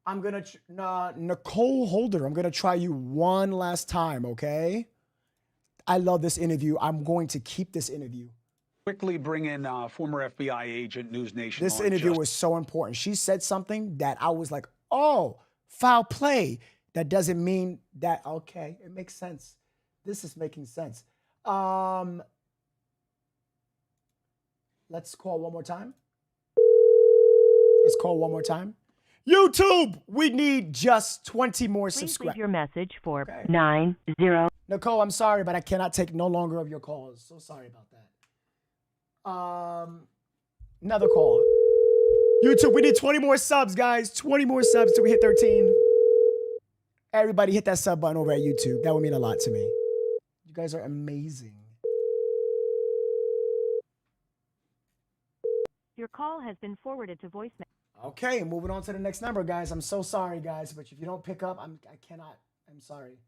I'm going to, Nicole Holder, I'm going to try you one last time, okay? I love this interview. I'm going to keep this interview. Quickly bring in former FBI agent, News Nation. This interview was so important. She said something that I was like, oh, foul play. That doesn't mean that, okay, it makes sense. This is making sense. Let's call one more time. YouTube, we need just 20 more subscribers. Please leave your message for 90. Nicole, I'm sorry, but I cannot take no longer of your calls. So sorry about that. Another call. YouTube, we need 20 more subs, guys. 20 more subs till we hit 13. Everybody hit that sub button over at YouTube. That would mean a lot to me. You guys are amazing. Your call has been forwarded to voicemail. Okay, moving on to the next number, guys. I'm so sorry, guys, but if you don't pick up, I cannot. I'm sorry.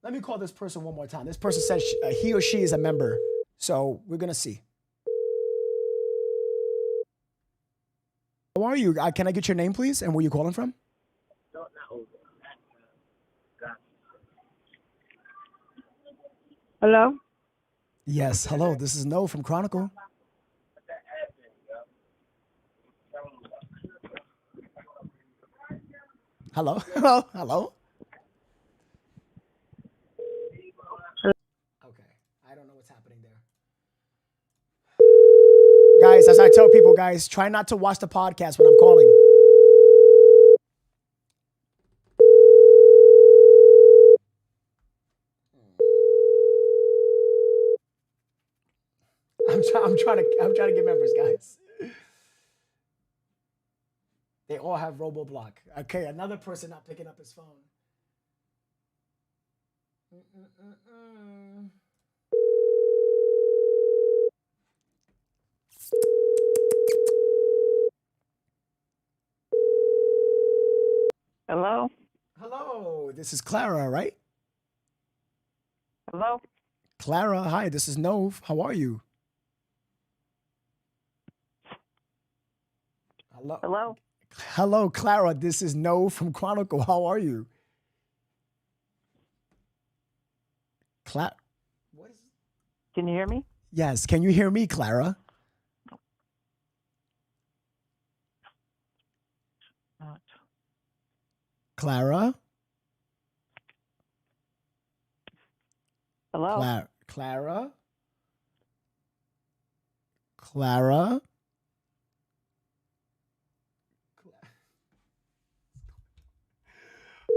Let me call this person one more time. This person says he or she is a member, so we're gonna see. How are you? Can I get your name, please, and where you calling from? Hello? Yes, hello. This is No from Chronicle. Hello, hello, hello. Okay, I don't know what's happening there. Guys, as I tell people, guys, try not to watch the podcast when I'm calling. I'm trying to get members, guys. They all have RoboBlock. Okay, another person not picking up his phone. Hello? Hello, this is Clara, right? Hello? Clara, hi, this is Nove. How are you? Hello. Hello? Hello, Clara. This is Nove from Chronicle. How are you? What is? Can you hear me? Yes. Can you hear me, Clara? Clara? Hello? Clara? Clara?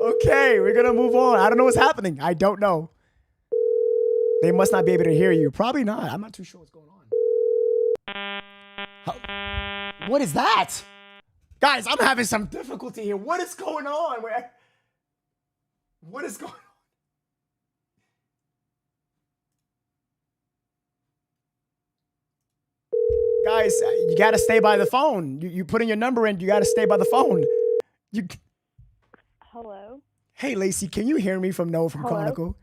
Okay, we're going to move on. I don't know what's happening. I don't know. They must not be able to hear you. Probably not. I'm not too sure what's going on. What is that? Guys, I'm having some difficulty here. What is going on? What is going on? Guys, you got to stay by the phone. You put in your number in. You got to stay by the phone. Hello? Hey, Lacey, can you hear me from No from Chronicle?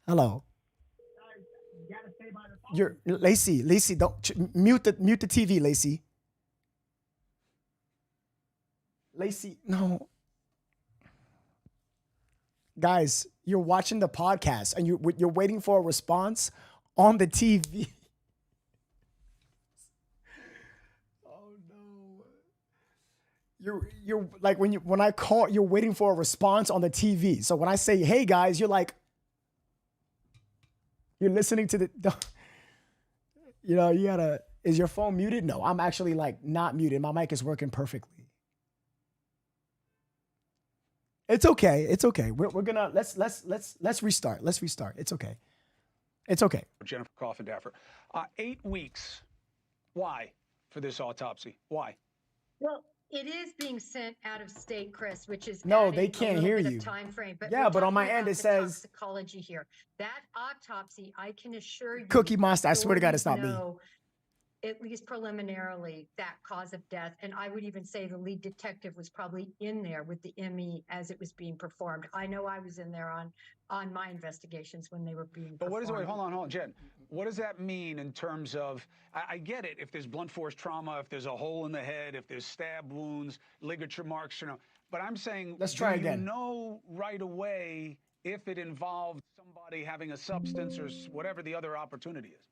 Hello. You're Lacey, don't mute the TV, Lacey. Lacey, no. Guys, you're watching the podcast and you're waiting for a response on the TV. Oh no. You're like when I call, you're waiting for a response on the TV. So when I say, "Hey guys," you're like you're listening to the you know, you gotta, is your phone muted? No, I'm actually like not muted. My mic is working perfectly. It's okay. It's okay. We're gonna let's restart. Let's restart. It's okay. It's okay. Jennifer Coffindaffer. 8 weeks. Why for this autopsy? Why? Well, it is being sent out of state, Chris, which is no, they can't hear you. Time frame, but yeah, but on my end it says toxicology here. That autopsy, I can assure you, Cookie Monster. I swear to God, it's not me. At least preliminarily, that cause of death, and I would even say the lead detective was probably in there with the ME as it was being performed. I know I was in there on my investigations when they were being performed. But what is it? Hold on, Jen. What does that mean in terms of? I get it. If there's blunt force trauma, if there's a hole in the head, if there's stab wounds, ligature marks, you know. But I'm saying, let's try again. You know right away if it involved somebody having a substance or whatever the other opportunity is.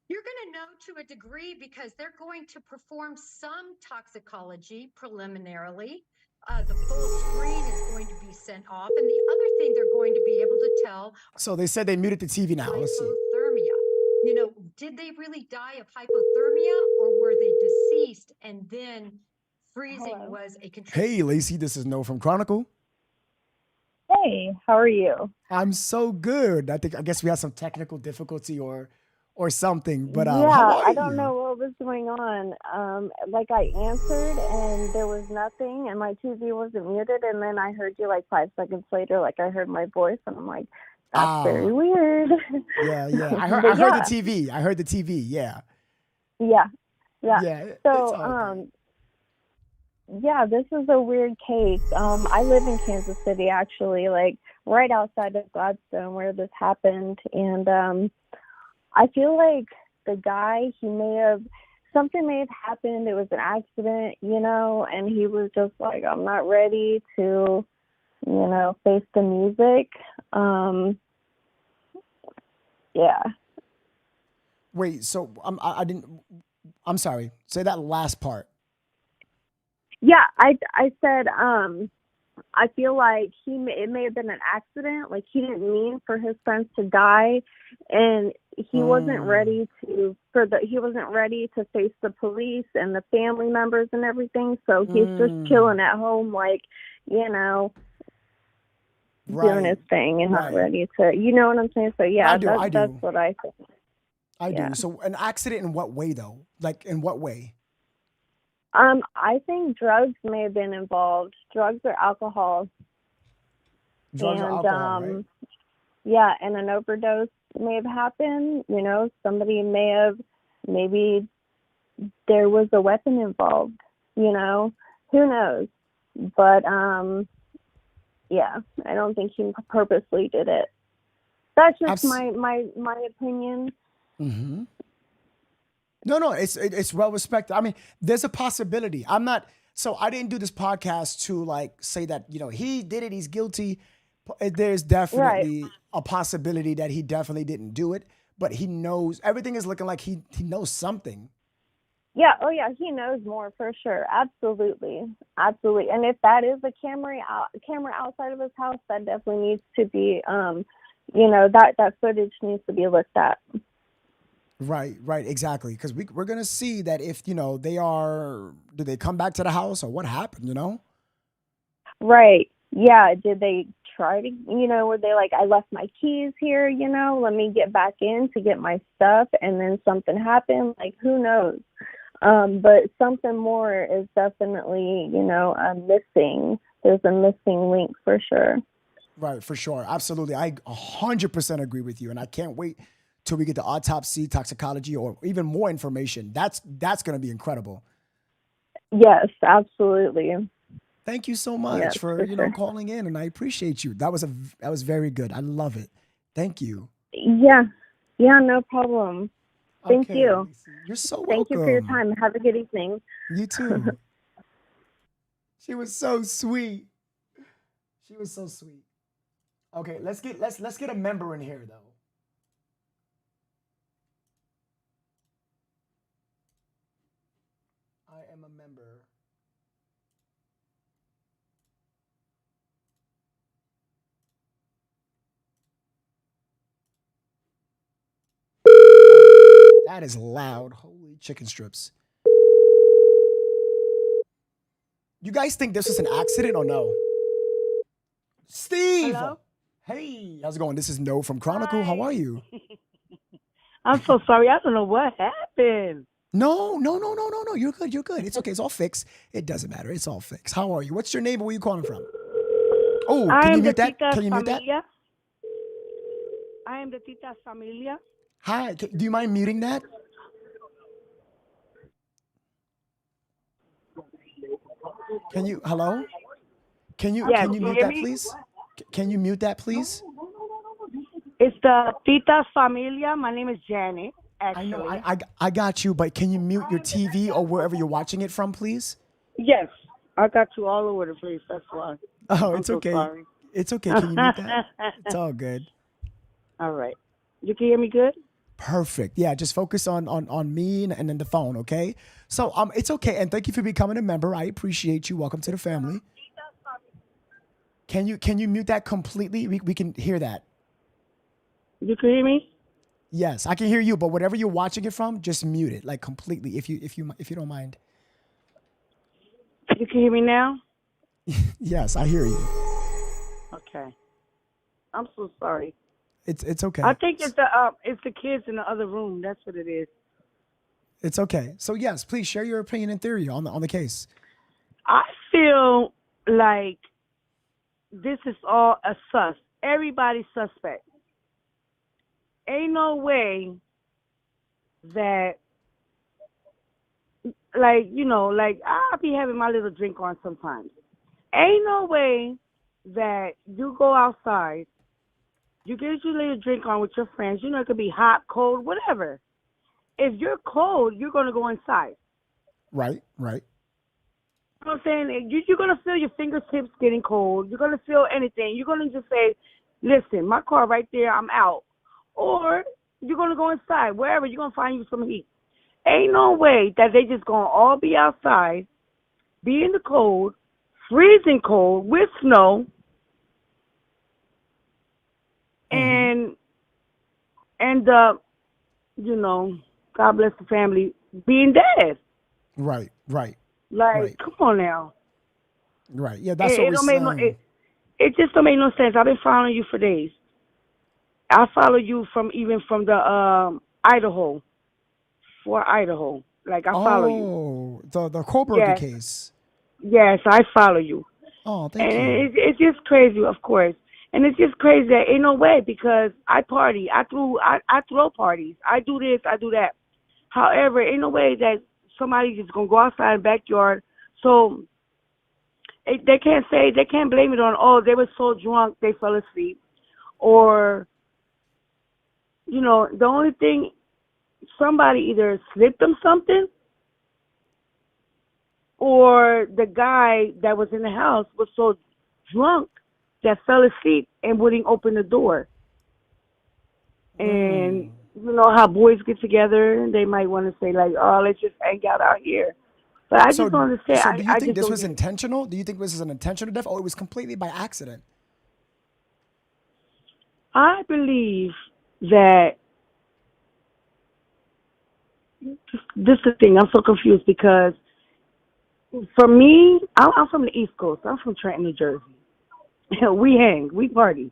You're going to know to a degree because they're going to perform some toxicology preliminarily. The full screen is going to be sent off. And the other thing they're going to be able to tell. So they said they muted the TV now. Let's see. Hypothermia. You know, did they really die of hypothermia or were they deceased and then freezing was a contributor? Hey, Lacey, this is No from Chronicle. Hey, how are you? I'm so good. I guess we had some technical difficulty or or something. But Yeah, how are I don't you? know what was going on. Like I answered and there was nothing and my TV wasn't muted and then I heard you like 5 seconds later, like I heard my voice and I'm like, that's very weird. Yeah. I But heard the yeah, TV. I heard the TV. Yeah. yeah. Yeah. It's So, all good. yeah, this is a weird case. I live in Kansas City actually, like right outside of Gladstone where this happened and I feel like the guy, something may have happened. It was an accident, and he was just like, I'm not ready to, face the music. Yeah. Wait, so I didn't. I'm sorry. Say that last part. Yeah, I said, I feel like it may have been an accident. Like he didn't mean for his friends to die, and he wasn't ready to face the police and the family members and everything. So he's just chilling at home, like doing his thing and not ready to. You know what I'm saying? So yeah, that's what I think. I do. So an accident in what way though? Like in what way? I think drugs may have been involved. Drugs or alcohol. Drugs or alcohol, right? Yeah, and an overdose may have happened. Somebody maybe there was a weapon involved. Who knows? But yeah, I don't think he purposely did it. That's just my opinion. Mm-hmm. No, it's well respected. I mean, there's a possibility. I didn't do this podcast to like say that, he did it, he's guilty. There's definitely a possibility that he definitely didn't do it, but he knows everything is looking like he knows something. Yeah, oh yeah, he knows more for sure. Absolutely. And if that is a camera outside of his house, that definitely needs to be that footage needs to be looked at. Right, exactly. Because we're gonna see that if do they come back to the house or what happened? Right. Yeah. Did they try to? Were they like, I left my keys here? Let me get back in to get my stuff, and then something happened. Like who knows? But something more is definitely missing. There's a missing link for sure. Right, for sure, absolutely. I 100% agree with you, and I can't wait till we get the autopsy, toxicology, or even more information. That's going to be incredible. Yes, absolutely. Thank you so much for sure. calling in, and I appreciate you. That was very good. I love it. Thank you. Yeah, no problem. Thank you. You're so welcome. Thank you for your time. Have a good evening. You too. She was so sweet. Okay, let's get a member in here though. I am a member. That is loud. Holy chicken strips. You guys think this was an accident or no? Steve! Hello? Hey, how's it going? This is No from Chronicle. How are you? I'm so sorry. I don't know what happened. No. You're good. It's okay. It's all fixed. It doesn't matter. It's all fixed. How are you? What's your name? Where are you calling from? Oh, can you mute that? Can you mute that? I am the Tita Familia. Hi. Do you mind muting that? Hello? Can you mute that, please? Can you mute that, please? It's the Tita Familia. My name is Janet. Actually. I know. I got you, but can you mute your TV or wherever you're watching it from, please? Yes, I got you all over the place. That's why. Oh, I'm it's so okay. sorry. It's okay. Can you mute that? It's all good. All right. You can hear me good? Perfect. Yeah, just focus on me and then the phone, okay? So it's okay, and thank you for becoming a member. I appreciate you. Welcome to the family. Can you mute that completely? We can hear that. You can hear me? Yes, I can hear you, but whatever you're watching it from, just mute it, like completely, if you don't mind. You can hear me now? Yes, I hear you. Okay. I'm so sorry. It's okay. I think it's the kids in the other room. That's what it is. It's okay. So yes, please share your opinion and theory on the case. I feel like this is all a sus. Everybody's suspect. Ain't no way that, like, you know, like I'll be having my little drink on sometimes. Ain't no way that you go outside, you get your little drink on with your friends. You know, it could be hot, cold, whatever. If you're cold, you're going to go inside. Right. You know what I'm saying? You're going to feel your fingertips getting cold. You're going to feel anything. You're going to just say, listen, my car right there, I'm out. Or you're going to go inside, wherever. You're going to find you some heat. Ain't no way that they just going to all be outside, be in the cold, freezing cold, with snow, and end up, you know, God bless the family, being dead. Right. Like, come on now. Right. Yeah, that's what we're saying. It just don't make no sense. I've been following you for days. I follow you from the Idaho. Like, I follow you. Oh, the Kohlberger case. Yes, I follow you. Oh, thank you. And it's just crazy, of course. And it's just crazy that ain't no way, because I party. I throw parties. I do this, I do that. However, ain't no way that somebody's just going to go outside in the backyard. So they can't blame it on, oh, they were so drunk they fell asleep. Or, you know, the only thing, somebody either slipped them something, or the guy that was in the house was so drunk that fell asleep and wouldn't open the door. And you know how boys get together and they might want to say, like, oh, let's just hang out here. But I just don't understand. So do you think this was intentional? Do you think this is an intentional death, or it was completely by accident? I believe that this is the thing. I'm so confused because for me, I'm from the East Coast. I'm from Trenton, New Jersey. We hang, we party,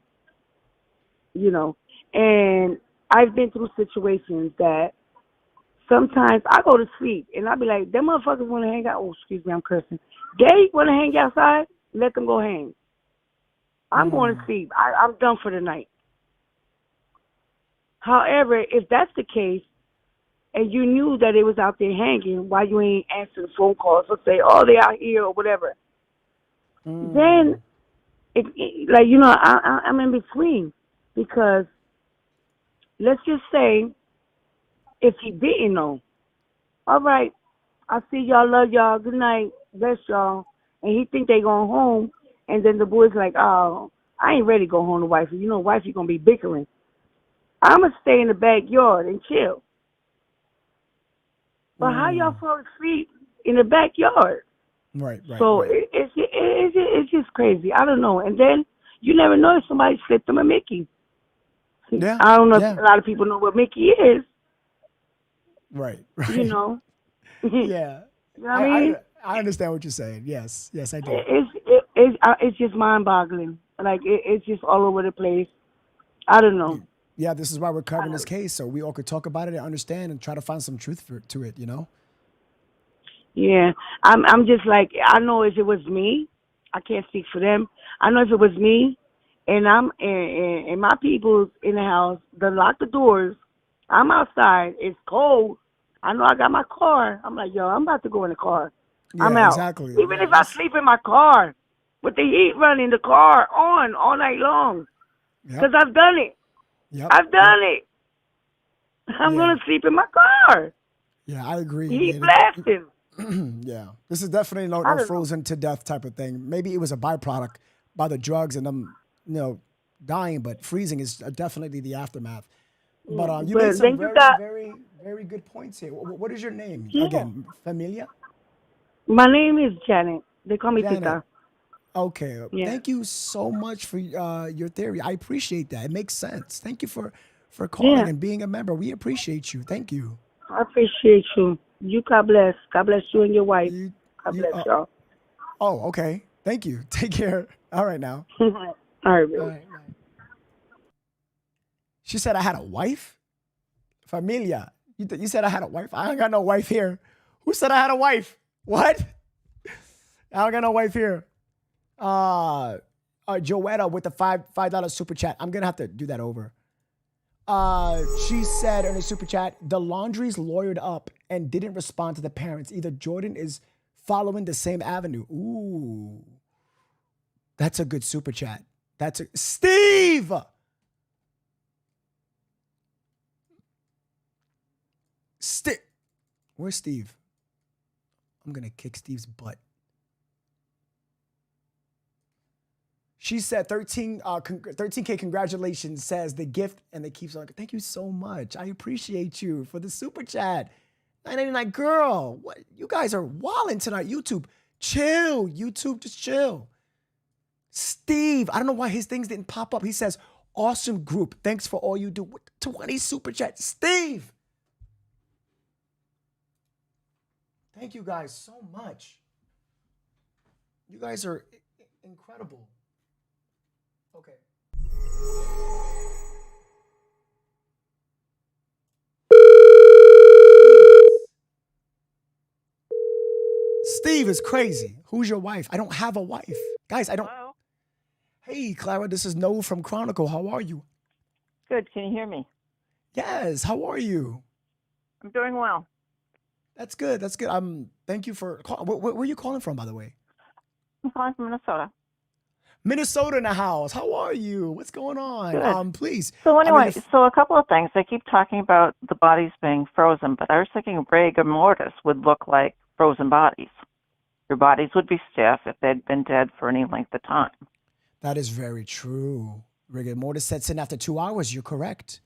you know. And I've been through situations that sometimes I go to sleep and I'll be like, them motherfuckers want to hang out. Oh, excuse me, I'm cursing. They want to hang outside, let them go hang. I'm going to sleep. I'm done for the night. However, if that's the case, and you knew that they was out there hanging, why you ain't answer the phone calls or say, oh, they out here or whatever? Then, like, you know, I'm in between, because let's just say if he didn't know, all right, I see y'all, love y'all, good night, bless y'all, and he think they going home, and then the boy's like, oh, I ain't ready to go home to wifey. You know, wifey going to be bickering. I'm going to stay in the backyard and chill. But how y'all fall asleep in the backyard? Right. So it's just crazy. I don't know. And then you never know if somebody slipped them a Mickey. Yeah. I don't know if a lot of people know what Mickey is. Right. You know. Yeah. You know what I mean? I understand what you're saying. Yes, I do. It's just mind-boggling. Like it's just all over the place. I don't know. Yeah, this is why we're covering this case, so we all could talk about it and understand and try to find some truth to it, you know? Yeah, I'm just like, I know if it was me, I can't speak for them. I know if it was me, and I'm and my people's in the house, they lock the doors. I'm outside. It's cold. I know I got my car. I'm like, yo, I'm about to go in the car. I'm out. Exactly. Even if I sleep in my car with the heat running, the car on all night long, because I've done it. I've done it. I'm going to sleep in my car. Yeah, I agree. Heat blasting. Yeah. This is definitely no frozen to death type of thing. Maybe it was a byproduct by the drugs and them, you know, dying, but freezing is definitely the aftermath. But you made some very good points here. What is your name? Again, Familia? My name is Janet. They call me Tita. Okay. Thank you so much for your theory. I appreciate that. It makes sense. Thank you for calling and being a member. We appreciate you. Thank you. I appreciate you. You, God bless. God bless you and your wife. God bless y'all. Oh, okay. Thank you. Take care. All right now. All right. She said I had a wife? Familia. You said I had a wife? I ain't got no wife here. Who said I had a wife? What? I don't got no wife here. Joetta with the $5 super chat. I'm gonna have to do that over. She said in a super chat, the laundry's lawyered up and didn't respond to the parents. Either Jordan is following the same avenue. Ooh. That's a good super chat. Steve! Where's Steve? I'm gonna kick Steve's butt. She said 13K congratulations, says the gift, and they keep saying, thank you so much. I appreciate you for the super chat. 999 girl, what? You guys are wilding tonight. YouTube, chill. YouTube, just chill. Steve, I don't know why his things didn't pop up. He says, awesome group. Thanks for all you do. 20 super chat. Steve. Thank you guys so much. You guys are incredible. Okay. Steve is crazy. Who's your wife? I don't have a wife. Guys, I don't. Hello? Hey, Clara, this is Noah from Chronicle. How are you? Good. Can you hear me? Yes. How are you? I'm doing well. That's good. That's good. Thank you for calling. Where are you calling from, by the way? I'm calling from Minnesota. Minnesota in the house. How are you? What's going on? Good. Please. So anyway, so a couple of things. They keep talking about the bodies being frozen, but I was thinking rigor mortis would look like frozen bodies. Your bodies would be stiff if they'd been dead for any length of time. That is very true. Rigor mortis sets in after 2 hours. You're correct.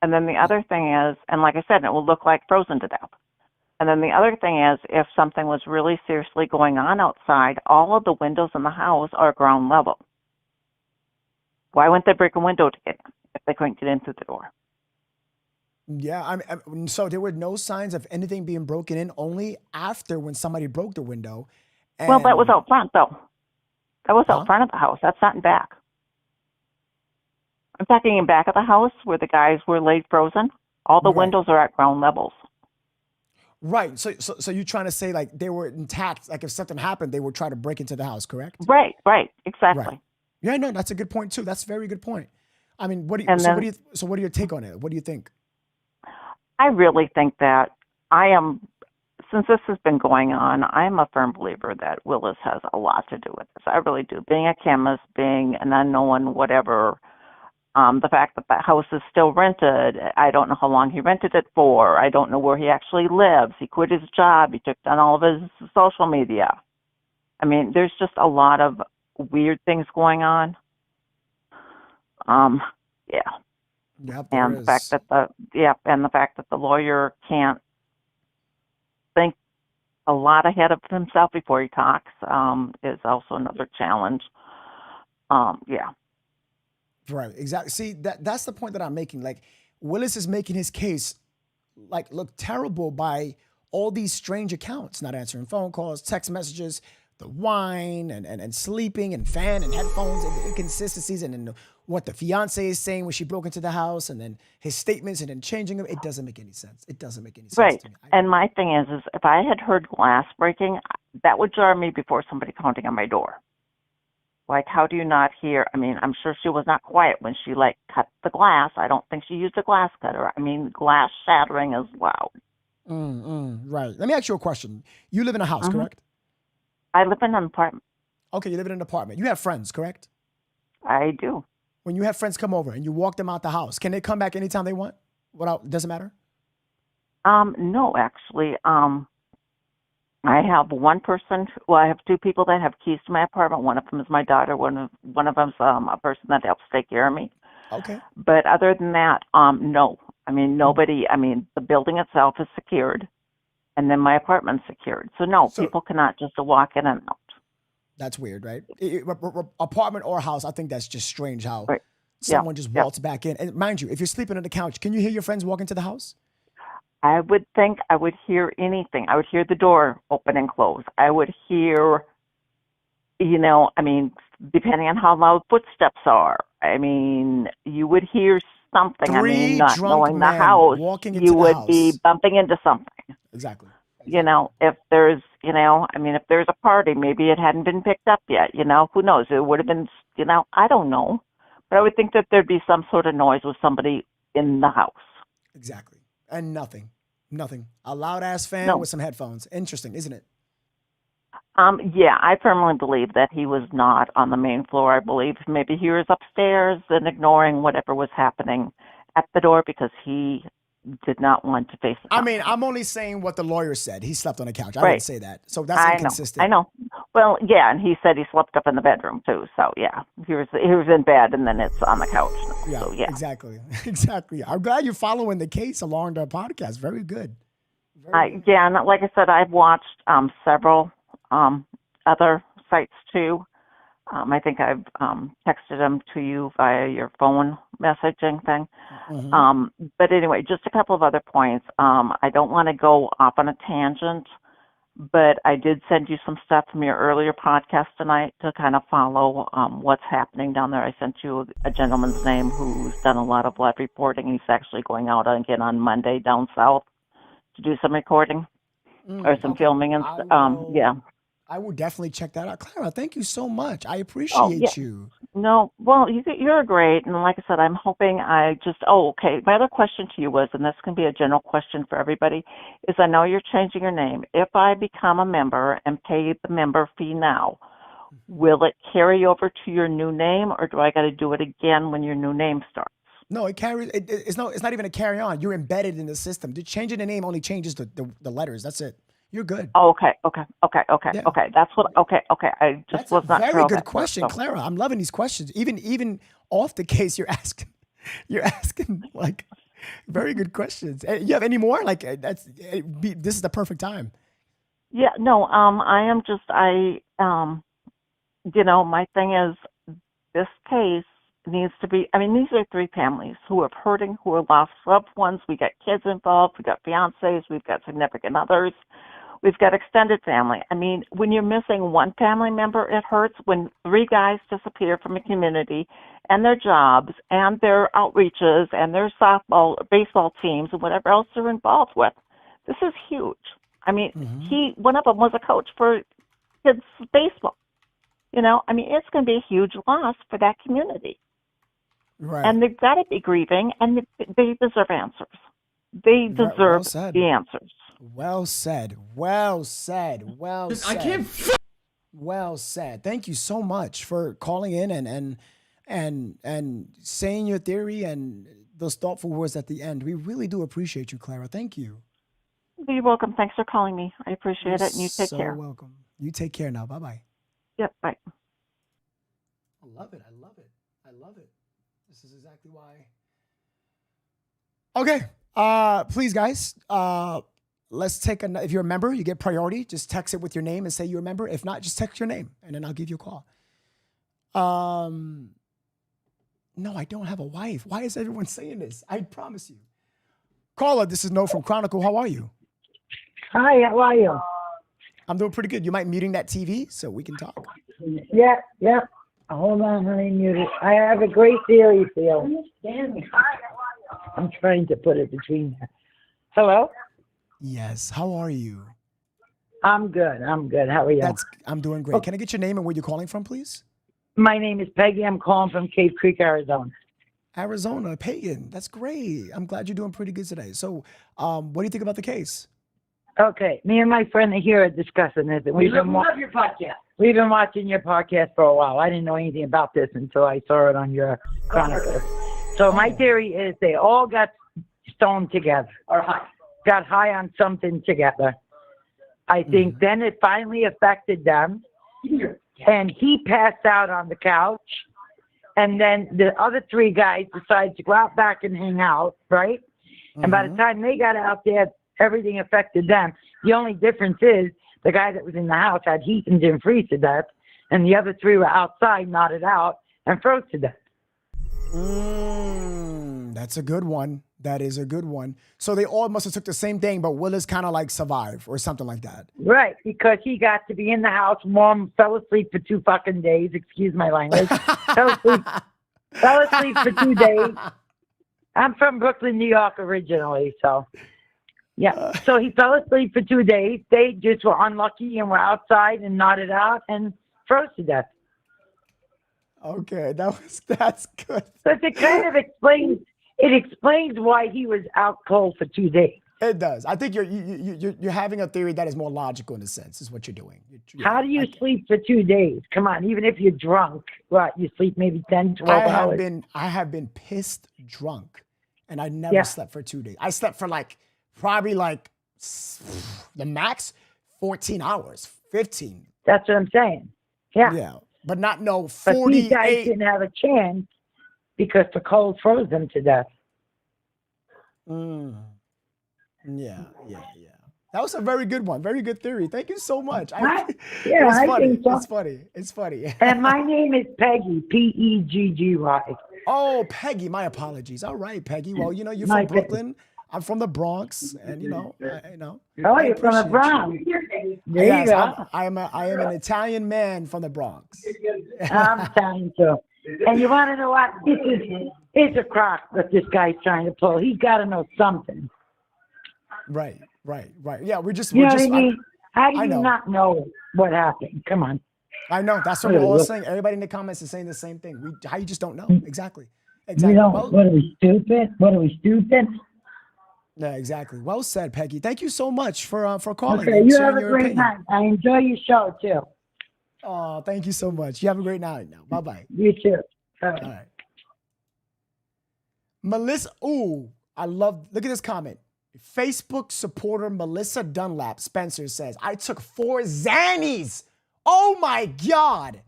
And then the other thing is, and like I said, it will look like frozen to death. And then the other thing is, if something was really seriously going on outside, all of the windows in the house are ground level. Why wouldn't they break a window to get in if they couldn't get in through the door? Yeah, so there were no signs of anything being broken in, only after when somebody broke the window. Well, that was out front, though. That was out front of the house. That's not in back. I'm talking in back of the house where the guys were laid frozen. All the windows are at ground levels. Right. So you're trying to say like they were intact. Like if something happened, they would try to break into the house, correct? Right. Exactly. Right. Yeah, no, that's a good point too. That's a very good point. I mean, what are your take on it? What do you think? I really think that since this has been going on, I'm a firm believer that Willis has a lot to do with this. I really do. Being a chemist, being an unknown whatever, the fact that the house is still rented, I don't know how long he rented it for. I don't know where he actually lives. He quit his job. He took down all of his social media. I mean, there's just a lot of weird things going on. Yeah. Yep, and the fact that the lawyer can't think a lot ahead of himself before he talks is also another challenge. Yeah. Right, exactly. See, that's the point that I'm making. Like, Willis is making his case look terrible by all these strange accounts, not answering phone calls, text messages, the wine and sleeping and fan and headphones and the inconsistencies and then what the fiance is saying when she broke into the house and then his statements and then changing them. It doesn't make any sense. It doesn't make any sense. Right. To me. And my thing is if I had heard glass breaking, that would jar me before somebody pounding on my door. Like, how do you not hear? I mean, I'm sure she was not quiet when she cut the glass. I don't think she used a glass cutter. I mean, glass shattering is loud. Right. Let me ask you a question. You live in a house, correct? I live in an apartment. Okay, you live in an apartment. You have friends, correct? I do. When you have friends come over and you walk them out the house, can they come back anytime they want? Doesn't matter? No, actually. I have one person. Well, I have two people that have keys to my apartment. One of them is my daughter. One of them's a person that helps take care of me. Okay. But other than that, no. I mean, nobody. I mean, the building itself is secured, and then my apartment's secured. So no, people cannot just walk in and out. That's weird, right? Apartment or house, I think that's just strange how someone just waltz back in. And mind you, if you're sleeping on the couch, can you hear your friends walk into the house? I would think I would hear anything. I would hear the door open and close. I would hear, I mean, depending on how loud footsteps are. I mean, you would hear something. I mean, Three not drunk knowing the men house, walking into you the would house. be bumping into something. Exactly. You know, if there's, you know, I mean, if there's a party, maybe it hadn't been picked up yet, you know, who knows? It would have been, you know, I don't know. But I would think that there'd be some sort of noise with somebody in the house. Exactly. And nothing. A loud ass fan No. with some headphones. Interesting, isn't it? Yeah, I firmly believe that he was not on the main floor. I believe maybe he was upstairs and ignoring whatever was happening at the door because he did not want to face the I mean, I'm only saying what the lawyer said. He slept on the couch. I Right. didn't say that. So that's I inconsistent. know. Well, yeah, and he said he slept up in the bedroom too. So yeah, he was in bed, and then it's on the couch. Yeah, So yeah, exactly. Exactly. I'm glad you're following the case along the podcast. Very good. Yeah, and like I said, I've watched several other sites too. I think I've texted them to you via your phone messaging thing. But anyway, just a couple of other points. I don't want to go off on a tangent, but I did send you some stuff from your earlier podcast tonight to kind of follow what's happening down there. I sent you a gentleman's name who's done a lot of live reporting. He's actually going out again on Monday down south to do some recording or some filming and yeah. I will definitely check that out. Clara, thank you so much. I appreciate you. No, well, you're great. And like I said, I'm hoping okay. My other question to you was, and this can be a general question for everybody, is I know you're changing your name. If I become a member and pay the member fee now, will it carry over to your new name, or do I got to do it again when your new name starts? No, it carries. It's not even a carry on. You're embedded in the system. Changing the name only changes the letters. That's it. You're good. Oh, okay. That's what. Okay. I just was not sure. Very good question, Clara. I'm loving these questions. Even off the case, you're asking like very good questions. You have any more? Like this is the perfect time. Yeah. No. I am just. My thing is, this case needs to be. I mean, these are three families who are hurting, who have lost loved ones. We got kids involved. We got fiancés. We've got significant others. We've got extended family. I mean, when you're missing one family member, it hurts. When three guys disappear from a community and their jobs and their outreaches and their softball, baseball teams and whatever else they're involved with, this is huge. I mean, one of them was a coach for kids baseball. I mean, it's going to be a huge loss for that community. Right. And they've got to be grieving, and they deserve answers. They deserve the answers. Well said. I can't. Well said. Thank you so much for calling in and saying your theory and those thoughtful words at the end. We really do appreciate you, Clara. Thank you. You're welcome. Thanks for calling me. I appreciate it, and you take care. So welcome. You take care now. Bye-bye. Yep, bye. I love it. This is exactly why. Okay. Please, guys. Let's take if you're a member, you get priority. Just text it with your name and say you're a member. If not, just text your name and then I'll give you a call. No, I don't have a wife. Why is everyone saying this? I promise you. Caller, this is No from Chronicle. How are you? Hi, how are you? I'm doing pretty good. You might muting that TV so we can talk. Yeah. Hold on, honey, mute it. I have a great theory for you. I'm trying to put it between you. Hello? Yes. How are you? I'm good. How are you? I'm doing great. Can I get your name and where you're calling from, please? My name is Peggy. I'm calling from Cave Creek, Arizona. Arizona, Pagan. That's great. I'm glad you're doing pretty good today. So, what do you think about the case? Okay. Me and my friend here are discussing this. And We love your podcast. We've been watching your podcast for a while. I didn't know anything about this until I saw it on your Chronicle. So my theory is they all got stoned together. Or high. Got high on something together. I think then it finally affected them. And he passed out on the couch. And then the other three guys decided to go out back and hang out, right? And by the time they got out there, everything affected them. The only difference is the guy that was in the house had heat and didn't freeze to death. And the other three were outside, nodded out, and froze to death. That's a good one. That is a good one. So they all must have took the same thing, but Willis kind of like survived or something like that. Right, because he got to be in the house. Mom fell asleep for 2 fucking days. Excuse my language. fell asleep for 2 days. I'm from Brooklyn, New York originally, so. Yeah. So he fell asleep for 2 days. They just were unlucky and were outside and nodded out and froze to death. Okay, that's good. But it kind of explains why he was out cold for 2 days. It does. I think you're having a theory that is more logical in a sense, is what you're doing. How do you sleep for 2 days? Come on, even if you're drunk, what, you sleep maybe 10, 12 hours? I have been pissed drunk, and I never slept for 2 days. I slept for probably the max 14 hours, 15. That's what I'm saying. Yeah. Yeah, but not 48. But these guys didn't have a chance because the cold froze them to death. Yeah. That was a very good one. Very good theory. Thank you so much. It's funny. Think so. It's funny. And my name is Peggy, Pegggy. Oh, Peggy. My apologies. All right, Peggy. Well, you're from Brooklyn. I'm from the Bronx, and Oh, you're from the Bronx. Yes, I am an Italian man from the Bronx. I'm Italian too. And you want to know what? It's a crock that this guy's trying to pull. He's got to know something. Right. Yeah, we're just. What I mean? How do you not know what happened? Come on. I know. That's what we're all saying. Everybody in the comments is saying the same thing. How you just don't know? Exactly. What are we stupid? Yeah, exactly. Well said, Peggy. Thank you so much for calling. Okay, you have a great night. I enjoy your show too. Oh, thank you so much. You have a great night now. Bye-bye. You too. All right. Melissa, look at this comment. Facebook supporter Melissa Dunlap Spencer says, I took 4 Xannies. Oh my God.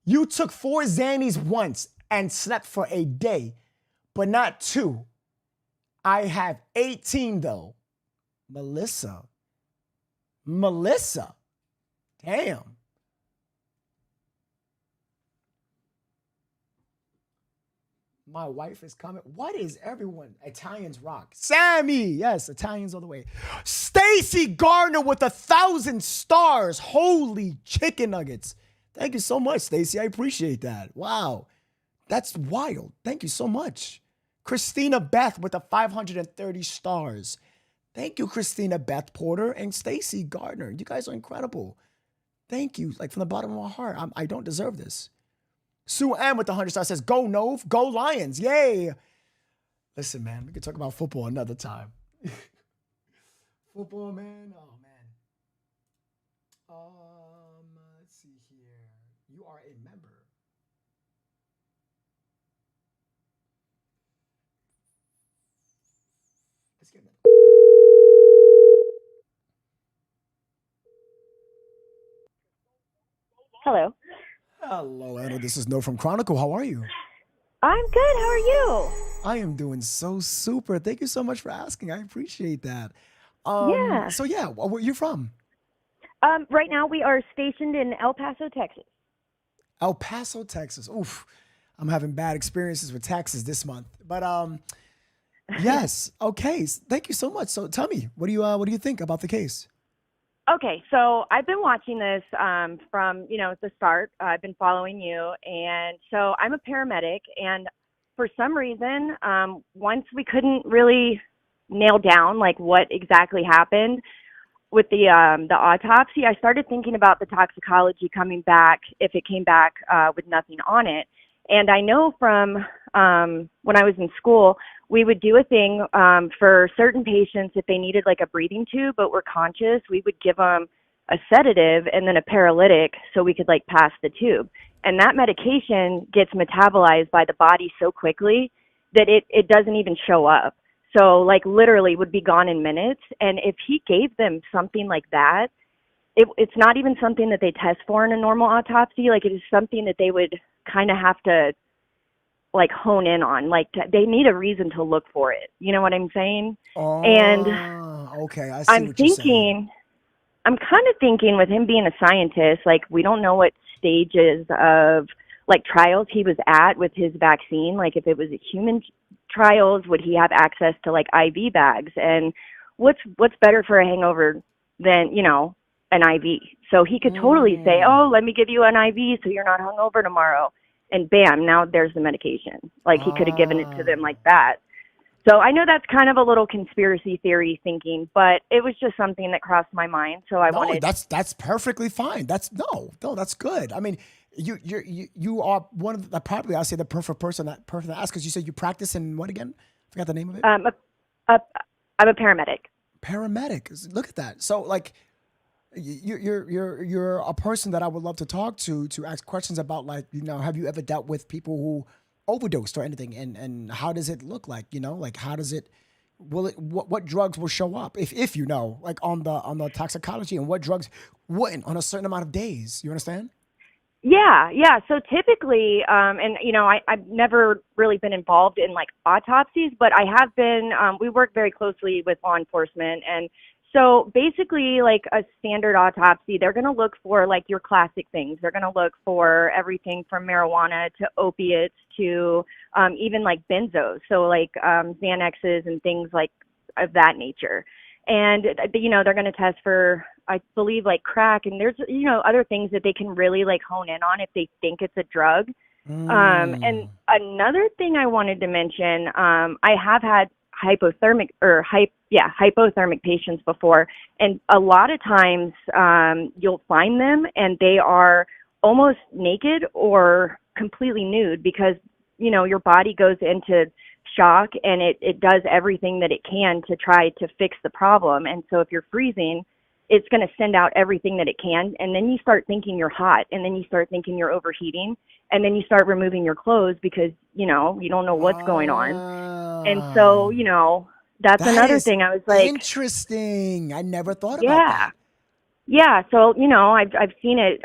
You took 4 Xannies once and slept for a day, but not 2. I have 18 though. Melissa. Damn. My wife is coming. What is everyone? Italians rock. Sammy. Yes, Italians all the way. Stacy Gardner with 1,000 stars. Holy chicken nuggets. Thank you so much, Stacy. I appreciate that. Wow. That's wild. Thank you so much. Christina Beth with 530 stars. Thank you, Christina Beth Porter and Stacy Gardner. You guys are incredible. Thank you. From the bottom of my heart. I don't deserve this. Sue M with 100 stars says, go Nove, go Lions. Yay. Listen, man, we can talk about football another time. Football, man. Oh, man. Let's see here. You are a member. Let's get that. Hello. Hello, Anna. This is No from Chronicle. How are you? I'm good. How are you? I am doing so super. Thank you so much for asking. I appreciate that. Yeah. So, where are you from? Right now we are stationed in El Paso, Texas. El Paso, Texas. Oof. I'm having bad experiences with taxes this month. But yes. Okay. Thank you so much. So tell me, what do you think about the case? Okay, so I've been watching this from, the start. I've been following you. And so I'm a paramedic. And for some reason, once we couldn't really nail down, what exactly happened with the autopsy, I started thinking about the toxicology coming back, if it came back with nothing on it. And I know from when I was in school, we would do a thing for certain patients if they needed a breathing tube but were conscious, we would give them a sedative and then a paralytic so we could pass the tube. And that medication gets metabolized by the body so quickly that it doesn't even show up. So literally would be gone in minutes. And if he gave them something like that, it's not even something that they test for in a normal autopsy. It is something that they would kind of have to hone in on. They need a reason to look for it. You know what I'm saying? Oh, and okay. I see I'm what you're saying. I'm kind of thinking with him being a scientist, we don't know what stages of trials he was at with his vaccine. If it was a human trials, would he have access to IV bags? And what's better for a hangover than, an IV? So he could totally say, oh, let me give you an IV so you're not hungover tomorrow. And bam, now there's the medication. He could have given it to them like that. So I know that's kind of a little conspiracy theory thinking, but it was just something that crossed my mind. So I wanted. That's perfectly fine. That's good. I mean, you are one of the, probably I'll say the perfect person to ask, because you said you practice in what again? Forgot the name of it. I'm a paramedic. Paramedic. Look at that. So like, you're a person that I would love to talk to ask questions about, like, have you ever dealt with people who overdosed or anything, and how does it look like, like how does it, what drugs will show up if like on the toxicology, and what drugs wouldn't on a certain amount of days, you understand? Yeah. So typically, and I've never really been involved in like autopsies, but I have been, we work very closely with law enforcement. And so basically, like a standard autopsy, they're going to look for like your classic things. They're going to look for everything from marijuana to opiates to even like benzos. So like Xanaxes and things like of that nature. And, they're going to test for, I believe, like crack. And there's, other things that they can really like hone in on if they think it's a drug. And another thing I wanted to mention, I have had hypothermic patients before. And a lot of times you'll find them and they are almost naked or completely nude because, your body goes into shock and it does everything that it can to try to fix the problem. And so if you're freezing, it's going to send out everything that it can. And then you start thinking you're hot, and then you start thinking you're overheating, and then you start removing your clothes because, you don't know what's going on. And so, that's another thing. I was like, interesting. I never thought about that. Yeah. So, I've seen it,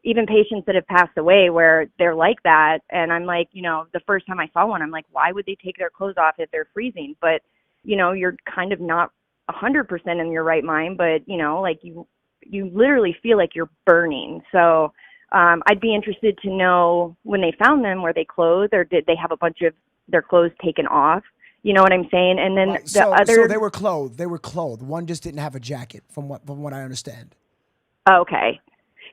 even patients that have passed away where they're like that. And I'm like, the first time I saw one, I'm like, why would they take their clothes off if they're freezing? But, you're kind of not 100% in your right mind, but, like you literally feel like you're burning. So I'd be interested to know, when they found them, were they clothed, or did they have a bunch of their clothes taken off? You know what I'm saying? And then so they were clothed. One just didn't have a jacket, from what I understand. Okay.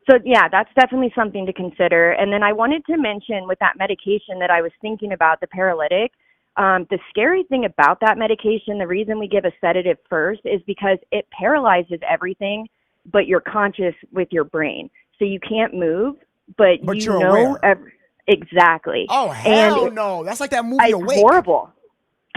So yeah, that's definitely something to consider. And then I wanted to mention, with that medication that I was thinking about, the paralytic, the scary thing about that medication, the reason we give a sedative first is because it paralyzes everything, but you're conscious with your brain. So you can't move, but you're aware. Exactly. Oh, hell no. That's like that movie It's Awake. horrible.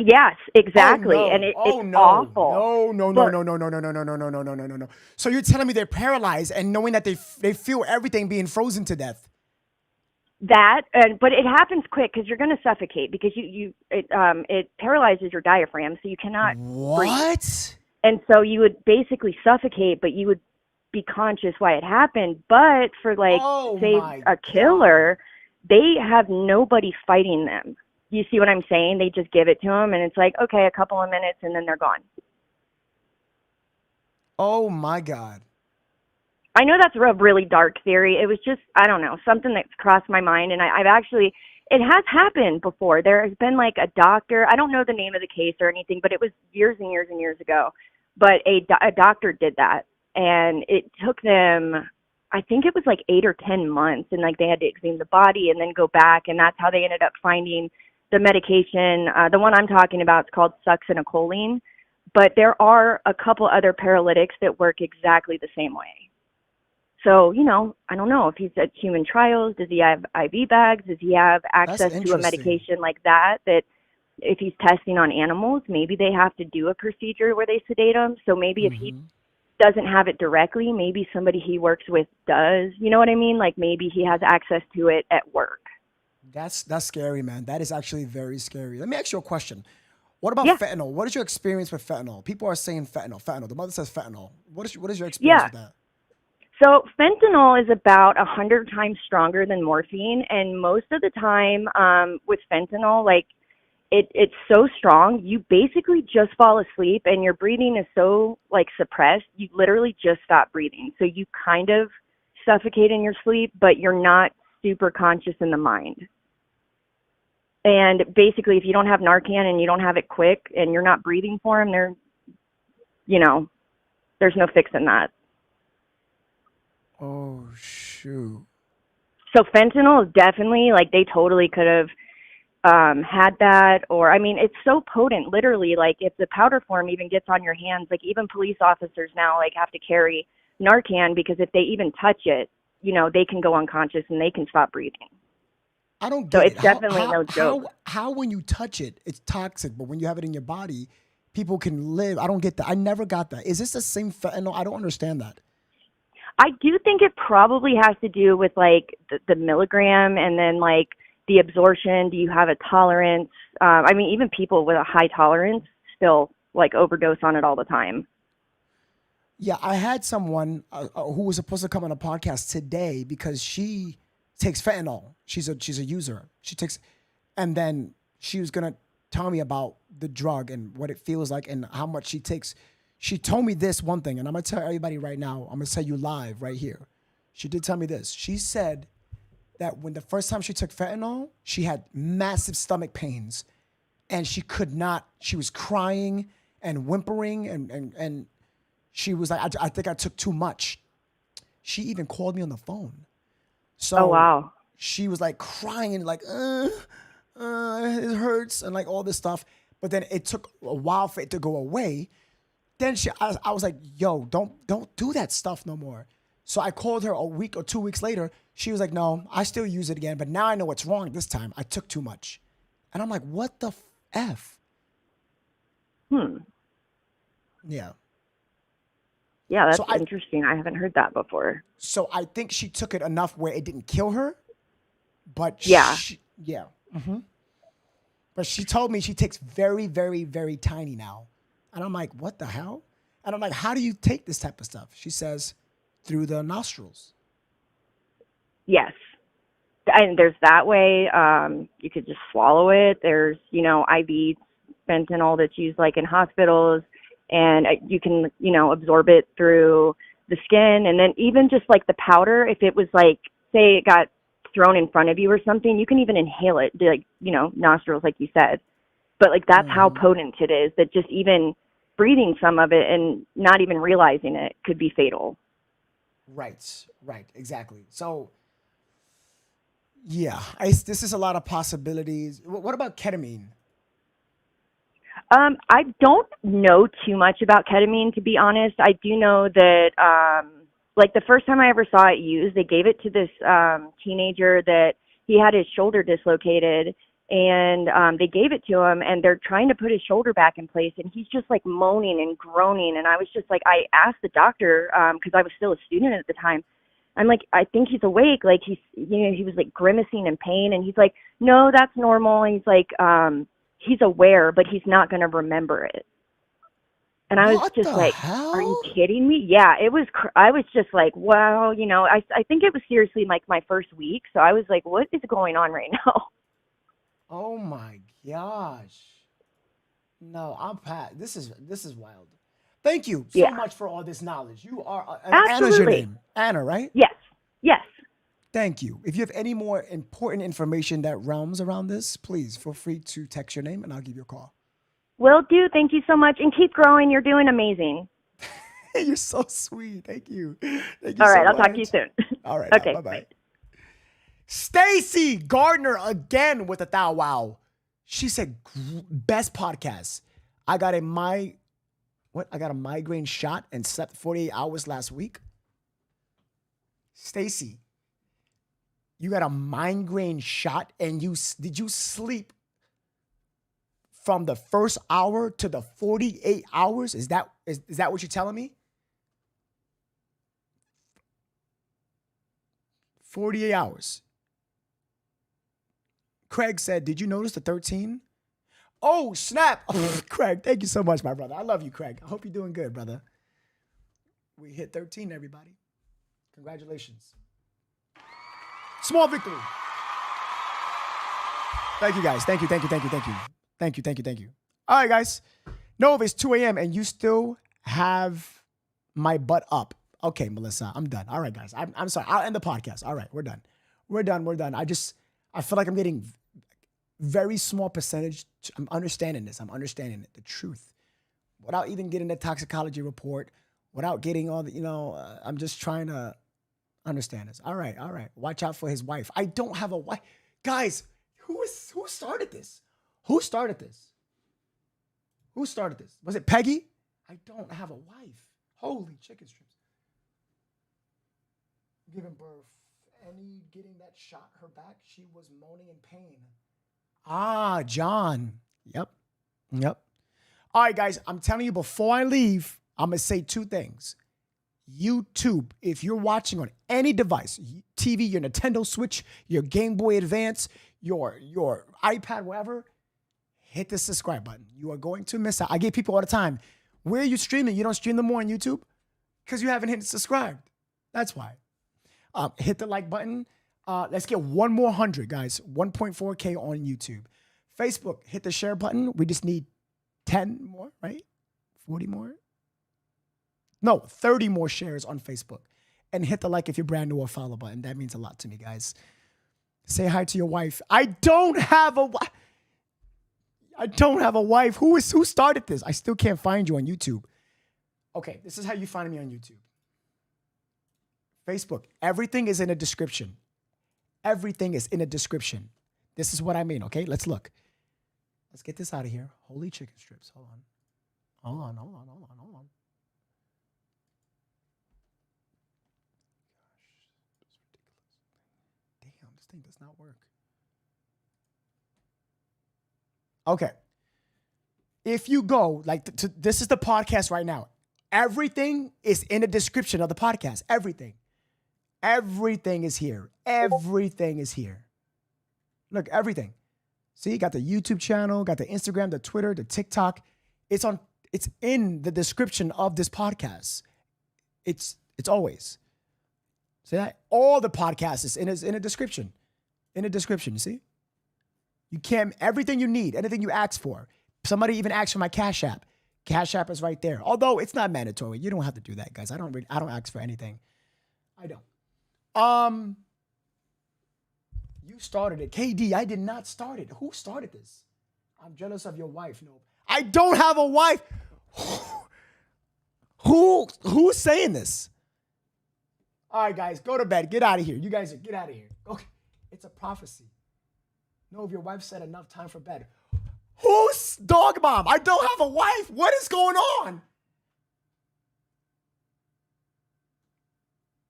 Yes, exactly. Oh, no. And it's no. awful. No. So you're telling me they're paralyzed and knowing that they feel everything being frozen to death? But it happens quick because you're going to suffocate, because it paralyzes your diaphragm, so you cannot breathe. And so you would basically suffocate, but you would be conscious why it happened. But for a killer, they have nobody fighting them. You see what I'm saying? They just give it to them, and it's like, okay, a couple of minutes, and then they're gone. Oh my God. I know that's a really dark theory. It was just, I don't know, something that's crossed my mind. And I've actually, it has happened before. There has been like a doctor, I don't know the name of the case or anything, but it was years and years and years ago. But a doctor did that. And it took them, I think it was like 8 or 10 months. And like they had to examine the body and then go back. And that's how they ended up finding the medication. The one I'm talking about is called succinylcholine. But there are a couple other paralytics that work exactly the same way. So, I don't know if he's at human trials. Does he have IV bags? Does he have access to a medication like that if he's testing on animals, maybe they have to do a procedure where they sedate him. So maybe if he doesn't have it directly, maybe somebody he works with does. You know what I mean? Like maybe he has access to it at work. That's scary, man. That is actually very scary. Let me ask you a question. What about fentanyl? What is your experience with fentanyl? People are saying fentanyl. The mother says fentanyl. What is your experience with that? So fentanyl is about 100 times stronger than morphine. And most of the time with fentanyl, like it's so strong, you basically just fall asleep and your breathing is so like suppressed, you literally just stop breathing. So you kind of suffocate in your sleep, but you're not super conscious in the mind. And basically, if you don't have Narcan and you don't have it quick and you're not breathing for them, there's no fixing that. Oh, shoot. So fentanyl is definitely, like, they totally could have had that, or I mean, it's so potent. Literally, like if the powder form even gets on your hands, like even police officers now like have to carry Narcan because if they even touch it, you know, they can go unconscious and they can stop breathing. I don't So get it's it. definitely no joke. How when you touch it, it's toxic, but when you have it in your body, people can live. I don't get that. I never got that. Is this the same fentanyl? I don't understand that. I do think it probably has to do with like the milligram and then like the absorption. Do you have a tolerance? I mean, even people with a high tolerance still like overdose on it all the time. Yeah, I had someone who was supposed to come on a podcast today because she takes fentanyl. She's a user. She takes, and then she was gonna tell me about the drug and what it feels like and how much she takes. She told me this one thing, and I'm gonna tell everybody right now. I'm gonna tell you live right here. She did tell me this. She said that when the first time she took fentanyl, she had massive stomach pains, and she could not. She was crying and whimpering, and she was like, I think I took too much. She even called me on the phone. So oh wow. She was like crying and like, it hurts and like all this stuff. But then it took a while for it to go away. Then I was like, yo, don't do that stuff no more. So I called her a week or 2 weeks later. She was like, no, I still use it again, but now I know what's wrong this time. I took too much. And I'm like, what the F? Yeah. Yeah, that's interesting. I haven't heard that before. So I think she took it enough where it didn't kill her. But yeah. But she told me she takes very, very, very tiny now. And I'm like, what the hell? And I'm like, how do you take this type of stuff? She says, through the nostrils. Yes. And there's that way. You could just swallow it. There's, you know, IV fentanyl that's used like in hospitals. And you can, you know, absorb it through the skin. And then even just like the powder, if it was like, say it got thrown in front of you or something, you can even inhale it, like, you know, nostrils, like you said. But like that's how potent it is, that just even breathing some of it and not even realizing it could be fatal. Right, exactly. So, yeah, this is a lot of possibilities. What about ketamine? I don't know too much about ketamine, to be honest. I do know that, like the first time I ever saw it used, they gave it to this teenager that he had his shoulder dislocated, and they gave it to him, and they're trying to put his shoulder back in place, and he's just like moaning and groaning. And I was just like, I asked the doctor, because I was still a student at the time. I'm like, I think he's awake. Like he's, you know, he was like grimacing in pain, and he's like, no, that's normal. And he's like, he's aware, but he's not going to remember it. And I was just like, are you kidding me? Yeah, it was, I was just like, well, you know, I think it was seriously like my first week. So I was like, what is going on right now? Oh my gosh. No, I'm Pat. This is wild. Thank you so much for all this knowledge. You are, Anna's your name. Anna, right? Yes. Yes. Thank you. If you have any more important information that realms around this, please feel free to text your name and I'll give you a call. Will do. Thank you so much. And keep growing. You're doing amazing. You're so sweet. Thank you. Thank you All right. so I'll talk much. to you soon. All right. Okay. Bye-bye. Stacy Gardner again with a thou wow. She said, best podcast. I got a migraine shot and slept 48 hours last week. Stacy, you got a migraine shot and did you sleep from the first hour to the 48 hours? Is that what you're telling me? 48 hours. Craig said, did you notice the 13? Oh, snap. Craig, thank you so much, my brother. I love you, Craig. I hope you're doing good, brother. We hit 13, everybody. Congratulations. Small victory. Thank you, guys. Thank you. All right, guys. No, if it's 2 a.m. and you still have my butt up. Okay, Melissa, I'm done. All right, guys. I'm sorry. I'll end the podcast. All right, we're done. I feel like I'm getting very small percentage. I'm understanding this. I'm understanding it, the truth. Without even getting the toxicology report, without getting all the, I'm just trying to understand this. All right. Watch out for his wife. I don't have a wife. Guys, Who started this? Who started this? Who started this? Was it Peggy? I don't have a wife. Holy chicken strips. Giving birth. Any getting that shot her back, she was moaning in pain. Ah, John. Yep. All right, guys, I'm telling you, before I leave, I'm going to say two things. YouTube, if you're watching on any device, TV, your Nintendo Switch, your Game Boy Advance, your iPad, whatever, hit the subscribe button. You are going to miss out. I get people all the time, where are you streaming? You don't stream them more on YouTube? Because you haven't hit subscribe. That's why. Hit the like button. Let's get 100, guys. 1.4K on YouTube. Facebook, hit the share button. We just need 10 more, right? 40 more? No, 30 more shares on Facebook. And hit the like if you're brand new or follow button. That means a lot to me, guys. Say hi to your wife. I don't have a wife. Who started this? I still can't find you on YouTube. Okay, this is how you find me on YouTube. Facebook, everything is in a description. Everything is in a description. This is what I mean, okay? Let's look. Let's get this out of here. Holy chicken strips. Hold on. Damn, this thing does not work. Okay. If you go, this is the podcast right now. Everything is in the description of the podcast. Everything is here. Everything is here. Look, everything. See, got the YouTube channel, got the Instagram, the Twitter, the TikTok. It's in the description of this podcast. It's always. See that? All the podcasts is in a description. In a description, you see? You can, everything you need, anything you ask for. Somebody even asked for my Cashapp. Cashapp is right there. Although it's not mandatory. You don't have to do that, guys. I don't ask for anything. I don't. You started it. KD, I did not start it. Who started this? I'm jealous of your wife. No. I don't have a wife. Who's saying this? All right, guys, go to bed. Get out of here. You guys, get out of here. Okay. It's a prophecy. No, if your wife said enough time for bed. Who's dog mom? I don't have a wife. What is going on?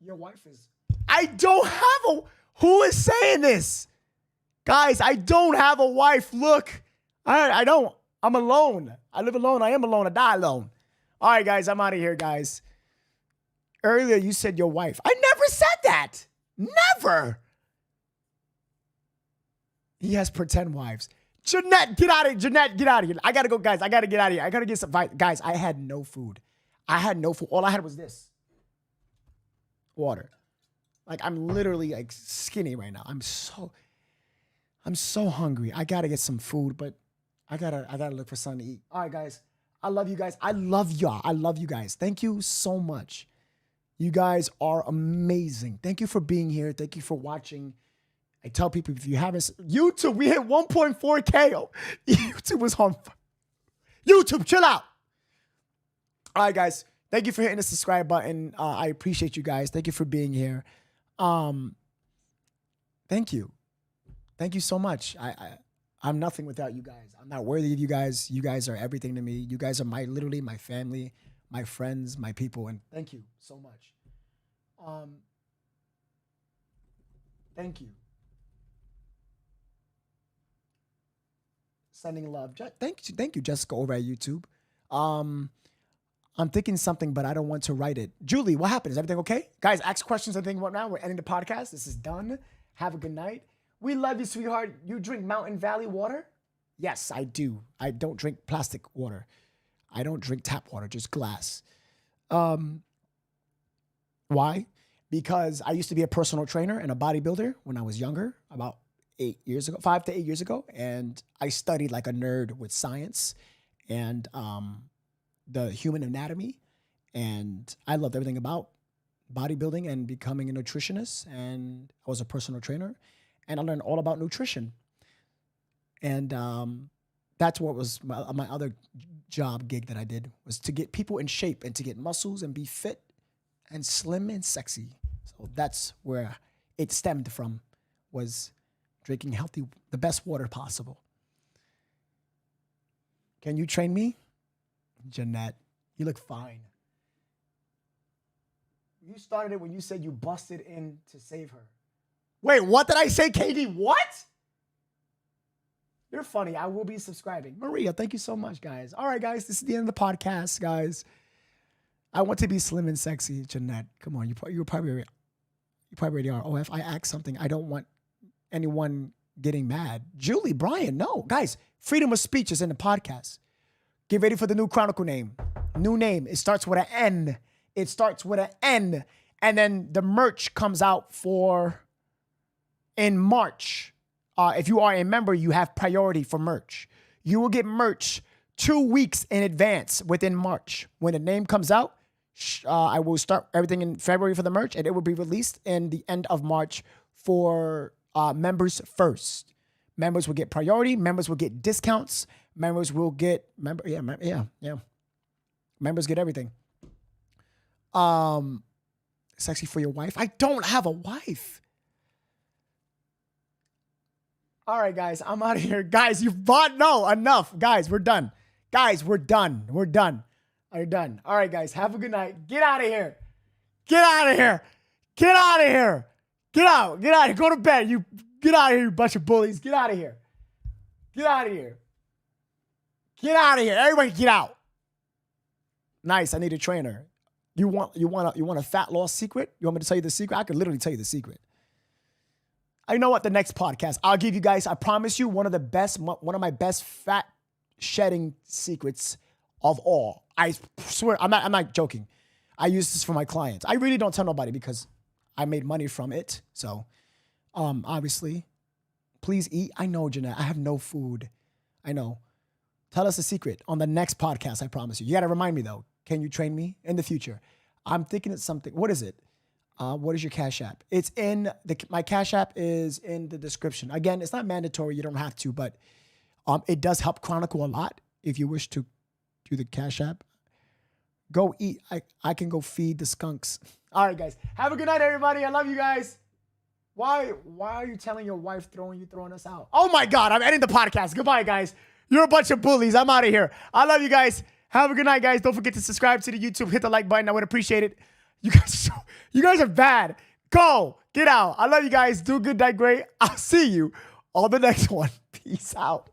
Your wife is. I don't have a. Who is saying this? Guys, I don't have a wife. Look, I don't. I'm alone. I live alone. I am alone. I die alone. All right, guys, I'm out of here, guys. Earlier, you said your wife. I never said that. Never. He has pretend wives. Jeanette, get out of here. Jeanette, get out of here. I got to go, guys. I got to get out of here. I got to get some. Guys, I had no food. All I had was this. Water. Like, I'm literally like skinny right now. I'm so hungry. I got to get some food, but I gotta look for something to eat. All right, guys. I love you guys. I love y'all. I love you guys. Thank you so much. You guys are amazing. Thank you for being here. Thank you for watching. I tell people, if you haven't, YouTube, we hit 1.4K. YouTube was on. YouTube, chill out. All right, guys. Thank you for hitting the subscribe button. I appreciate you guys. Thank you for being here. Thank you. Thank you so much. I'm nothing without you guys. I'm not worthy of you guys. You guys are everything to me. You guys are literally my family, my friends, my people, and thank you so much. Thank you. Sending love. Thank you, Jessica, over at YouTube. I'm thinking something, but I don't want to write it. Julie, what happened? Is everything okay? Guys, ask questions. I think right now we're ending the podcast. This is done. Have a good night. We love you, sweetheart. You drink Mountain Valley water? Yes, I do. I don't drink plastic water. I don't drink tap water, just glass. Why? Because I used to be a personal trainer and a bodybuilder when I was younger, about 5 to 8 years ago. And I studied like a nerd with science and the human anatomy. And I loved everything about bodybuilding and becoming a nutritionist. And I was a personal trainer. And I learned all about nutrition. And that's what was my other job gig that I did, was to get people in shape and to get muscles and be fit and slim and sexy. So that's where it stemmed from, was drinking healthy, the best water possible. Can you train me? Jeanette, you look fine. You started it when you said you busted in to save her. Wait, what did I say, KD? What? You're funny. I will be subscribing. Maria, thank you so much, guys. All right, guys, this is the end of the podcast, guys. I want to be slim and sexy, Jeanette. Come on, you probably already are. Oh, if I ask something, I don't want anyone getting mad. Julie, Brian, no. Guys, freedom of speech is in the podcast. Get ready for the new Chronicle name. New name. It starts with an N. It starts with an N. And then the merch comes out in March. If you are a member, you have priority for merch. You will get merch 2 weeks in advance within March. When the name comes out, I will start everything in February for the merch, and it will be released in the end of March for members first. Members will get priority. Members will get discounts. Members will get Members get everything. Sexy for your wife. I don't have a wife. All right, guys, I'm out of here. Guys, you've bought. No, enough. Guys, we're done. Guys, we're done. We're done. Are you done? All right, guys, have a good night. Get out of here. Get out of here. Get out of here. Get out. Get out of here. Go to bed. You get out of here, you bunch of bullies. Get out of here. Get out of here. Get out of here. Everybody get out. Nice. I need a trainer. You want a fat loss secret? You want me to tell you the secret? I could literally tell you the secret. I know what, the next podcast, I'll give you guys, I promise you, one of my best fat shedding secrets of all. I swear, I'm not joking. I use this for my clients. I really don't tell nobody because I made money from it. So, obviously, please eat. I know, Jeanette, I have no food. I know. Tell us a secret on the next podcast, I promise you. You got to remind me, though. Can you train me in the future? I'm thinking it's something. What is it? What is your Cashapp? It's in my Cashapp is in the description. Again, it's not mandatory. You don't have to, but it does help Chronicle a lot. If you wish to do the Cashapp, go eat. I can go feed the skunks. All right, guys. Have a good night, everybody. I love you guys. Why are you telling your wife throwing us out? Oh my God, I'm ending the podcast. Goodbye, guys. You're a bunch of bullies. I'm out of here. I love you guys. Have a good night, guys. Don't forget to subscribe to the YouTube. Hit the like button. I would appreciate it. You guys are bad. Go. Get out. I love you guys. Do good, night, great. I'll see you on the next one. Peace out.